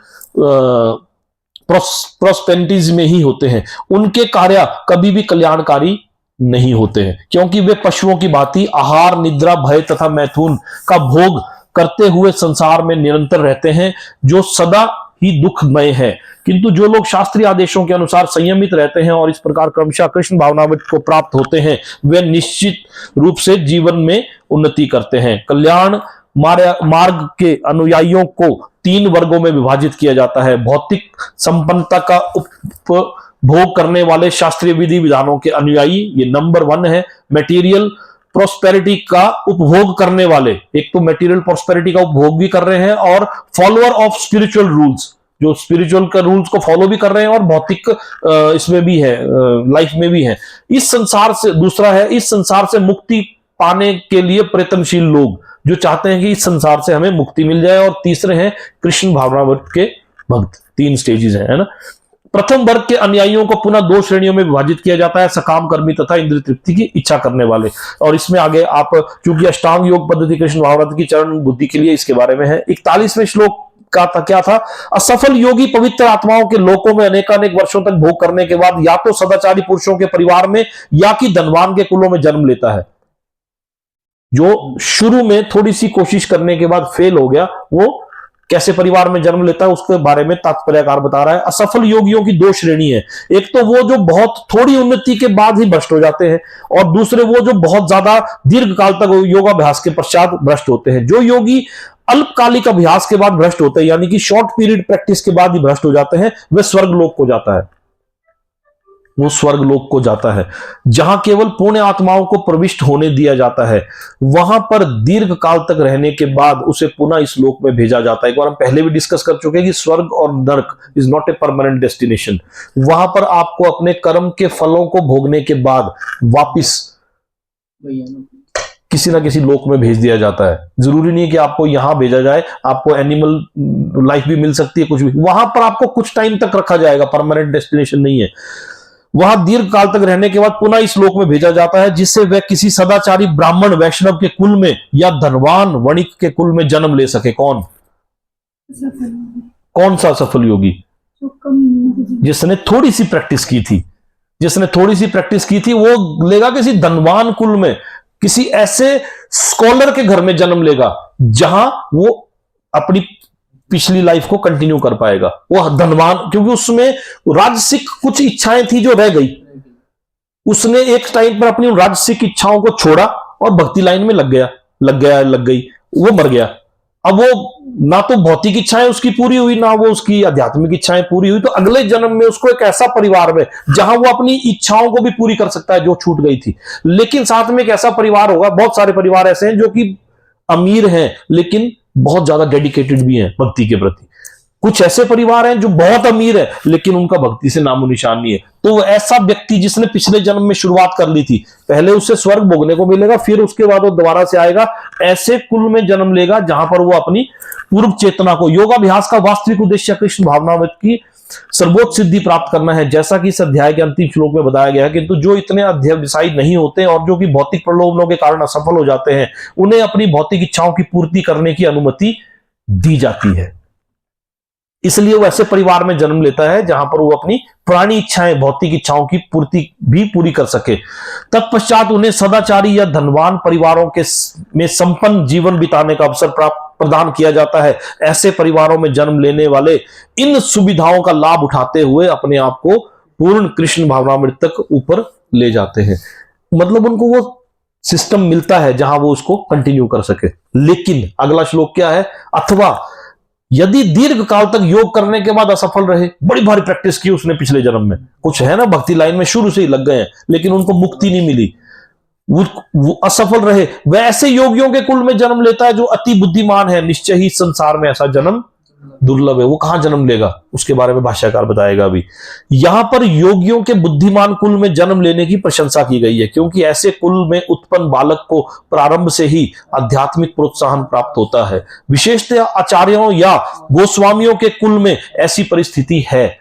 प्रोस्पेरिटीज में ही होते हैं। उनके कार्य कभी भी कल्याणकारी नहीं होते हैं, क्योंकि वे पशुओं की भांति आहार, निद्रा, भय तथा मैथुन का भोग करते हुए संसार में निरंतर रहते हैं, जो सदा ही दुखमय है। किंतु जो लोग शास्त्रीय आदेशों के अनुसार संयमित रहते हैं और इस प्रकार क्रमशः कृष्ण भावनामृत को प्राप्त होते हैं, वे निश्चित रूप से जीवन में उन्नति करते हैं। कल्याण मार्ग के अनुयायियों को 3 वर्गों में विभाजित किया जाता है। भौतिक संपन्नता का उपभोग करने वाले शास्त्रीय विधि विधानों के अनुयायी, ये नंबर 1 है। मटेरियल प्रोस्पेरिटी का उपभोग करने वाले, एक तो मटेरियल प्रोस्पेरिटी का उपभोग भी कर रहे हैं और फॉलोअर ऑफ स्पिरिचुअल रूल्स, जो स्पिरिचुअल के रूल्स को फॉलो भी कर रहे हैं और भौतिक इसमें भी है, लाइफ में भी है। इस संसार से, दूसरा है इस संसार से मुक्ति पाने के लिए प्रयत्नशील लोग, जो चाहते हैं कि इस संसार से हमें मुक्ति मिल जाए, और तीसरे हैं कृष्ण भावनामृत के भक्त। 3 स्टेजेस हैं, है ना। प्रथम वर्ग के अनुयायियों को पुनः 2 श्रेणियों में विभाजित किया जाता है, सकाम कर्मी तथा इंद्रिय तृप्ति की इच्छा करने वाले। और इसमें आगे आप चूंकि अष्टांग योग पद्धति कृष्ण भावनामृत की चरण बुद्धि के लिए इसके बारे में है। 41वें श्लोक का क्या था? असफल योगी पवित्र आत्माओं के लोकों में अनेकानेक वर्षों तक भोग करने के बाद या तो सदाचारी पुरुषों के परिवार में या कि धनवान के कुलों में जन्म लेता है। जो शुरू में थोड़ी सी कोशिश करने के बाद फेल हो गया, वो कैसे परिवार में जन्म लेता है उसके बारे में तात्पर्यकार बता रहा है। असफल योगियों की 2 श्रेणी है, एक तो वो जो बहुत थोड़ी उन्नति के बाद ही भ्रष्ट हो जाते हैं, और दूसरे वो जो बहुत ज्यादा दीर्घ काल तक योगाभ्यास के पश्चात भ्रष्ट होते हैं। जो योगी अल्पकालिक अभ्यास के बाद भ्रष्ट होते हैं, यानी कि शॉर्ट पीरियड प्रैक्टिस के बाद ही भ्रष्ट हो जाते हैं, वे स्वर्गलोक को जाता है, वो स्वर्गलोक को जाता है, जहां केवल पुण्य आत्माओं को प्रविष्ट होने दिया जाता है। वहां पर दीर्घ काल तक रहने के बाद उसे पुनः इस लोक में भेजा जाता है। एक बार हम पहले भी डिस्कस कर चुके हैं कि स्वर्ग और नरक is not a permanent destination. वहां पर आपको अपने कर्म के फलों को भोगने के बाद वापिस किसी ना किसी लोक में भेज दिया जाता है। जरूरी नहीं है कि आपको यहां भेजा जाए, आपको एनिमल लाइफ भी मिल सकती है, कुछ भी। वहां पर आपको कुछ टाइम तक रखा जाएगा, परमानेंट डेस्टिनेशन नहीं है। वहां दीर्घ काल तक रहने के बाद पुनः इस लोक में भेजा जाता है, जिससे वह किसी सदाचारी ब्राह्मण वैष्णव के कुल में या धनवान वणिक के कुल में जन्म ले सके। कौन सा सफल योगी? जिसने थोड़ी सी प्रैक्टिस की थी, जिसने थोड़ी सी प्रैक्टिस की थी, वो लेगा किसी धनवान कुल में, किसी ऐसे स्कॉलर के घर में जन्म लेगा जहां वो अपनी पिछली लाइफ को कंटिन्यू कर पाएगा। वो धनवान, क्योंकि उसमें राजसिक कुछ इच्छाएं थी जो रह गई, उसने एक टाइम पर अपनी राजसिक इच्छाओं को छोड़ा और भक्ति लाइन में लग गई, वो मर गया। अब वो ना तो भौतिक इच्छाएं उसकी पूरी हुई, ना वो उसकी आध्यात्मिक इच्छाएं पूरी हुई, तो अगले जन्म में उसको एक ऐसा परिवार में जहां वो अपनी इच्छाओं को भी पूरी कर सकता है जो छूट गई थी। लेकिन साथ में एक ऐसा परिवार होगा, बहुत सारे परिवार ऐसे हैं जो कि अमीर हैं लेकिन बहुत ज्यादा डेडिकेटेड भी हैं भक्ति के प्रति। कुछ ऐसे परिवार हैं जो बहुत अमीर है लेकिन उनका भक्ति से नामो निशान नहीं है। तो ऐसा व्यक्ति जिसने पिछले जन्म में शुरुआत कर ली थी, पहले उसे स्वर्ग भोगने को मिलेगा, फिर उसके बाद वो दोबारा से आएगा, ऐसे कुल में जन्म लेगा जहां पर वो अपनी पूर्व चेतना को, योगाभ्यास का वास्तविक उद्देश्य कृष्ण भावनामृत की सर्वोच्च सिद्धि प्राप्त करना है, जैसा कि इस अध्याय के अंतिम श्लोक में बताया गया है। किंतु जो इतने अध्यवसायी नहीं होते और जो कि भौतिक प्रलोभनों के कारण असफल हो जाते हैं, उन्हें अपनी भौतिक इच्छाओं की पूर्ति करने की अनुमति दी जाती है। इसलिए वो ऐसे परिवार में जन्म लेता है जहां पर वो अपनी पुरानी इच्छाएं, भौतिक इच्छाओं की पूर्ति भी पूरी कर सके। तत्पश्चात उन्हें सदाचारी या धनवान परिवारों के में संपन्न जीवन बिताने का अवसर प्रदान किया जाता है। ऐसे परिवारों में जन्म लेने वाले इन सुविधाओं का लाभ उठाते हुए अपने आप को पूर्ण कृष्ण भावनामृत तक ऊपर ले जाते हैं। मतलब उनको वो सिस्टम मिलता है जहां वो उसको कंटिन्यू कर सके। लेकिन अगला श्लोक क्या है? अथवा यदि दीर्घ काल तक योग करने के बाद असफल रहे, बड़ी भारी प्रैक्टिस की उसने पिछले जन्म में, कुछ है ना भक्ति लाइन में शुरू से ही लग गए हैं लेकिन उनको मुक्ति नहीं मिली, वो असफल रहे, वह ऐसे योगियों के कुल में जन्म लेता है जो अति बुद्धिमान है। निश्चय ही संसार में ऐसा जन्म दुर्लभ है। वो कहां जन्म लेगा उसके बारे में भाष्यकार बताएगा अभी। यहां पर योगियों के बुद्धिमान कुल में जन्म लेने की प्रशंसा की गई है, क्योंकि ऐसे कुल में उत्पन्न बालक को प्रारंभ से ही आध्यात्मिक प्रोत्साहन प्राप्त होता है। विशेषतः आचार्यों या गोस्वामियों के कुल में ऐसी परिस्थिति है।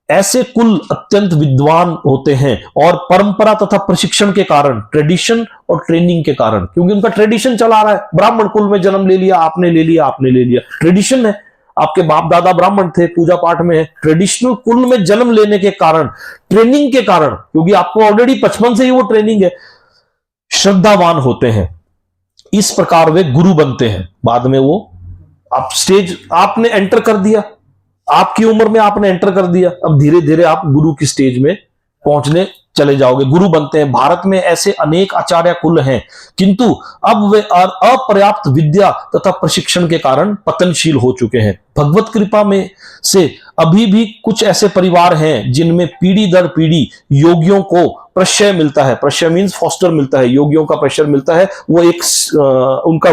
ऐसे कुल अत्यंत विद्वान होते हैं और परंपरा तथा प्रशिक्षण के कारण, ट्रेडिशन और ट्रेनिंग के कारण, क्योंकि उनका ट्रेडिशन चला रहा है, ब्राह्मण कुल में जन्म ले लिया, आपने ले लिया, ट्रेडिशन है, आपके बाप दादा ब्राह्मण थे, पूजा पाठ में है, ट्रेडिशनल कुल में जन्म लेने के कारण, ट्रेनिंग के कारण, क्योंकि आपको ऑलरेडी बचपन से ही वो ट्रेनिंग है, श्रद्धावान होते हैं। इस प्रकार वे गुरु बनते हैं। बाद में वो आप स्टेज आपने एंटर कर दिया, आपकी उम्र में आपने एंटर कर दिया, अब धीरे धीरे आप गुरु की स्टेज में पहुंचने चले जाओगे, गुरु बनते हैं। भारत में ऐसे अनेक आचार्य कुल हैं, किंतु अब वे अपर्याप्त विद्या तथा प्रशिक्षण के कारण पतनशील हो चुके हैं। भगवत कृपा में से अभी भी कुछ ऐसे परिवार हैं जिनमें पीढ़ी दर पीढ़ी योगियों को प्रश्रय मिलता है, प्रश्रय मीन्स फॉस्टर मिलता है, योगियों का प्रेशर मिलता है, वो एक उनका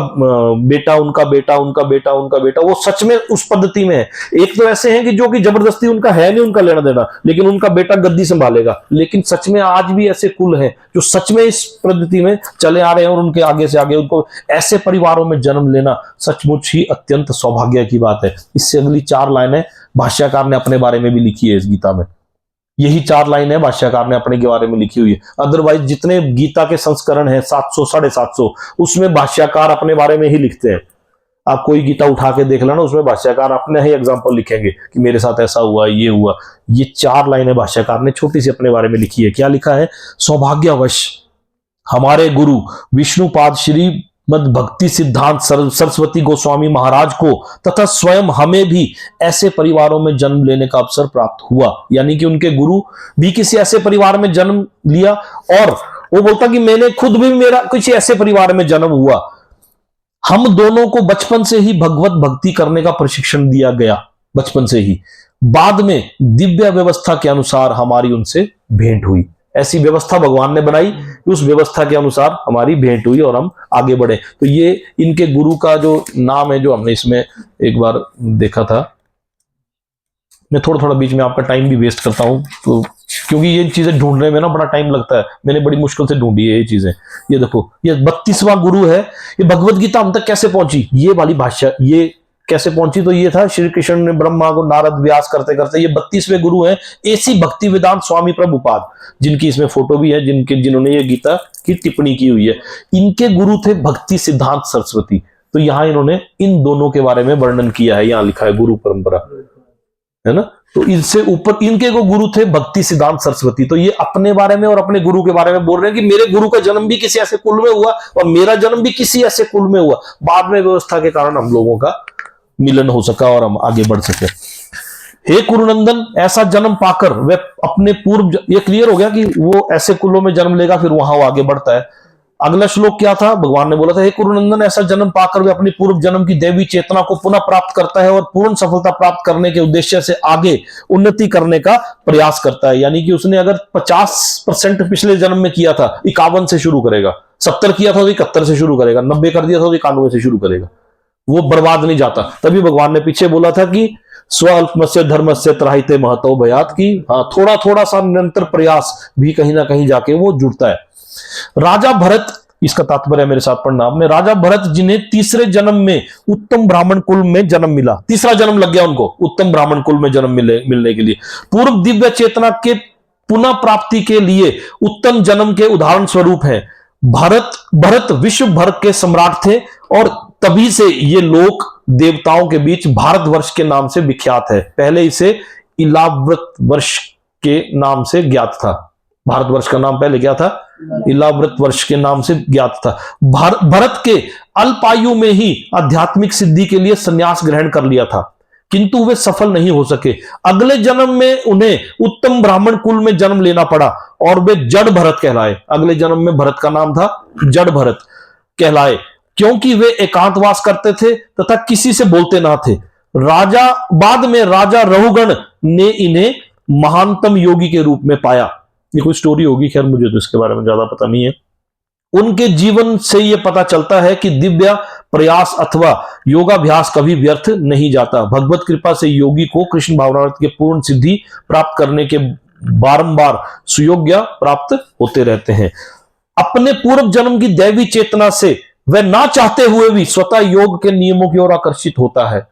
बेटा, उनका बेटा, उनका बेटा, उनका बेटा, वो सच में उस पद्धति में है। एक तो ऐसे हैं कि जो कि जबरदस्ती उनका है नहीं उनका लेना देना, लेकिन उनका बेटा गद्दी संभालेगा। लेकिन सच में आज भी ऐसे कुल हैं जो सच में इस पद्धति में चले आ रहे हैं, और उनके आगे से आगे उनको ऐसे परिवारों में जन्म लेना सचमुच ही अत्यंत सौभाग्य की बात है। इससे अगली 4 लाइनें भाष्यकार ने अपने बारे में भी लिखी है इस गीता में। यही 4 लाइनें भाष्यकार ने अपने के बारे में लिखी हुई है। अदरवाइज जितने गीता के संस्करण हैं 700 750, उसमें भाष्यकार अपने बारे में ही लिखते हैं। आप कोई गीता उठा के देख लेना, उसमें भाष्यकार अपने ही एग्जाम्पल लिखेंगे कि मेरे साथ ऐसा हुआ, ये हुआ। ये 4 लाइनें भाष्यकार ने छोटी सी अपने बारे में लिखी है। क्या लिखा है? सौभाग्यवश हमारे गुरु विष्णुपाद श्री मद भक्ति सिद्धांत सरस्वती गोस्वामी महाराज को तथा स्वयं हमें भी ऐसे परिवारों में जन्म लेने का अवसर प्राप्त हुआ। यानी कि उनके गुरु भी किसी ऐसे परिवार में जन्म लिया, और वो बोलता कि मैंने खुद भी मेरा किसी ऐसे परिवार में जन्म हुआ। हम दोनों को बचपन से ही भगवत भक्ति करने का प्रशिक्षण दिया गया, बचपन से ही। बाद में दिव्य व्यवस्था के अनुसार हमारी उनसे भेंट हुई। ऐसी व्यवस्था भगवान ने बनाई, उस व्यवस्था के अनुसार हमारी भेंट हुई और हम आगे बढ़े। तो ये इनके गुरु का जो नाम है, जो हमने इसमें एक बार देखा था। मैं थोड़ा थोड़ा बीच में आपका टाइम भी वेस्ट करता हूं, तो क्योंकि ये चीजें ढूंढने में ना बड़ा टाइम लगता है। मैंने बड़ी मुश्किल से ढूंढी है ये चीजें। ये देखो, ये 32वां गुरु है। ये भगवत गीता हम तक कैसे पहुंची, ये वाली भाषा ये कैसे पहुंची? तो ये था श्री कृष्ण ने ब्रह्मा को नारद व्यास करते करते, ये 32वें गुरु हैं ऐसी भक्ति वेदांत स्वामी प्रभुपाद, जिनकी इसमें फोटो भी है, जिन्होंने ये गीता की टिप्पणी की हुई है। इनके गुरु थे भक्ति सिद्धांत सरस्वती। तो यहां इन्होंने इन दोनों के बारे में वर्णन किया है, यहां लिखा है गुरु परंपरा, है ना। तो इनसे ऊपर इनके को गुरु थे भक्ति सिद्धांत सरस्वती। तो ये अपने बारे में और अपने गुरु के बारे में बोल रहे हैं कि मेरे गुरु का जन्म भी किसी ऐसे कुल में हुआ और मेरा जन्म भी किसी ऐसे कुल में हुआ। बाद में व्यवस्था के कारण हम लोगों का मिलन हो सका और हम आगे बढ़ सके। हे कुरुनंदन, ऐसा जन्म पाकर वे अपने पूर्व, ये क्लियर हो गया कि वो ऐसे कुलों में जन्म लेगा, फिर वहां वो आगे बढ़ता है। अगला श्लोक क्या था? भगवान ने बोला था, हे कुरुनंदन, ऐसा जन्म पाकर वे अपनी पूर्व जन्म की देवी चेतना को पुनः प्राप्त करता है और पूर्ण सफलता प्राप्त करने के उद्देश्य से आगे उन्नति करने का प्रयास करता है। यानी कि उसने अगर 50% पिछले जन्म में किया था, 51 से शुरू करेगा, 70 किया था तो 71 से शुरू करेगा, 90 कर दिया था तो 91 से शुरू करेगा। वो बर्बाद नहीं जाता। तभी भगवान ने पीछे बोला था कि स्वल्पमस्य धर्मस्य त्राहिते महतो भयात, की हाँ, थोड़ा थोड़ा सा निरंतर प्रयास भी कहीं ना कहीं जाके वो जुड़ता है। राजा भरत, इसका तात्पर्य मेरे साथ पढ़ना आपने। राजा भरत जिन्हें तीसरे जन्म में उत्तम ब्राह्मण कुल में जन्म मिला, तीसरा जन्म लग गया उनको उत्तम ब्राह्मण कुल में जन्म मिलने के लिए, पूर्व दिव्य चेतना के पुनः प्राप्ति के लिए उत्तम जन्म के उदाहरण स्वरूप है। भरत विश्व भर के सम्राट थे और तभी से ये लोक देवताओं के बीच भारतवर्ष के नाम से विख्यात है। पहले इसे इलाव्रत वर्ष के नाम से ज्ञात था। भारतवर्ष का नाम पहले क्या था? इलाव्रत वर्ष के नाम से ज्ञात था। भरत के अल्पायु में ही आध्यात्मिक सिद्धि के लिए संन्यास ग्रहण कर लिया था, किंतु वे सफल नहीं हो सके। अगले जन्म में उन्हें उत्तम ब्राह्मण कुल में जन्म लेना पड़ा और वे जड़ भरत कहलाए। अगले जन्म में भरत का नाम था जड़ भरत कहलाए, क्योंकि वे एकांतवास करते थे तथा किसी से बोलते ना थे। बाद में राजा रहुगण ने इन्हें महानतम योगी के रूप में पाया। ये कोई स्टोरी होगी, खैर मुझे तो इसके बारे में ज्यादा पता नहीं है। उनके जीवन से यह पता चलता है कि दिव्य प्रयास अथवा योगाभ्यास कभी व्यर्थ नहीं जाता। भगवत कृपा से योगी को कृष्ण भावनामृत के पूर्ण सिद्धि प्राप्त करने के बारंबार सुयोग्य प्राप्त होते रहते हैं। अपने पूर्व जन्म की दैवी चेतना से वह ना चाहते हुए भी स्वतः योग के नियमों की ओर आकर्षित होता है।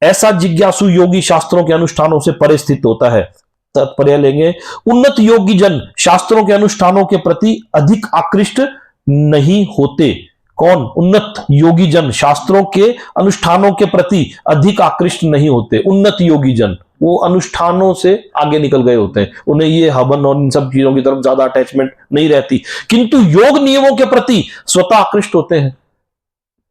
ऐसा जिज्ञासु योगी शास्त्रों के अनुष्ठानों से परे स्थित होता है। तात्पर्य लेंगे, उन्नत योगी जन शास्त्रों के अनुष्ठानों के प्रति अधिक आकृष्ट नहीं होते। कौन? उन्नत योगी जन शास्त्रों के अनुष्ठानों के प्रति अधिक आकृष्ट नहीं होते। उन्नत योगी जन वो अनुष्ठानों से आगे निकल गए होते हैं, उन्हें ये हवन और इन सब चीजों की तरफ ज्यादा अटैचमेंट नहीं रहती, किंतु योग नियमों के प्रति स्वतः आकृष्ट होते हैं।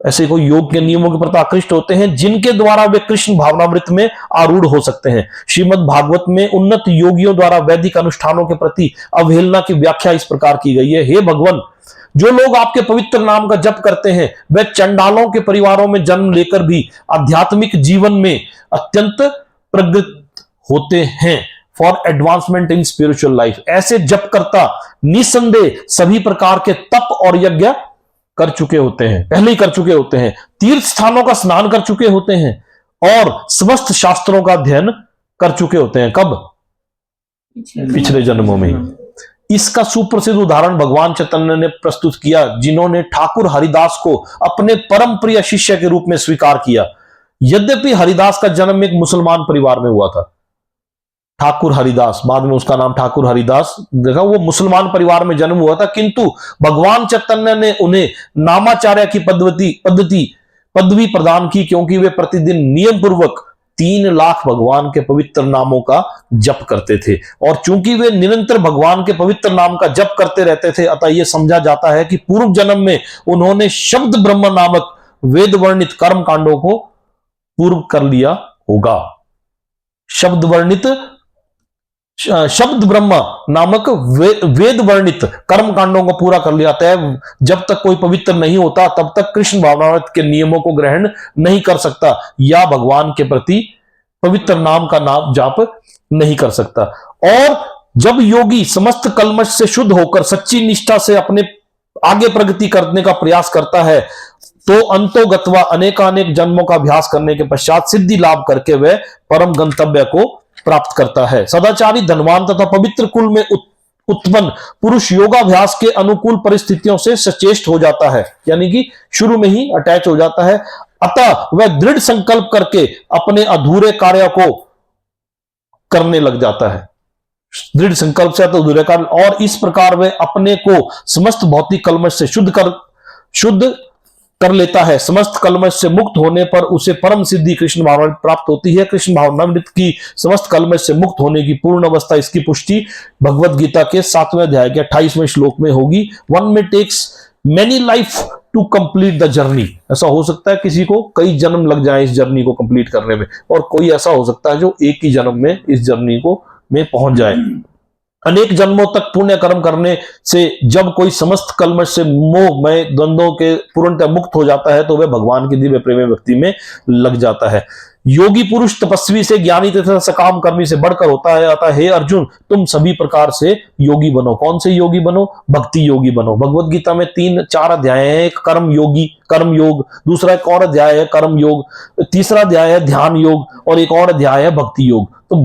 ऐसे कोई योग के नियमों के प्रति आकृष्ट होते हैं जिनके द्वारा वे कृष्ण भावनामृत में आरूढ़ हो सकते हैं। श्रीमद् भागवत में उन्नत योगियों द्वारा वैदिक अनुष्ठानों के प्रति अवहेलना की व्याख्या इस प्रकार की गई है। हे भगवान, जो लोग आपके पवित्र नाम का जप करते हैं वे चंडालों के परिवारों में जन्म लेकर भी आध्यात्मिक जीवन में अत्यंत प्रगत होते हैं। For advancement in spiritual life. ऐसे जप करता निसंदेह सभी प्रकार के तप और यज्ञ कर चुके होते हैं, पहले ही कर चुके होते हैं, तीर्थ स्थानों का स्नान कर चुके होते हैं और समस्त शास्त्रों का अध्ययन कर चुके होते हैं। कब? पिछले जन्मों में ही। इसका सुप्रसिद्ध उदाहरण भगवान चैतन्य ने प्रस्तुत किया, जिन्होंने ठाकुर हरिदास को अपने परम प्रिय शिष्य के रूप में स्वीकार किया। यद्यपि हरिदास का जन्म एक मुसलमान परिवार में हुआ था, ठाकुर हरिदास, बाद में उसका नाम ठाकुर हरिदास देखा, वो मुसलमान परिवार में जन्म हुआ था, किंतु भगवान चैतन्य ने उन्हें नामाचार्य की पदवी प्रदान की, क्योंकि वे प्रतिदिन नियम पूर्वक 3 लाख भगवान के पवित्र नामों का जप करते थे। और चूंकि वे निरंतर भगवान के पवित्र नाम का जप करते रहते थे, अतः यह समझा जाता है कि पूर्व जन्म में उन्होंने शब्द ब्रह्म नामक वेद वर्णित कर्म कांडों को पूर्व कर लिया होगा। शब्द ब्रह्म नामक वेद वर्णित कर्म कांडों को पूरा कर लिया था। जब तक कोई पवित्र नहीं होता तब तक कृष्ण भावनामृत के नियमों को ग्रहण नहीं कर सकता या भगवान के प्रति पवित्र नाम का नाम जाप नहीं कर सकता। और जब योगी समस्त कल्मश से शुद्ध होकर सच्ची निष्ठा से अपने आगे प्रगति करने का प्रयास करता है, तो अंतोगत्वा अनेकानेक जन्मों का अभ्यास करने के पश्चात सिद्धि लाभ करके वह परम गंतव्य को प्राप्त करता है। सदाचारी, धनवान तथा पवित्र कुल में उत्पन्न पुरुष योगाभ्यास के अनुकूल परिस्थितियों से सचेष्ट हो जाता है, यानी कि शुरू में ही अटैच हो जाता है। अतः वह दृढ़ संकल्प करके अपने अधूरे कार्य को करने लग जाता है। दृढ़ संकल्प से अधूरे कार्य, और इस प्रकार वह अपने को समस्त भौतिक कल्मश से शुद्ध कर लेता है। समस्त कल्मश से मुक्त होने पर उसे परम सिद्धि कृष्ण भावनामृत प्राप्त होती है। कृष्ण भावनामृत की समस्त कल्मश से मुक्त होने की पूर्ण अवस्था, इसकी पुष्टि भगवत गीता के 7वें अध्याय के 28वें श्लोक में होगी। One may takes many life to complete the journey. ऐसा हो सकता है किसी को कई जन्म लग जाए इस जर्नी को कंप्लीट करने में, और कोई ऐसा हो सकता है जो एक ही जन्म में इस जर्नी को में पहुंच जाए। अनेक जन्मों तक पुण्य कर्म करने से जब कोई समस्त कल्मश से मोह में द्वंद्वों के पूर्णतः मुक्त हो जाता है, तो वह भगवान की दिव्य प्रेम भक्ति में लग जाता है। योगी पुरुष तपस्वी से, ज्ञानी तथा सकाम कर्मी से बढ़कर होता है। अतः हे अर्जुन, तुम सभी प्रकार से योगी बनो। कौन से योगी बनो? भक्ति योगी बनो। भगवत गीता में 3-4 अध्याय हैं। एक कर्म योग, दूसरा एक और अध्याय है कर्म योग, तीसरा अध्याय है ध्यान योग, और एक और अध्याय है भक्ति योग। तो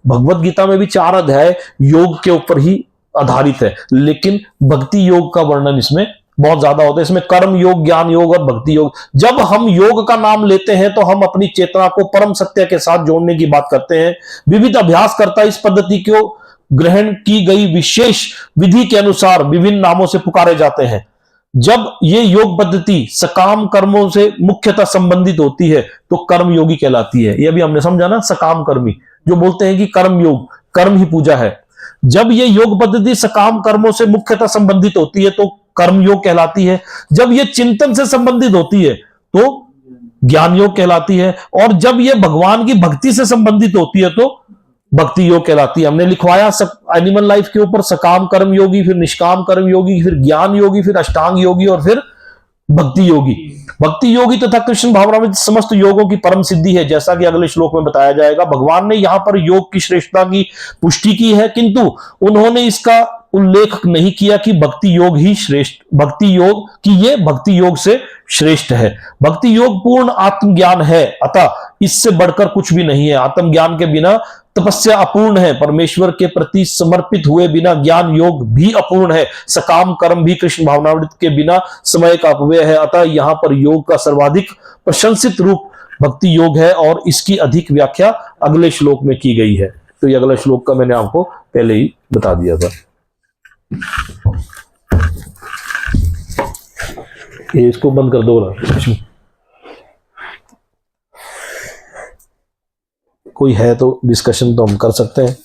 भगवत गीता में भी 4 अध्याय योग के ऊपर ही आधारित है, लेकिन भक्ति योग का वर्णन इसमें बहुत ज्यादा होता है। इसमें कर्म योग, ज्ञान योग और भक्ति योग। जब हम योग का नाम लेते हैं तो हम अपनी चेतना को परम सत्य के साथ जोड़ने की बात करते हैं। विविध अभ्यास करता इस पद्धति को ग्रहण की गई विशेष विधि के अनुसार विभिन्न नामों से पुकारे जाते हैं। जब ये योग पद्धति सकाम कर्मों से मुख्यतः संबंधित होती है तो कर्म योगी कहलाती है। ये भी हमने समझा ना, सकाम कर्मी जो बोलते हैं कि कर्म योग, कर्म ही पूजा है। जब ये योग पद्धति सकाम कर्मों से मुख्यतः संबंधित होती है तो कर्म योग कहलाती है। जब ये चिंतन से संबंधित होती है तो ज्ञान योग कहलाती है, और जब ये भगवान की भक्ति से संबंधित होती है तो भक्ति योग कहलाती है। हमने लिखवाया एनिमल लाइफ के ऊपर सकाम कर्म योगी, फिर निष्काम कर्म योगी, फिर ज्ञान योगी, फिर अष्टांग योगी और फिर भक्ति योगी। भक्ति योगी तथा कृष्ण भावनामृत समस्त योगों की परम सिद्धि है, जैसा कि अगले श्लोक में बताया जाएगा। भगवान ने यहां पर योग की श्रेष्ठता की पुष्टि की है, किंतु उन्होंने इसका उल्लेख नहीं किया कि भक्ति योग से श्रेष्ठ है। भक्ति योग पूर्ण आत्मज्ञान है, अतः इससे बढ़कर कुछ भी नहीं है। आत्मज्ञान के बिना तपस्या अपूर्ण है। परमेश्वर के प्रति समर्पित हुए बिना ज्ञान योग भी अपूर्ण है। सकाम कर्म भी कृष्ण भावनामृत के बिना समय का अपव्यय है। अतः यहाँ पर योग का सर्वाधिक प्रशंसित रूप भक्ति योग है, और इसकी अधिक व्याख्या अगले श्लोक में की गई है। तो ये अगला श्लोक का मैंने आपको पहले ही बता दिया था। ये इसको बंद कर दो ना, कोई है तो डिस्कशन तो हम कर सकते हैं।